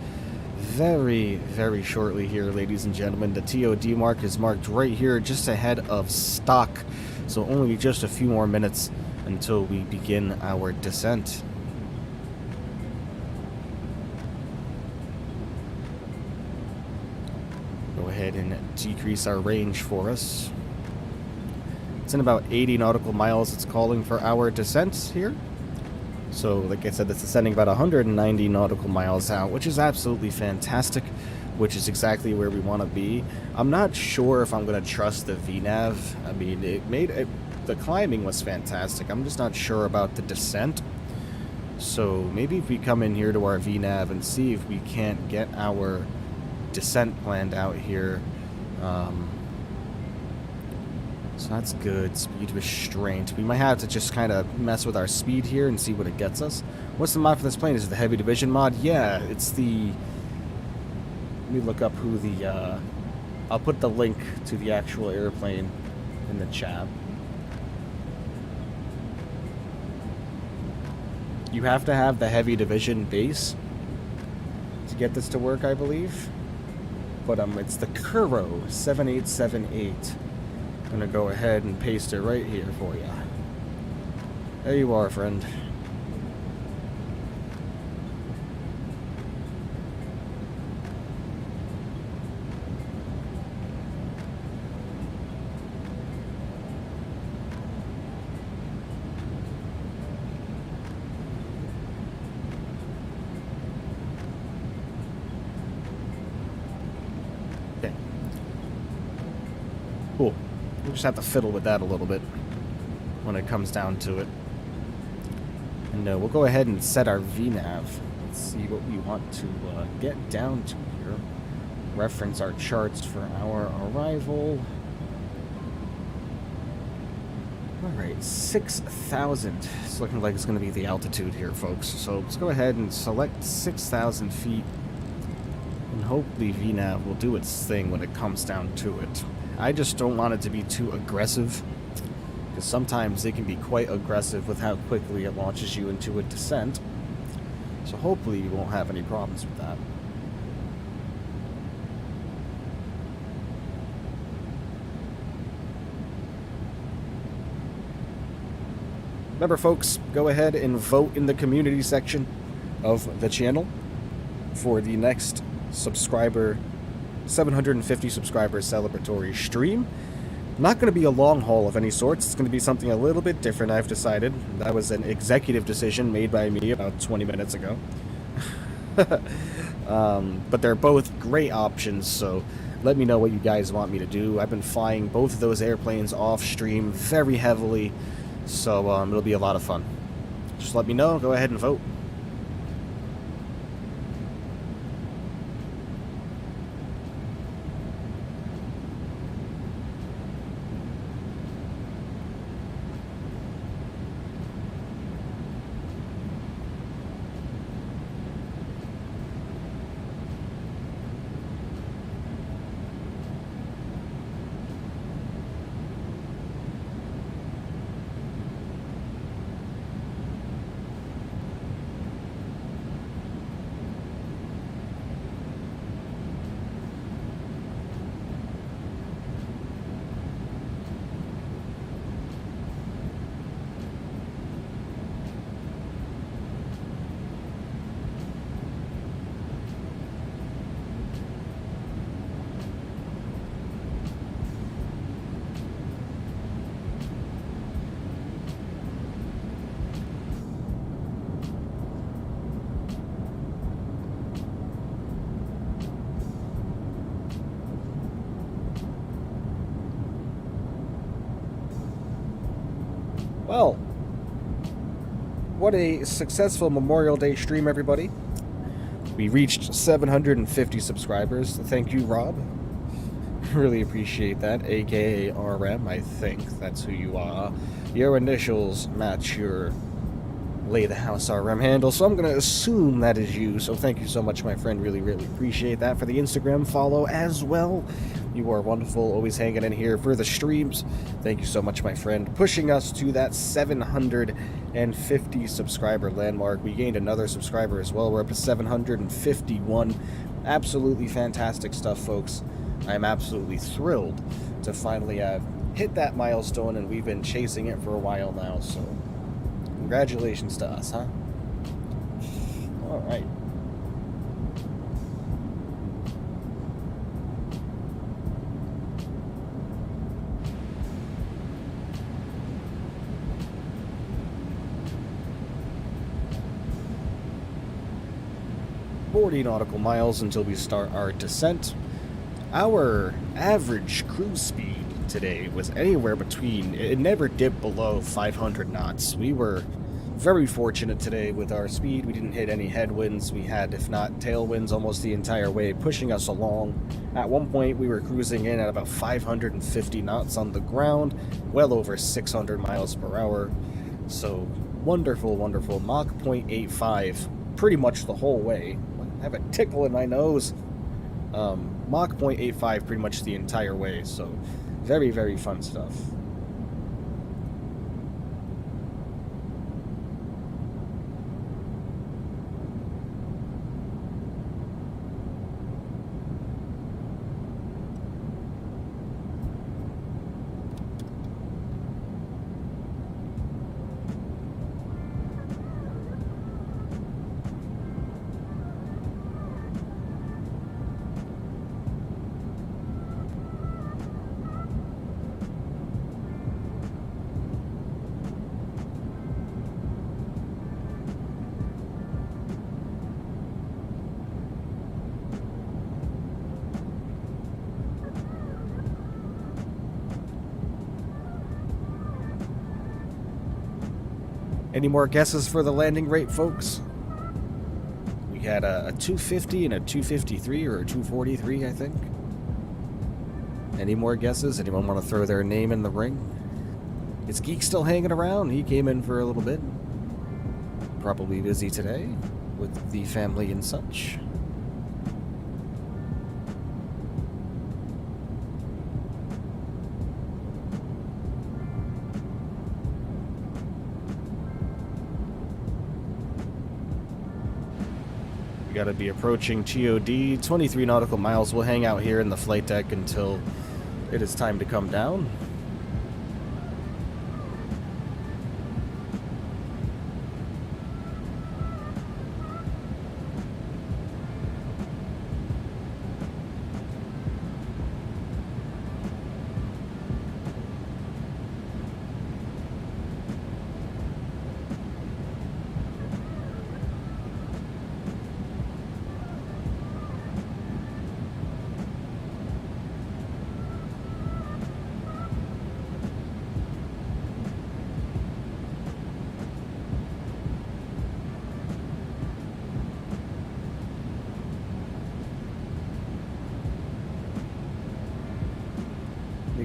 [SPEAKER 1] very, very shortly here, ladies and gentlemen. The TOD mark is marked right here, just ahead of stock. So only just a few more minutes until we begin our descent. Go ahead and decrease our range for us. It's in about 80 nautical miles. It's calling for our descent here. So, like I said, it's descending about 190 nautical miles out, which is absolutely fantastic, which is exactly where we want to be. I'm not sure if I'm going to trust the VNAV. I mean, the climbing was fantastic. I'm just not sure about the descent. So, maybe if we come in here to our VNAV and see if we can't get our descent planned out here. So that's good. Speed restraint. We might have to just kind of mess with our speed here and see what it gets us. What's the mod for this plane? Is it the Heavy Division mod? Yeah, it's the... Let me look up who the... I'll put the link to the actual airplane in the chat. You have to have the Heavy Division base to get this to work, I believe. But it's the Kuro 7878. I'm going to go ahead and paste it right here for you. There you are, friend. Okay. Cool. We'll just have to fiddle with that a little bit when it comes down to it. And we'll go ahead and set our VNAV. Let's see what we want to get down to here. Reference our charts for our arrival. Alright, 6,000. It's looking like it's going to be the altitude here, folks. So let's go ahead and select 6,000 feet. And hopefully VNAV will do its thing when it comes down to it. I just don't want it to be too aggressive, because sometimes they can be quite aggressive with how quickly it launches you into a descent. So hopefully you won't have any problems with that. Remember, folks, go ahead and vote in the community section of the channel for the next 750 subscriber celebratory stream. Not going to be a long haul of any sorts. It's going to be something a little bit different, I've decided. That was an executive decision made by me about 20 minutes ago. But they're both great options, so let me know what you guys want me to do. I've been flying both of those airplanes off stream very heavily, so it'll be a lot of fun. Just let me know. Go ahead and vote. Well, what a successful Memorial Day stream, everybody. We reached 750 subscribers. Thank you, Rob. Really appreciate that. AKA RM, I think that's who you are. Your initials match your Lay the House RM handle, so I'm going to assume that is you. So thank you so much, my friend. Really, really appreciate that. For the Instagram follow as well. You are wonderful, always hanging in here for the streams. Thank you so much, my friend. Pushing us to that 750 subscriber landmark. We gained another subscriber as well. We're up to 751. Absolutely fantastic stuff, folks. I'm absolutely thrilled to finally have hit that milestone, and we've been chasing it for a while now, so congratulations to us, huh? All right. Nautical miles until we start our descent. Our average cruise speed today was anywhere between, it never dipped below 500 knots. We were very fortunate today with our speed. We didn't hit any headwinds. We had, if not tailwinds, almost the entire way, pushing us along. At one point, we were cruising in at about 550 knots on the ground, well over 600 miles per hour. So, wonderful, wonderful. Mach 0.85 pretty much the whole way. I have a tickle in my nose. Mach 0.85 pretty much the entire way, so very, very fun stuff. Any more guesses for the landing rate, folks? We had a 250 and a 253 or a 243, I think. Any more guesses? Anyone want to throw their name in the ring? Is Geek still hanging around? He came in for a little bit. Probably busy today with the family and such. Got to be approaching TOD, 23 nautical miles. We'll hang out here in the flight deck until it is time to come down.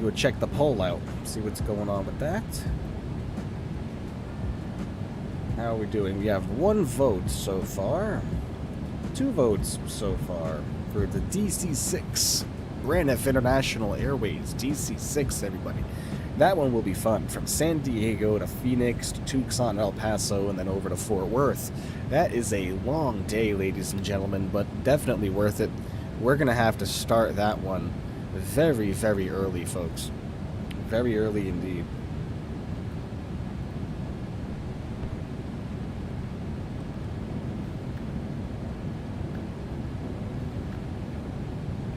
[SPEAKER 1] go check the poll out, see what's going on with that. How are we doing? We have 1 vote so far. 2 votes so far for the DC-6. Braniff International Airways, DC-6, everybody. That one will be fun. From San Diego to Phoenix to Tucson, El Paso, and then over to Fort Worth. That is a long day, ladies and gentlemen, but definitely worth it. We're going to have to start that one very, very early, folks. Very early indeed.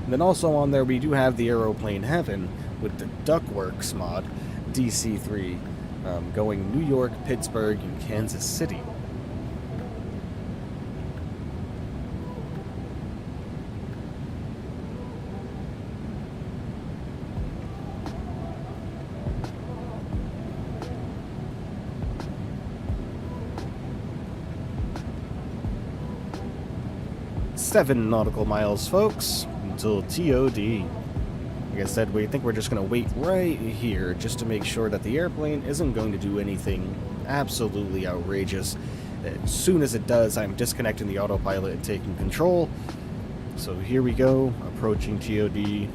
[SPEAKER 1] And then also on there, we do have the Aeroplane Heaven with the Duckworks mod, DC-3, going New York, Pittsburgh, and Kansas City. Seven nautical miles, folks, until TOD. Like I said, we think we're just going to wait right here just to make sure that the airplane isn't going to do anything absolutely outrageous. As soon as it does, I'm disconnecting the autopilot and taking control. So here we go, approaching TOD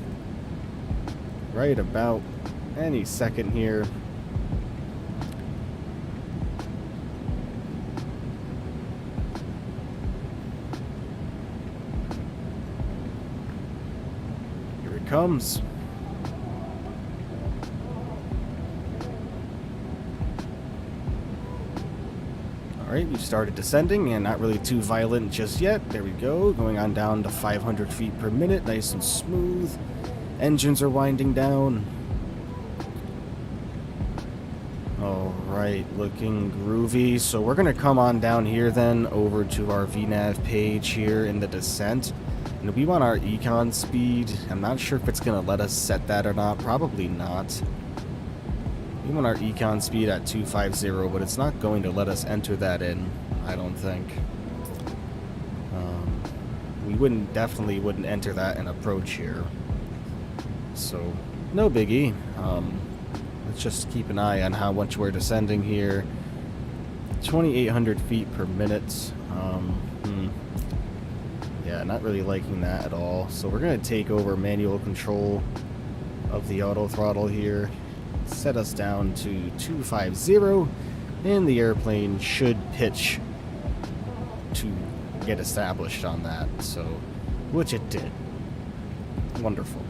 [SPEAKER 1] right about any second here. Here it comes. Alright, we've started descending, and not really too violent just yet. There we go, going on down to 500 feet per minute, nice and smooth. Engines are winding down. Alright, looking groovy. So we're going to come on down here then, over to our VNAV page here in the descent. And we want our econ speed. I'm not sure if it's going to let us set that or not. Probably not. We want our econ speed at 250, but it's not going to let us enter that in, I don't think. We definitely wouldn't enter that in approach here. So, no biggie. Let's just keep an eye on how much we're descending here. 2,800 feet per minute. Yeah, not really liking that at all. So we're going to take over manual control of the auto throttle here. Set us down to 250, and the airplane should pitch to get established on that, so, which it did. Wonderful.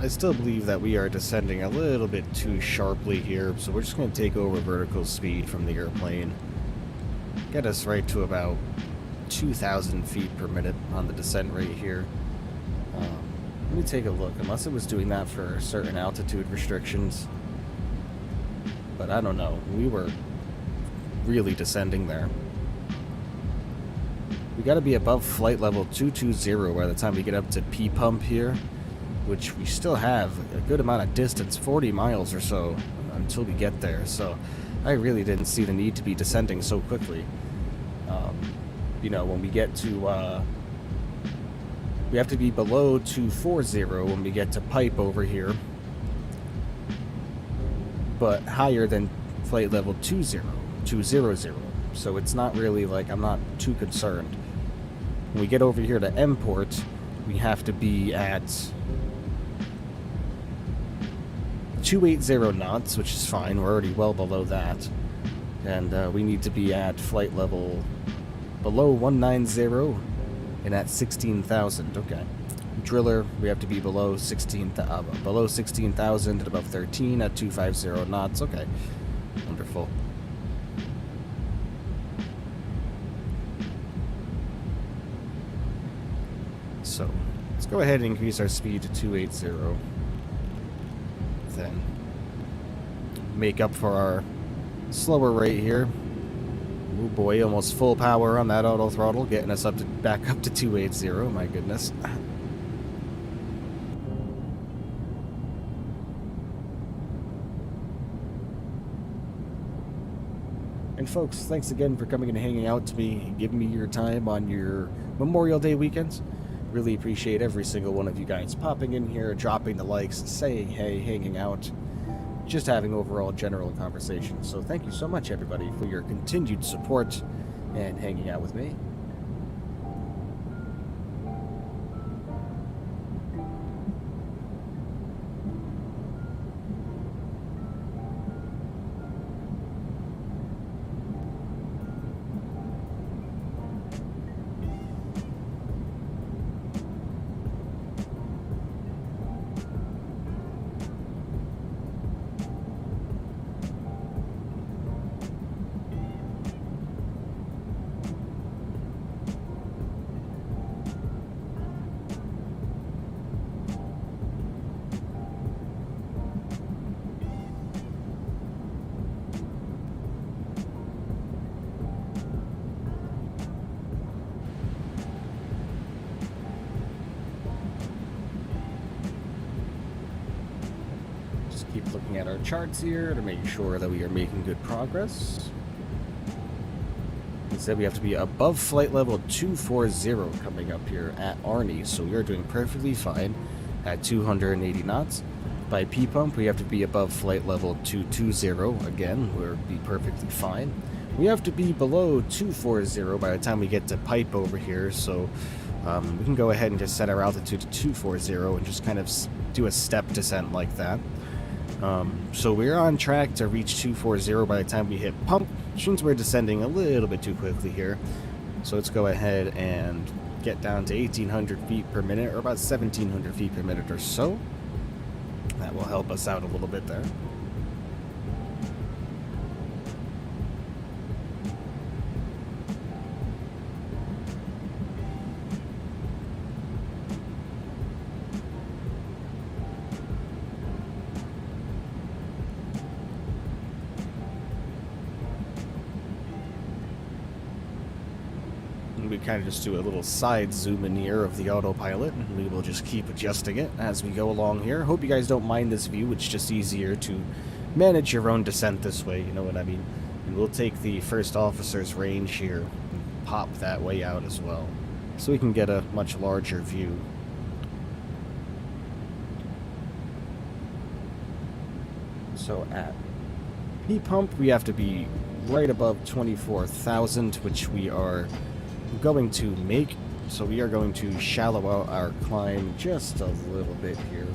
[SPEAKER 1] I still believe that we are descending a little bit too sharply here, so we're just going to take over vertical speed from the airplane. Get us right to about 2,000 feet per minute on the descent rate here. Let me take a look, unless it was doing that for certain altitude restrictions. But I don't know. We were really descending there. We got to be above flight level 220 by the time we get up to P pump here, which we still have a good amount of distance, 40 miles or so, until we get there. So I really didn't see the need to be descending so quickly. You know, when we get to, we have to be below 240 when we get to pipe over here, but higher than flight level 200. So it's not really like, I'm not too concerned. When we get over here to M port, we have to be at 280 knots, which is fine. We're already well below that. And we need to be at flight level below 190 and at 16,000. Okay. Driller, we have to be below 16,000 at above 13 at 250 knots. Okay. Wonderful. So, let's go ahead and increase our speed to 280. Then make up for our slower rate here. Oh boy, almost full power on that auto throttle, getting us back up to 280. My goodness. And folks, thanks again for coming and hanging out to me, giving me your time on your Memorial Day weekends. Really appreciate every single one of you guys popping in here, dropping the likes, saying hey, hanging out, just having overall general conversation. So thank you so much, everybody, for your continued support and hanging out with me. Keep looking at our charts here to make sure that we are making good progress. It said we have to be above flight level 240 coming up here at Arnie, so we are doing perfectly fine at 280 knots. By P pump, we have to be above flight level 220 again, we'll be perfectly fine. We have to be below 240 by the time we get to pipe over here, so we can go ahead and just set our altitude to 240 and just kind of do a step descent like that. So we're on track to reach 240 by the time we hit pump, which means we're descending a little bit too quickly here. So let's go ahead and get down to 1,800 feet per minute, or about 1,700 feet per minute or so. That will help us out a little bit there. We kind of just do a little side zoom in here of the autopilot, and we will just keep adjusting it as we go along here. Hope you guys don't mind this view. It's just easier to manage your own descent this way, you know what I mean? And we'll take the first officer's range here and pop that way out as well, so we can get a much larger view. So at P pump, we have to be right above 24,000, which we are going to make, so we are going to shallow out our climb just a little bit here,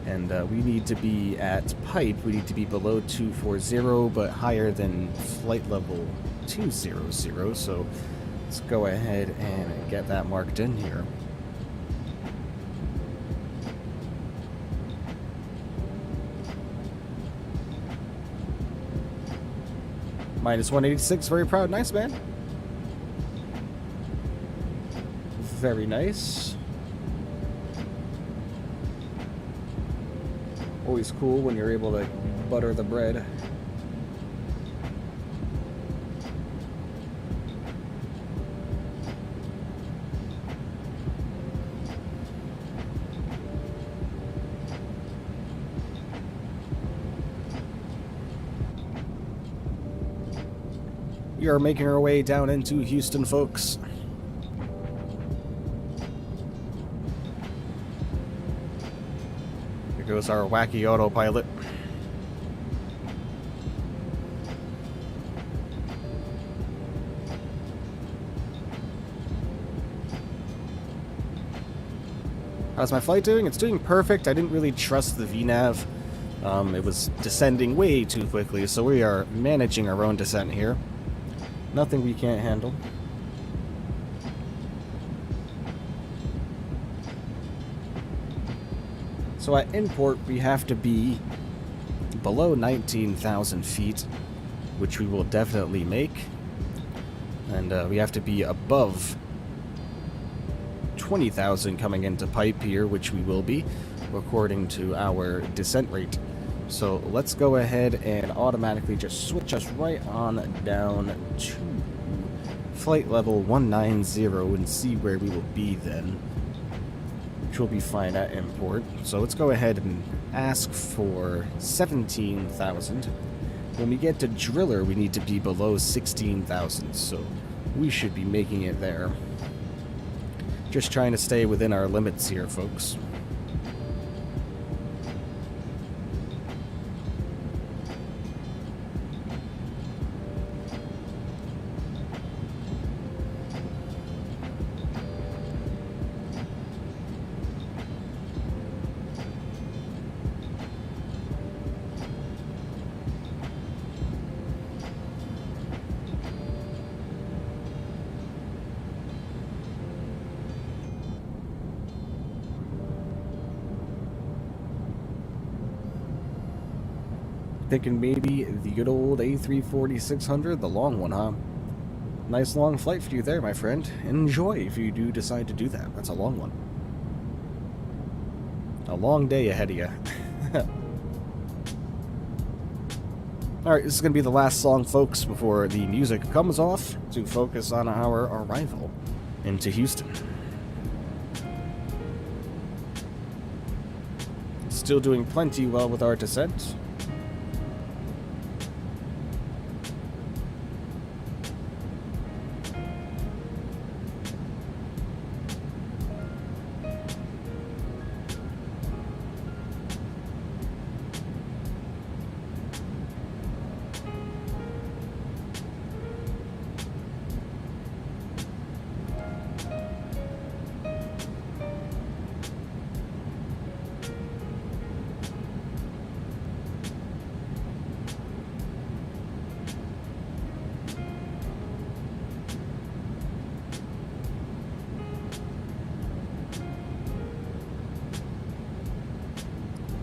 [SPEAKER 1] and we need to be at pipe, we need to be below 240 but higher than flight level 200, so let's go ahead and get that marked in here. Minus 186, very proud. Nice, man. Very nice. Always cool when you're able to butter the bread. We are making our way down into Houston, folks. Here goes our wacky autopilot. How's my flight doing? It's doing perfect. I didn't really trust the VNAV. It was descending way too quickly, so we are managing our own descent here. Nothing we can't handle. So at import, we have to be below 19,000 feet, which we will definitely make. And we have to be above 20,000 coming into pipe here, which we will be, according to our descent rate. So let's go ahead and automatically just switch us right on down to flight level 190 and see where we will be then, which will be fine at import. So let's go ahead and ask for 17,000. When we get to driller, we need to be below 16,000, so we should be making it there. Just trying to stay within our limits here, folks. Thinking maybe the good old A340-600, the long one, huh? Nice long flight for you there, my friend. Enjoy if you do decide to do that. That's a long one. A long day ahead of you. Alright, this is going to be the last song, folks, before the music comes off to focus on our arrival into Houston. Still doing plenty well with our descent.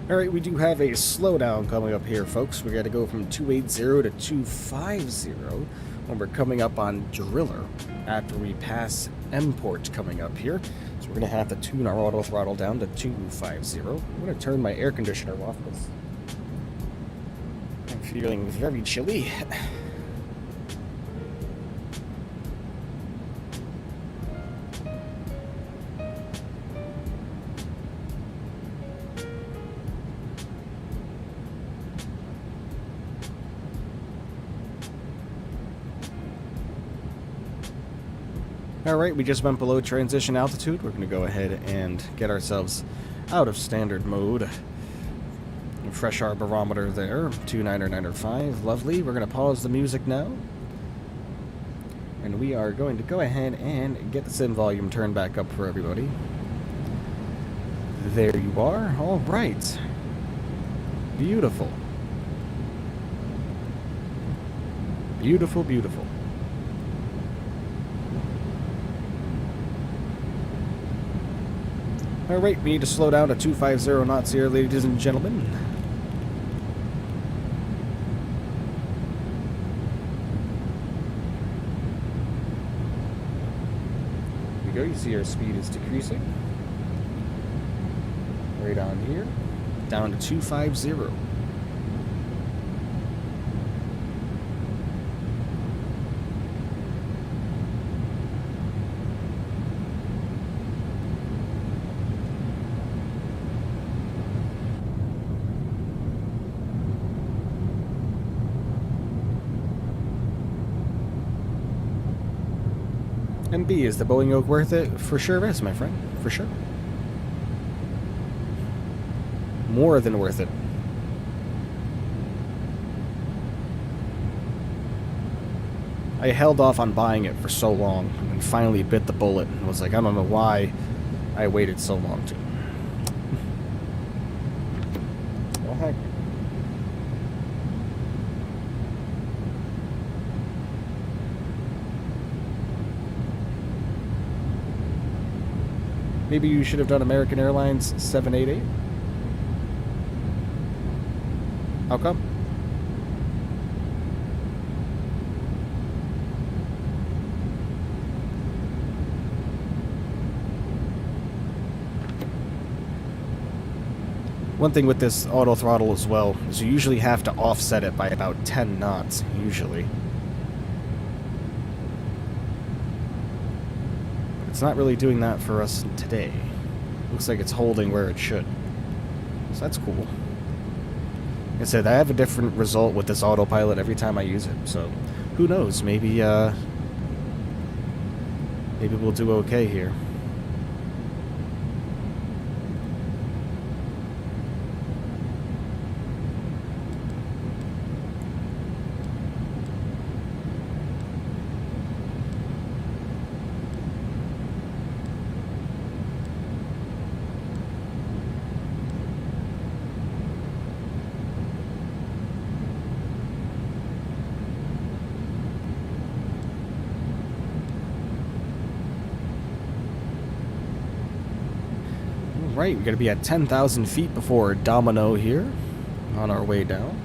[SPEAKER 1] Alright, we do have a slowdown coming up here, folks. We got to go from 280 to 250 when we're coming up on driller after we pass import coming up here. So we're going to have to tune our auto throttle down to 250. I'm going to turn my air conditioner off because I'm feeling very chilly. Alright, we just went below transition altitude. We're going to go ahead and get ourselves out of standard mode. Refresh our barometer there, 29905. Lovely. We're going to pause the music now. And we are going to go ahead and get the sim volume turned back up for everybody. There you are. Alright. Beautiful. Beautiful, beautiful. Alright, we need to slow down to 250 knots here, ladies and gentlemen. we go. You see our speed is decreasing. Right on here. Down to 250. MB, is the Boeing Yoke worth it? For sure is, my friend. For sure. More than worth it. I held off on buying it for so long and finally bit the bullet and was like, I don't know why I waited so long to. Well, heck. Maybe you should have done American Airlines 788? How come? One thing with this auto throttle as well is you usually have to offset it by about 10 knots, usually. It's not really doing that for us today. Looks like it's holding where it should. So that's cool. Like I said, I have a different result with this autopilot every time I use it, so who knows, maybe maybe we'll do okay here. Right, we're going to be at 10,000 feet before Domino here, on our way down.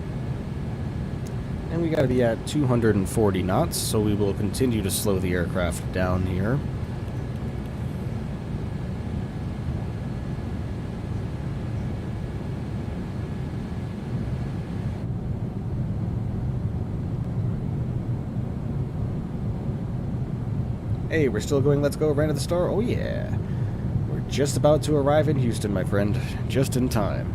[SPEAKER 1] And we got to be at 240 knots, so we will continue to slow the aircraft down here. Hey, we're still going, let's go, ran to the star? Oh yeah. Just about to arrive in Houston, my friend. Just in time.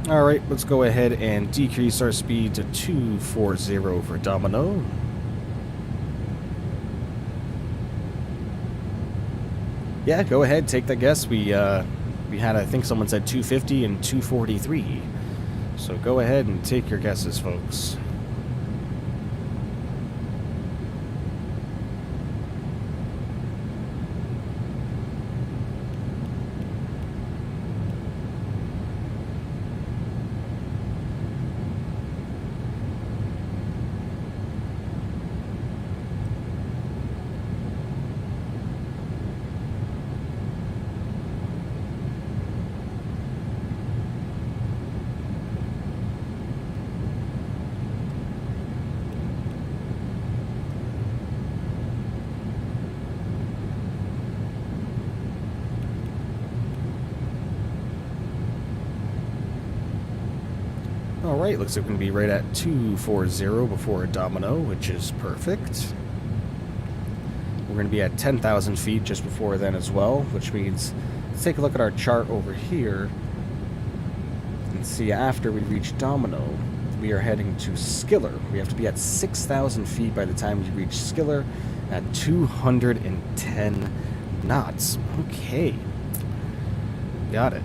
[SPEAKER 1] Alright, let's go ahead and decrease our speed to 240 for Domino. Yeah, go ahead, take that guess. We had, I think someone said 250 and 243. So go ahead and take your guesses, folks. Alright, looks like we're going to be right at 240 before a Domino, which is perfect. We're going to be at 10,000 feet just before then as well, which means, let's take a look at our chart over here and see after we reach Domino, we are heading to Skiller. We have to be at 6,000 feet by the time we reach Skiller at 210 knots. Okay. Got it.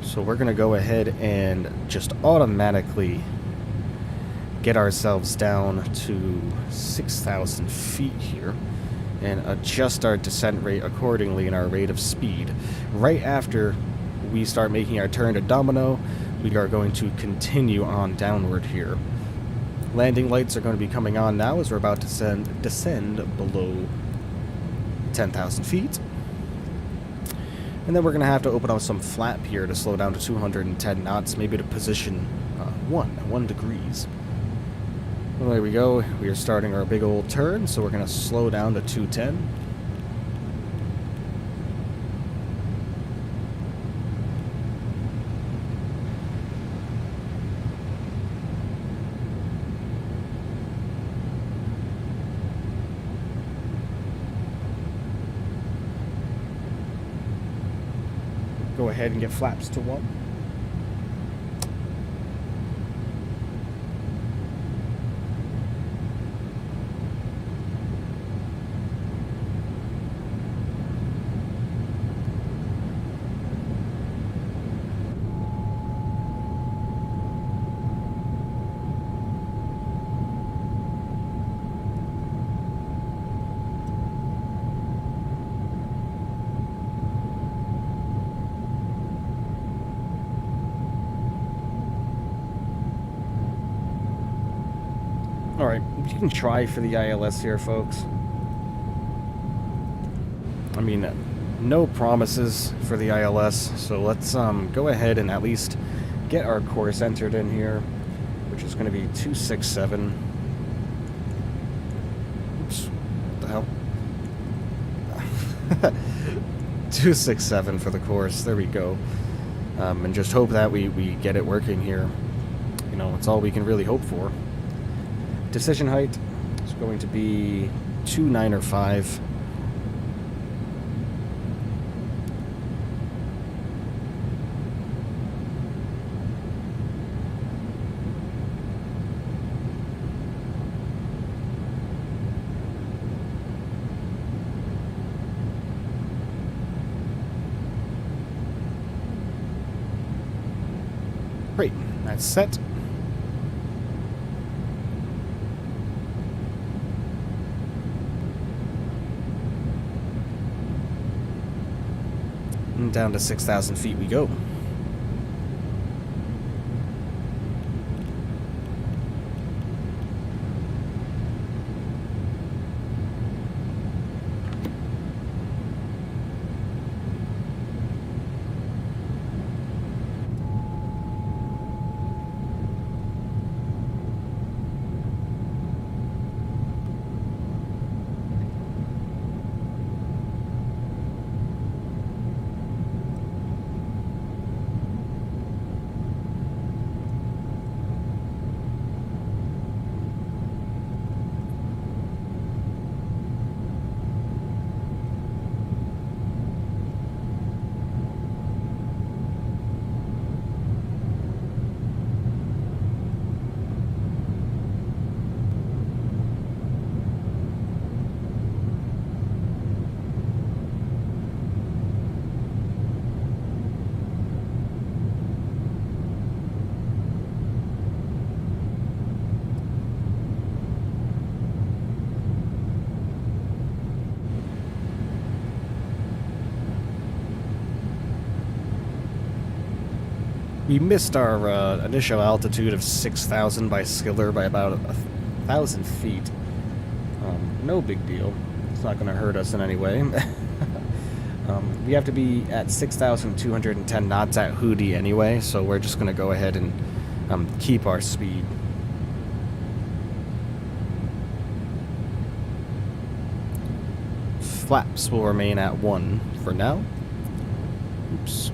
[SPEAKER 1] So we're going to go ahead and just automatically get ourselves down to 6,000 feet here. and adjust our descent rate accordingly and our rate of speed. Right after we start making our turn to Domino, we are going to continue on downward here. Landing lights are going to be coming on now as we're about to descend below 10,000 feet. And then we're going to have to open up some flap here to slow down to 210 knots, maybe to position 1 degrees. Well, there we go. We are starting our big old turn, so we're going to slow down to 210. Go ahead and get flaps to 1. Alright, you can try for the ILS here, folks. I mean, no promises for the ILS, so let's go ahead and at least get our course entered in here, which is going to be 267. Oops, what the hell? 267 for the course, there we go. And just hope that we get it working here. You know, it's all we can really hope for. Decision height is going to be 295. Great, that's set. And down to 6,000 feet we go. We missed our initial altitude of 6,000 by Skiller by about 1,000 feet. No big deal. It's not going to hurt us in any way. We have to be at 6,210 knots at Hootie anyway, so we're just going to go ahead and keep our speed. Flaps will remain at 1 for now. Oops.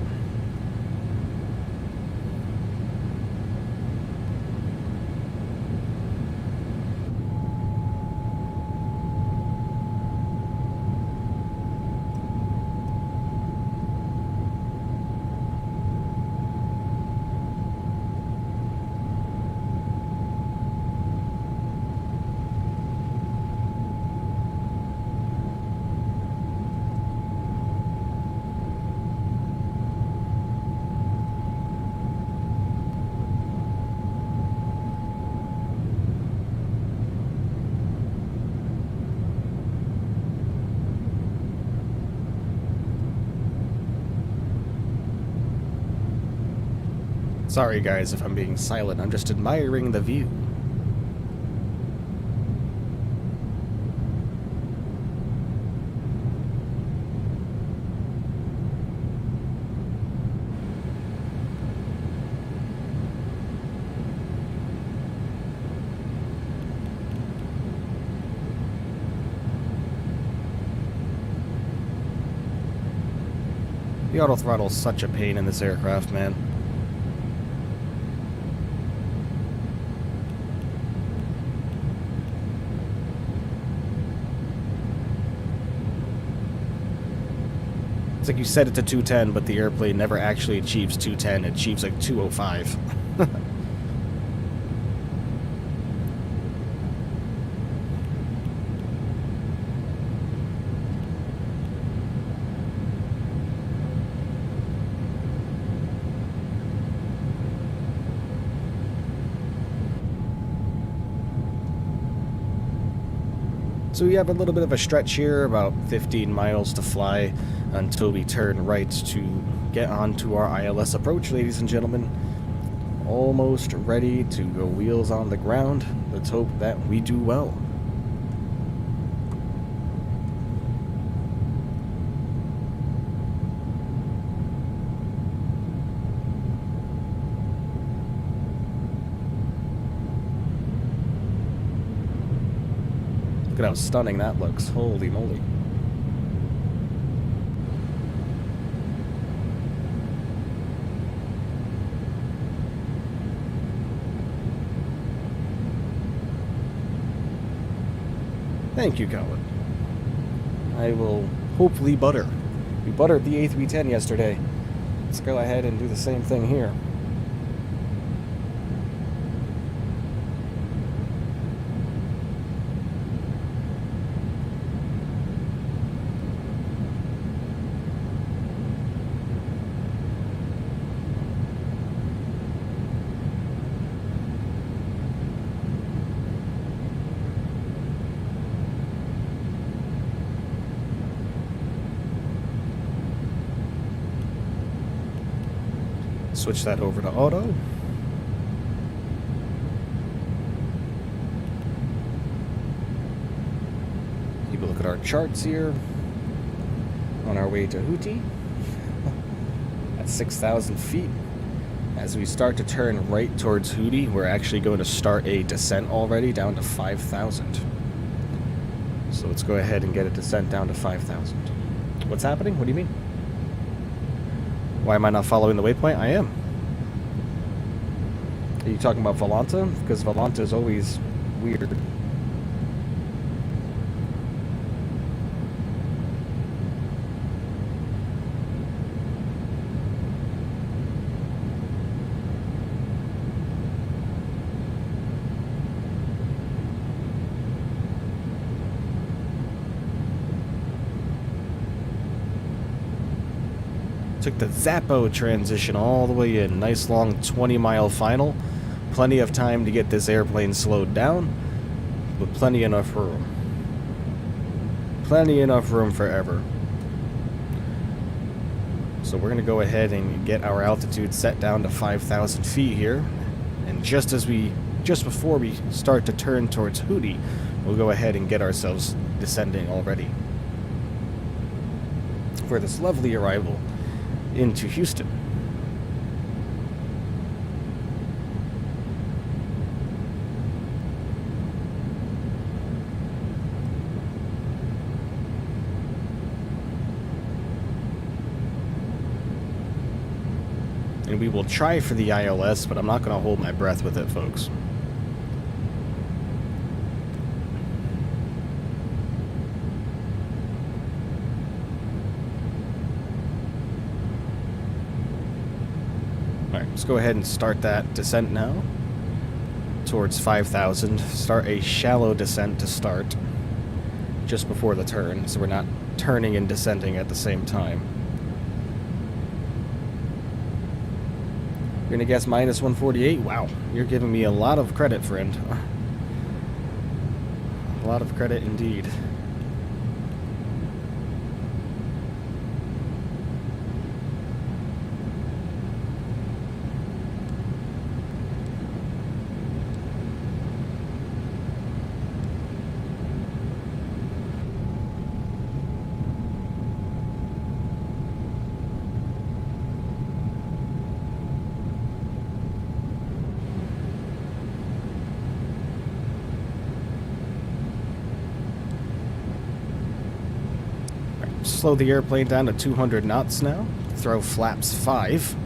[SPEAKER 1] Sorry guys if I'm being silent, I'm just admiring the view. The auto throttle is such a pain in this aircraft, man. It's like you set it to 210, but the airplane never actually achieves 210. It achieves like 205. So we have a little bit of a stretch here, about 15 miles to fly until we turn right to get onto our ILS approach, ladies and gentlemen. Almost ready to go wheels on the ground. Let's hope that we do well. Look at how stunning that looks. Holy moly. Thank you, Colin. I will hopefully butter. We buttered the A310 yesterday. Let's go ahead and do the same thing here. Switch that over to auto. Keep a look at our charts here. On our way to Hootie at 6,000 feet. As we start to turn right towards Hootie, we're actually going to start a descent already down to 5,000. So let's go ahead and get a descent down to 5,000. What's happening? What do you mean? Why am I not following the waypoint? I am. Are you talking about Volanta? Because Volanta is always weird. Took the Zappo transition all the way in. Nice long 20-mile final. Plenty of time to get this airplane slowed down, but plenty enough room. Plenty enough room forever. So we're going to go ahead and get our altitude set down to 5,000 feet here. And just before we start to turn towards Hootie, we'll go ahead and get ourselves descending already for this lovely arrival into Houston. And we will try for the ILS, but I'm not going to hold my breath with it, folks. Alright, let's go ahead and start that descent now. Towards 5,000. Start a shallow descent to start. Just before the turn, so we're not turning and descending at the same time. You're gonna guess minus 148? Wow, you're giving me a lot of credit, friend. A lot of credit indeed. slow the airplane down to 200 knots now. Throw flaps 5.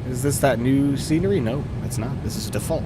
[SPEAKER 1] Is this that new scenery? No, it's not. This is default.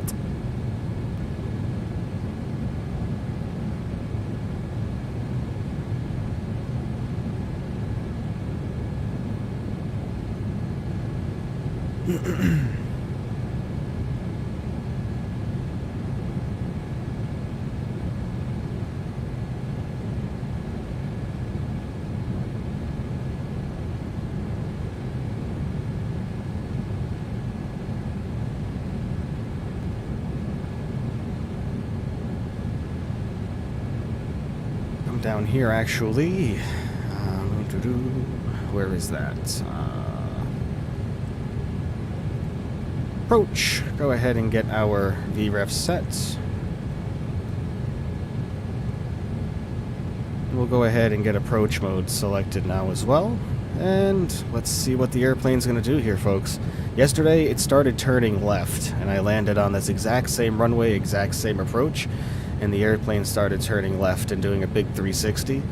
[SPEAKER 1] Down here, actually. Where is that? Approach. Go ahead and get our VREF set. We'll go ahead and get approach mode selected now as well. And let's see what the airplane's going to do here, folks. Yesterday, it started turning left, and I landed on this exact same runway, exact same approach. And the airplane started turning left and doing a big 360.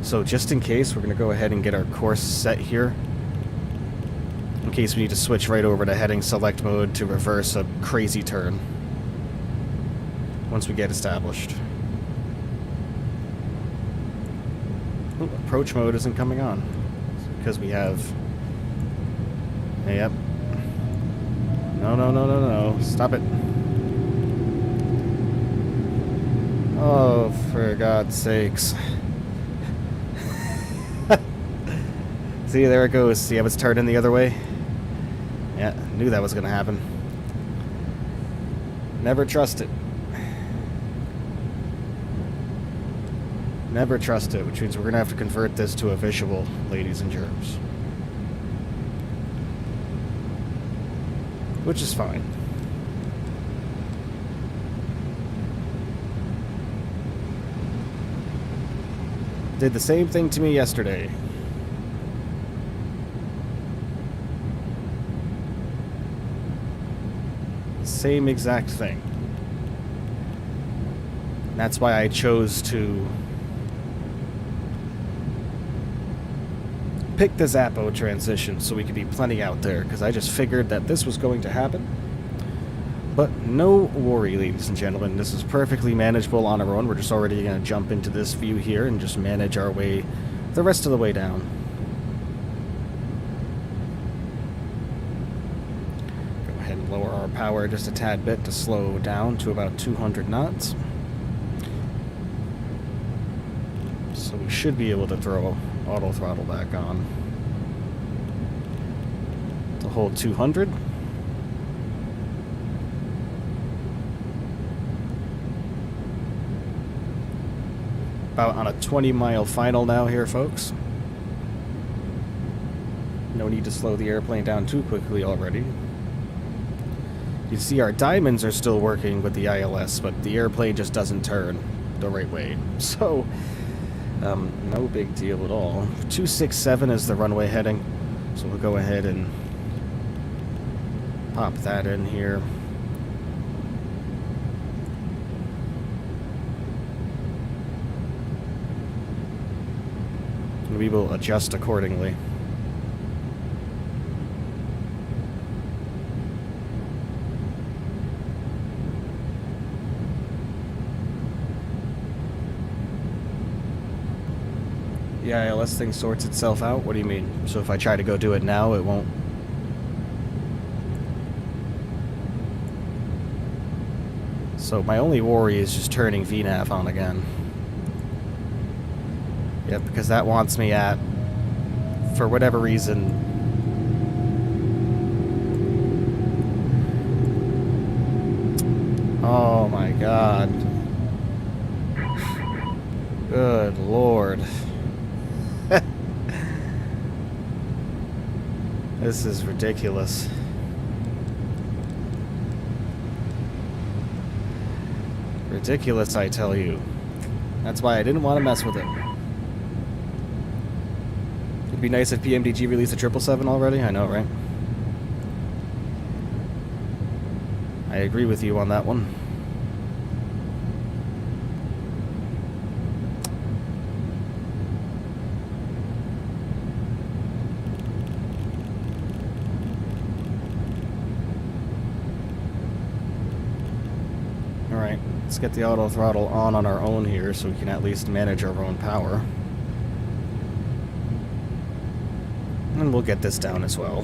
[SPEAKER 1] So just in case, we're going to go ahead and get our course set here. In case we need to switch right over to heading select mode to reverse a crazy turn. Once we get established. Ooh, approach mode isn't coming on. Because we have... Yep. No. Stop it. Oh, for God's sakes. See, there it goes. See how it's turning the other way? Yeah, knew that was going to happen. Never trust it. Never trust it, which means we're going to have to convert this to a visual, ladies and germs. Which is fine. Did the same thing to me yesterday. Same exact thing. That's why I chose to pick the Zappo transition so we could be plenty out there, because I just figured that this was going to happen. But no worry, ladies and gentlemen, this is perfectly manageable on our own. We're just already going to jump into this view here and just manage our way the rest of the way down. Go ahead and lower our power just a tad bit to slow down to about 200 knots. So we should be able to throw auto throttle back on to hold 200. About on a 20-mile final now here, folks. No need to slow the airplane down too quickly already. You see our diamonds are still working with the ILS, but the airplane just doesn't turn the right way. So, no big deal at all. 267 is the runway heading, so we'll go ahead and pop that in here. We will adjust accordingly. The ILS thing sorts itself out? What do you mean? So if I try to go do it now, it won't? So my only worry is just turning VNAV on again. Yep, because that wants me at, for whatever reason, oh my God. Good Lord. This is ridiculous. Ridiculous, I tell you. That's why I didn't want to mess with it. It'd be nice if PMDG released a 777 already. I know, right? I agree with you on that one. Alright, let's get the auto throttle on our own here so we can at least manage our own power. And we'll get this down as well.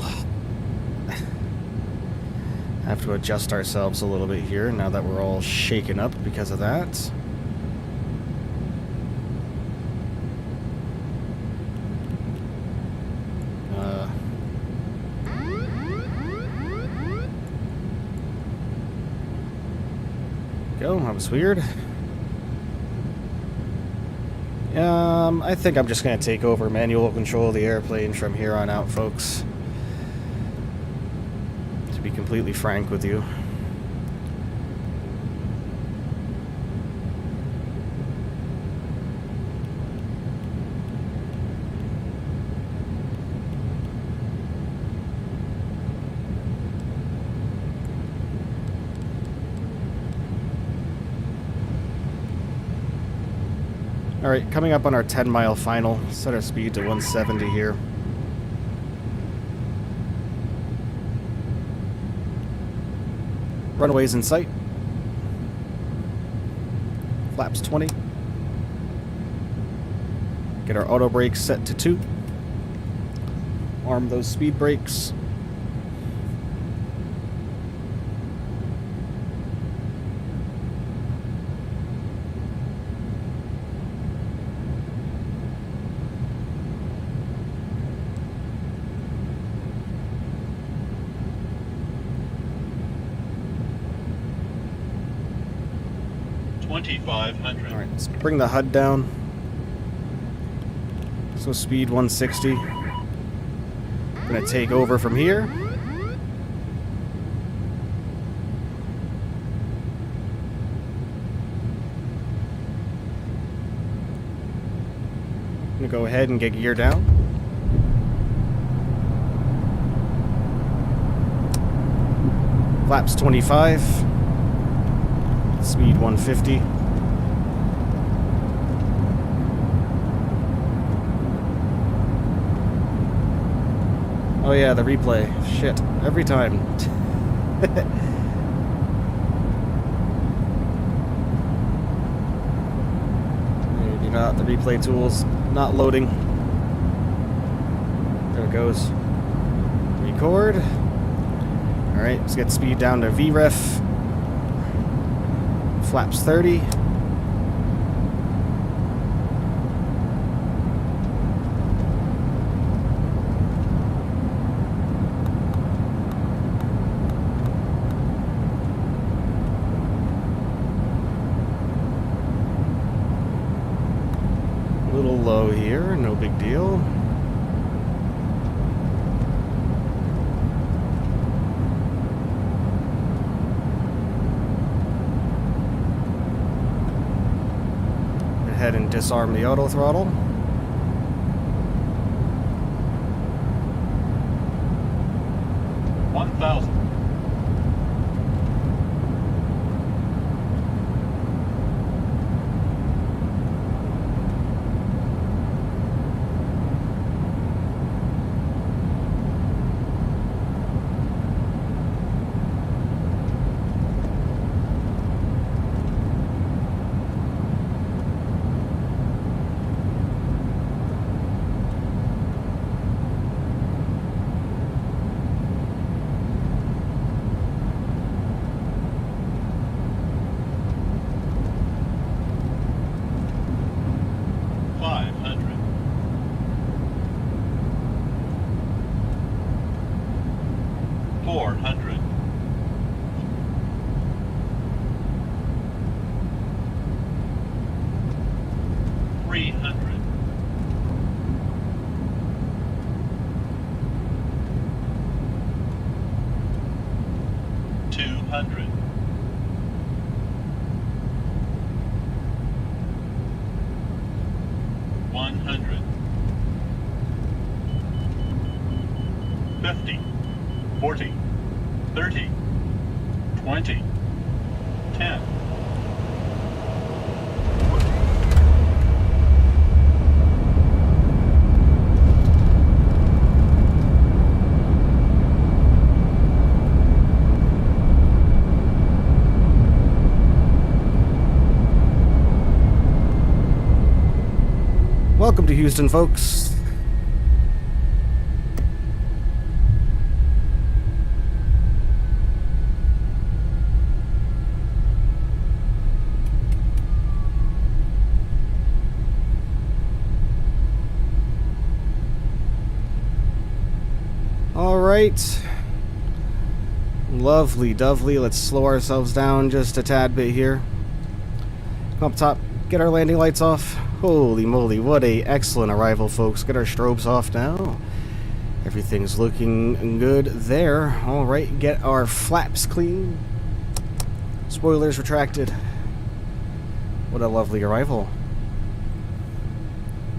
[SPEAKER 1] Have to adjust ourselves a little bit here now that we're all shaken up because of that. Go, that was weird. I think I'm just going to take over manual control of the airplane from here on out, folks. To be completely frank with you. Alright, coming up on our 10-mile final. Set our speed to 170 here. Runways in sight. Flaps 20. Get our auto brakes set to 2. Arm those speed brakes. Alright, let's bring the HUD down. So speed 160. I'm gonna take over from here. I'm gonna go ahead and get gear down. Flaps 25. Speed 150. Oh yeah, the replay. Shit. Every time. Maybe not. The replay tool's not loading. There it goes. Record. Alright, let's get speed down to VREF. Flaps 30. A little low here, no big deal. Ahead and disarm the auto throttle.
[SPEAKER 4] 60, 30, 20, 10.
[SPEAKER 1] Welcome to Houston, folks. All right. Lovely dovely. Let's slow ourselves down just a tad bit here. Come up top. Get our landing lights off. Holy moly, what a excellent arrival, folks. Get our strobes off now. Everything's looking good there. All right, get our flaps clean. Spoilers retracted. What a lovely arrival.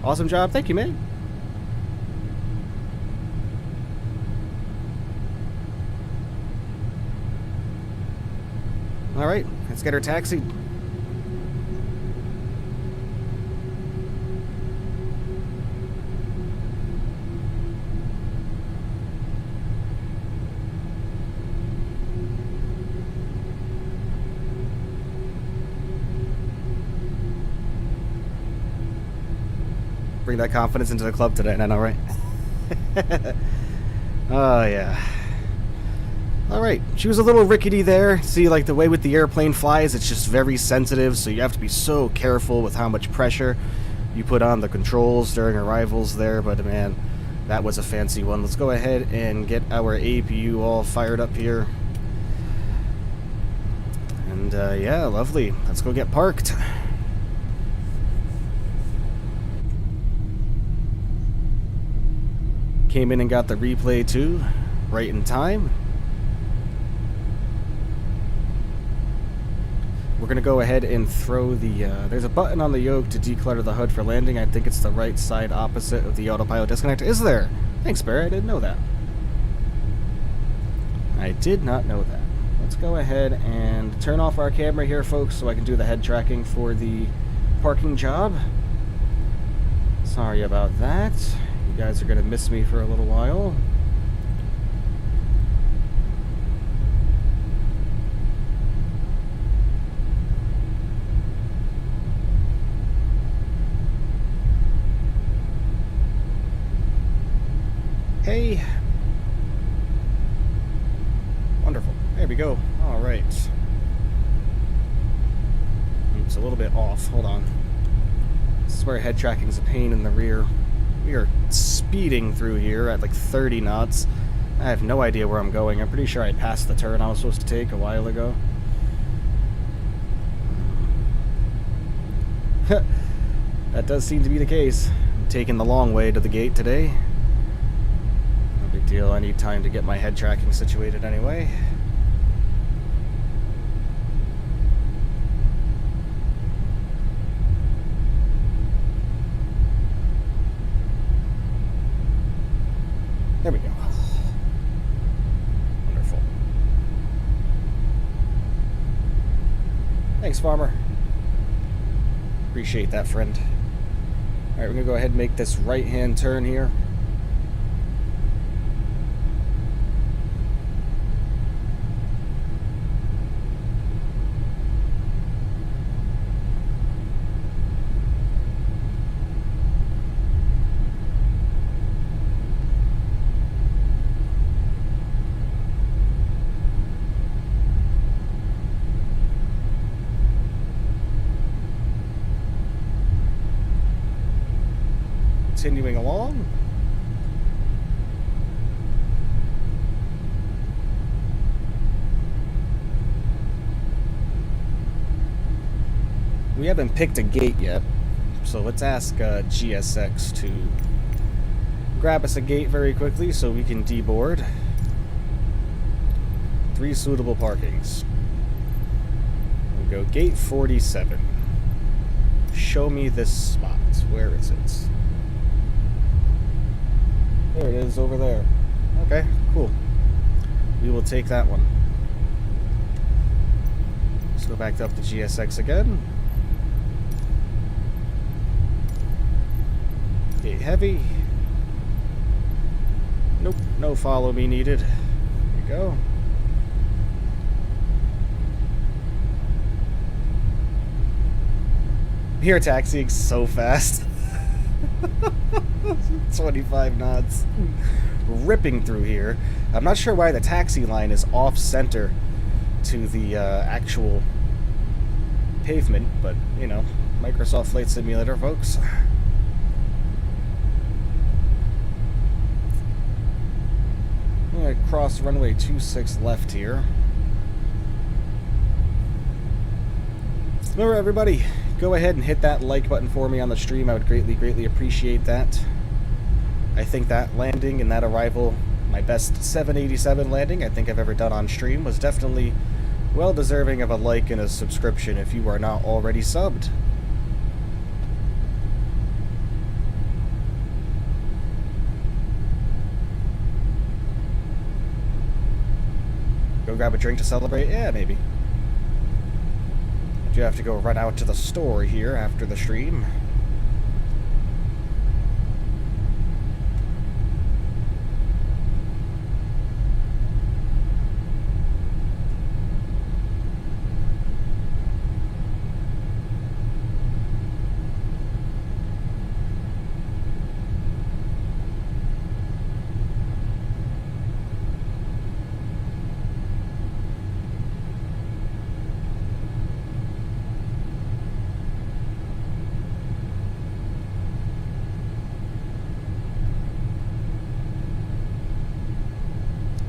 [SPEAKER 1] Awesome job. Thank you, man. All right, let's get her taxied. Bring that confidence into the club today, I know, right? Oh, yeah. Alright, she was a little rickety there. See, like, the way with the airplane flies, it's just very sensitive, so you have to be so careful with how much pressure you put on the controls during arrivals there, but man, that was a fancy one. Let's go ahead and get our APU all fired up here. And, yeah, lovely. Let's go get parked. Came in and got the replay too, right in time. We're gonna go ahead and throw the, there's a button on the yoke to declutter the HUD for landing. I think it's the right side opposite of the autopilot disconnect. Is there? Thanks, Barry, I didn't know that. I did not know that. Let's go ahead and turn off our camera here, folks, so I can do the head tracking for the parking job. Sorry about that. You guys are going to miss me for a little while. Hey. Wonderful. There we go. All right. It's a little bit off. Hold on. This is where head tracking is a pain in the rear. We are speeding through here at like 30 knots. I have no idea where I'm going. I'm pretty sure I passed the turn I was supposed to take a while ago. That does seem to be the case. I'm taking the long way to the gate today. No big deal. I need time to get my head tracking situated anyway. There we go. Wonderful. Thanks, Farmer. Appreciate that, friend. Alright, we're going to go ahead and make this right-hand turn here. Continuing along. We haven't picked a gate yet, so let's ask GSX to grab us a gate very quickly so we can deboard. 3 suitable parkings. We'll go gate 47. Show me this spot. Where is it? There it is, over there. Okay, cool. we will take that one. Let's go back up to GSX again. Gate heavy. Nope, no follow me needed. There we go. Here taxiing so fast. 25 knots. Ripping through here. I'm not sure why the taxi line is off center to the actual pavement, but you know, Microsoft Flight Simulator, folks. I'm gonna cross runway 26 left here. Remember, everybody, go ahead and hit that like button for me on the stream. I would greatly appreciate that. I think that landing and that arrival, my best 787 landing I think I've ever done on stream, was definitely well deserving of a like and a subscription if you are not already subbed. Go grab a drink to celebrate? Yeah, maybe. I do have to go run out to the store here after the stream.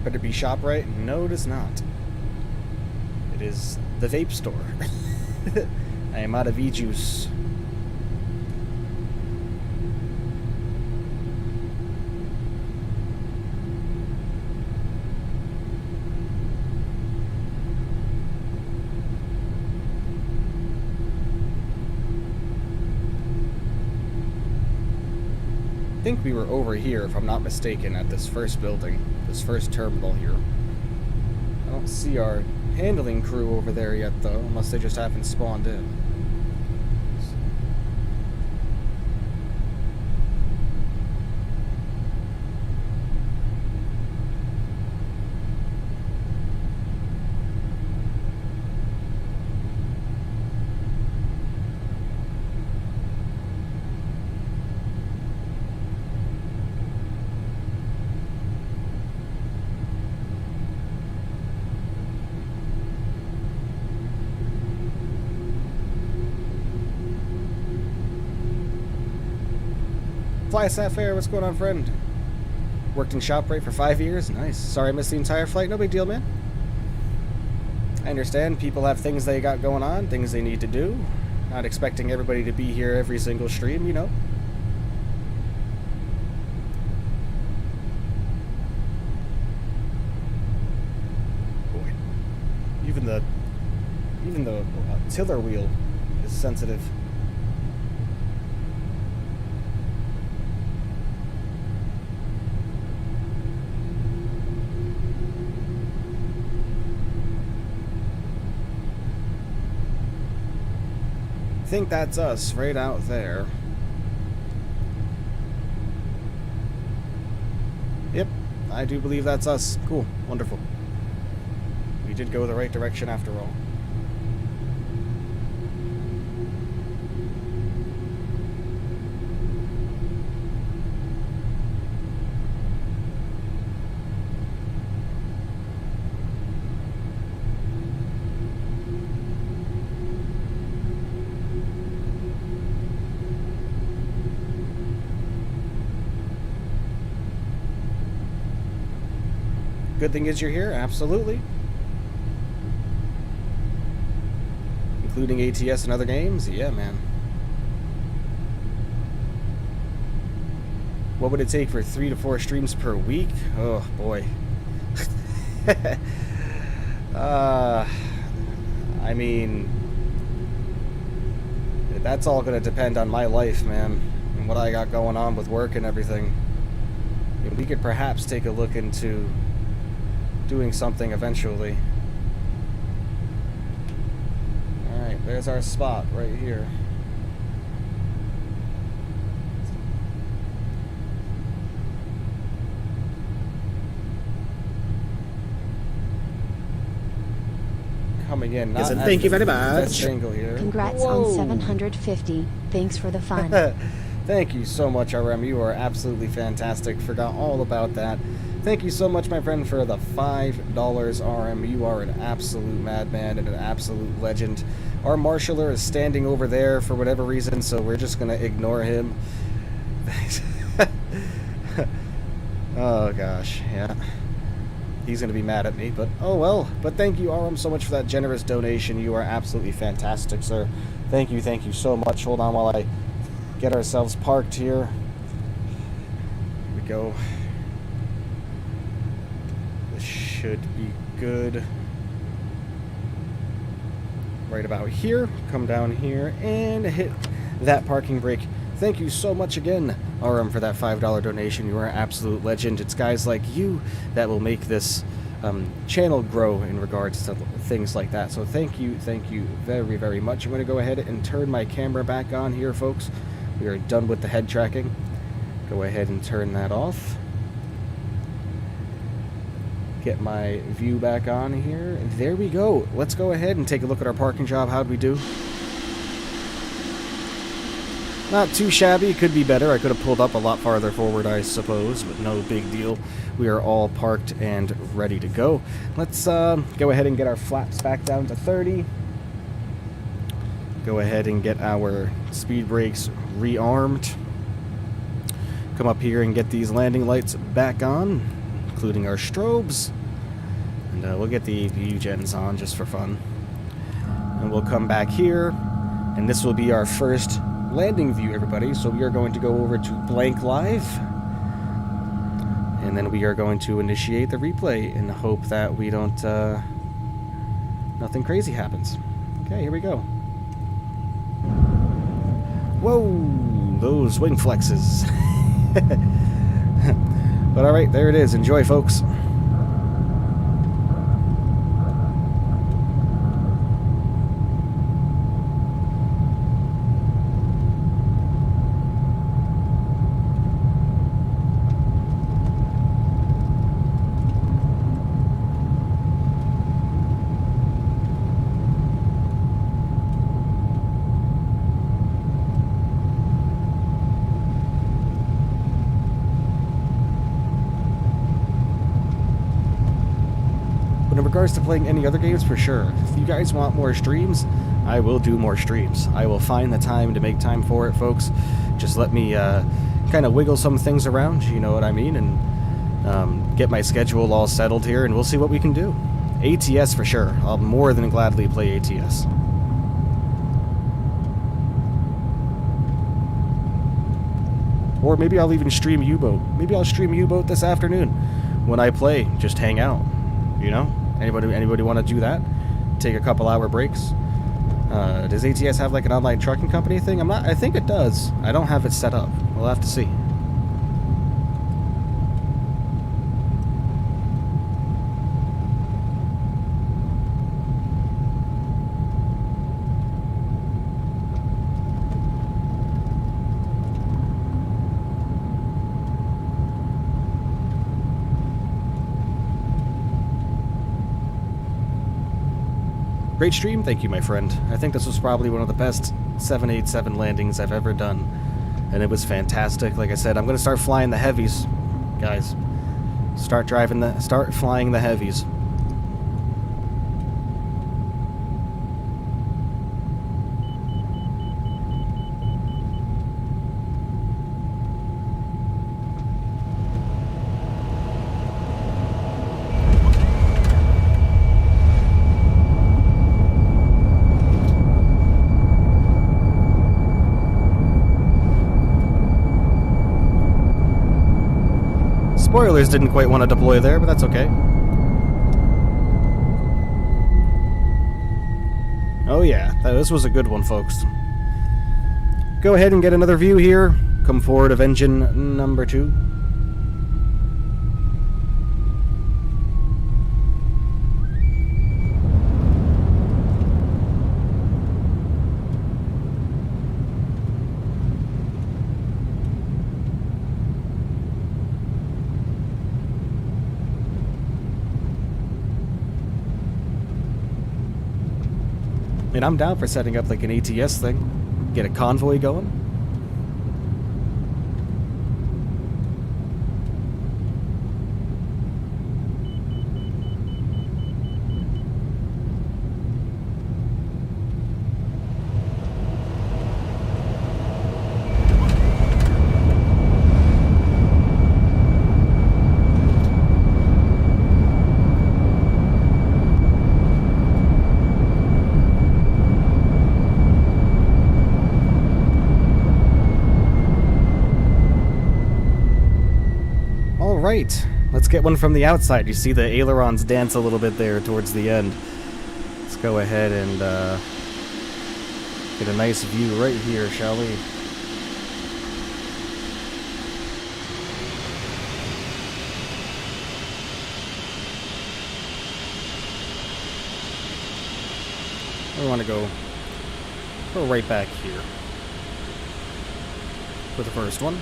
[SPEAKER 1] Better be ShopRite? No, it is not. It is the vape store. I am out of e-juice. I think we were over here, if I'm not mistaken, at this first building, this first terminal here. I don't see our handling crew over there yet, though, unless they just haven't spawned in. Fly Sapphire, what's going on, friend? Worked in ShopRite for 5 years. Nice. Sorry I missed the entire flight. No big deal, man. I understand people have things they got going on, things they need to do. Not expecting everybody to be here every single stream, you know. Boy. Even the tiller wheel is sensitive. I think that's us right out there. Yep, I do believe that's us. Cool, wonderful. We did go the right direction after all. Good thing is you're here, absolutely. Including ATS and other games, yeah, man. What would it take for 3 to 4 streams per week? Oh boy. I mean, that's all gonna depend on my life, man, and what I got going on with work and everything. I mean, we could perhaps take a look into doing something eventually. Alright, there's our spot right here. Coming in. Not
[SPEAKER 5] Yes, thank you very
[SPEAKER 1] best
[SPEAKER 5] much.
[SPEAKER 1] angle here.
[SPEAKER 6] Congrats
[SPEAKER 1] Whoa.
[SPEAKER 6] on 750. Thanks for the fun.
[SPEAKER 1] Thank you so much, RM. You are absolutely fantastic. Forgot all about that. Thank you so much, my friend, for the $5, RM. You are an absolute madman and an absolute legend. Our marshaller is standing over there for whatever reason, so we're just going to ignore him. Oh, gosh. Yeah. He's going to be mad at me, but oh well. But thank you, RM, so much for that generous donation. You are absolutely fantastic, sir. Thank you so much. Hold on while I get ourselves parked here. Here we go. This should be good. Right about here. Come down here and hit that parking brake. Thank you so much again, RM, for that $5 donation. You are an absolute legend. It's guys like you that will make this channel grow in regards to things like that. So thank you very, very much. I'm going to go ahead and turn my camera back on here, folks. We are done with the head tracking. Go ahead and turn that off. Get my view back on here. There we go. Let's go ahead and take a look at our parking job. How'd we do? Not too shabby. Could be better. I could have pulled up a lot farther forward, I suppose, but no big deal. We are all parked and ready to go. Let's go ahead and get our flaps back down to 30. Go ahead and get our speed brakes rearmed. Come up here and get these landing lights back on, including our strobes. And we'll get the view gens on just for fun. And we'll come back here, and this will be our first landing view, everybody. So we are going to go over to blank live, and then we are going to initiate the replay in the hope that we don't nothing crazy happens. Okay, here we go. Whoa, those wing flexes. But all right, there it is. Enjoy, folks. In regards to playing any other games, for sure. If you guys want more streams, I will do more streams. I will find the time to make time for it, folks. Just let me kind of wiggle some things around, you know what I mean, and get my schedule all settled here, and we'll see what we can do. ATS for sure. I'll more than gladly play ATS. Or maybe I'll even stream U-Boat. Maybe I'll stream U-Boat this afternoon when I play. Just hang out, you know? Anybody want to do that? Take a couple hour breaks? Does ATS have like an online trucking company thing? I think it does. I don't have it set up. We'll have to see. Great stream, thank you, my friend. I think this was probably one of the best 787 landings I've ever done, and it was fantastic. Like I said, I'm going to start flying the heavies, guys. Start flying the heavies. Spoilers didn't quite want to deploy there, but that's okay. Oh yeah, this was a good one, folks. Go ahead and get another view here. Come forward of engine number 2. And I'm down for setting up like an ATS thing. Get a convoy going. Right, let's get one from the outside. You see the ailerons dance a little bit there towards the end. Let's go ahead and get a nice view right here, shall we? We want to go right back here for the first one.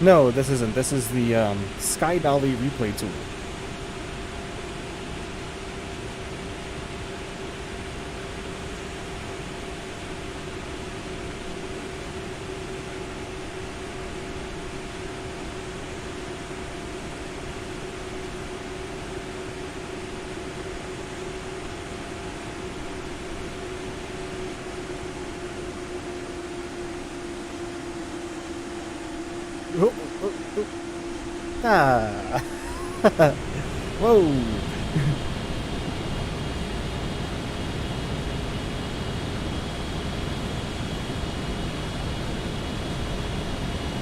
[SPEAKER 1] No, this isn't. This is the Sky Dolly replay tool. Ah. Whoa.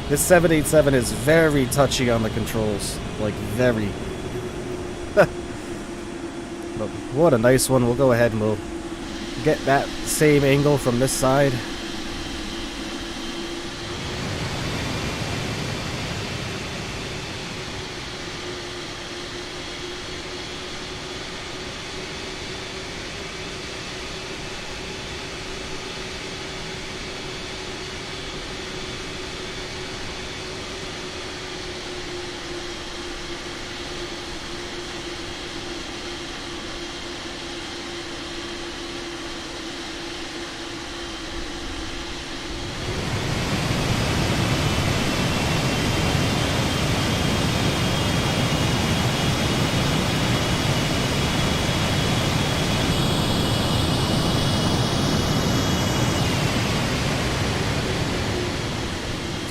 [SPEAKER 1] This 787 is very touchy on the controls. Like, very. But what a nice one. We'll go ahead and we'll get that same angle from this side.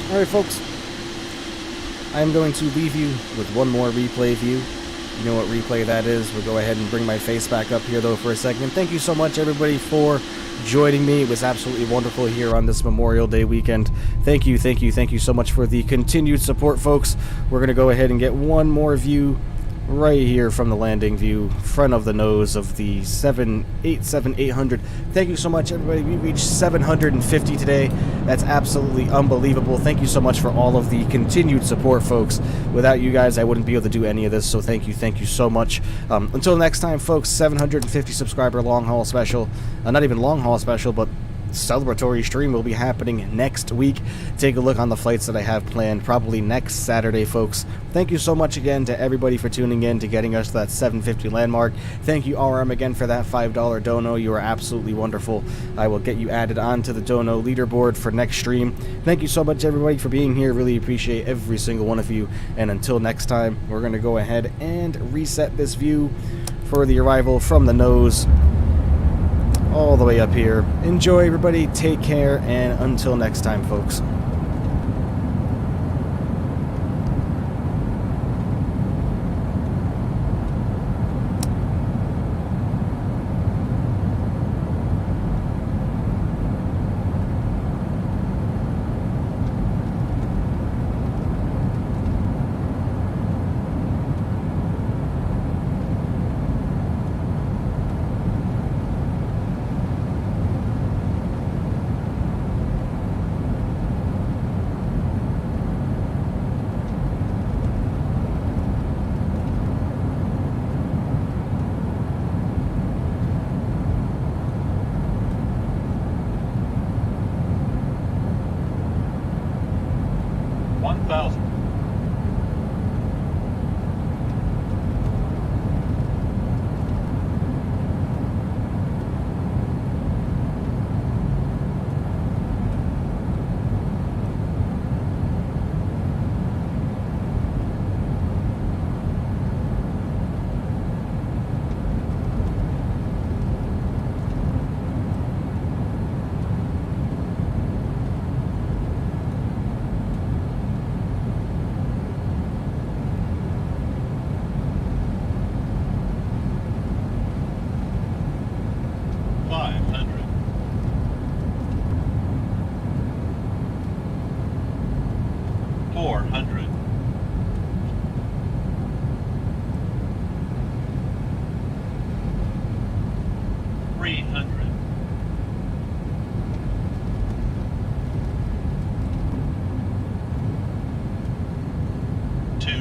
[SPEAKER 1] Alright folks, I'm going to leave you with one more replay view. You know what replay that is. We'll go ahead and bring my face back up here though for a second. Thank you so much everybody for joining me. It was absolutely wonderful here on this Memorial Day weekend. Thank you so much for the continued support, folks. We're going to go ahead and get one more view right here from the landing view, front of the nose of the 787-800. Thank you so much, everybody. We reached 750 today. That's absolutely unbelievable. Thank you so much for all of the continued support, folks. Without you guys, I wouldn't be able to do any of this, so thank you so much. Until next time, folks, 750 subscriber long haul special. Not even long haul special, but celebratory stream will be happening next week. Take a look on the flights that I have planned, probably next Saturday, folks. Thank you so much again to everybody for tuning in, to getting us to that 750 landmark. Thank you, RM, again for that $5 dono. You are absolutely wonderful. I will get you added onto the dono leaderboard for next stream. Thank you so much, everybody, for being here. Really appreciate every single one of you. And until next time, we're going to go ahead and reset this view for the arrival from the nose all the way up here. Enjoy, everybody. Take care, and until next time, folks.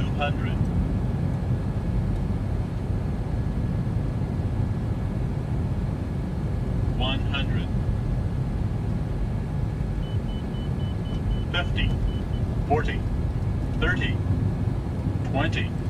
[SPEAKER 4] 200. 100. 50. 40. 30. 20.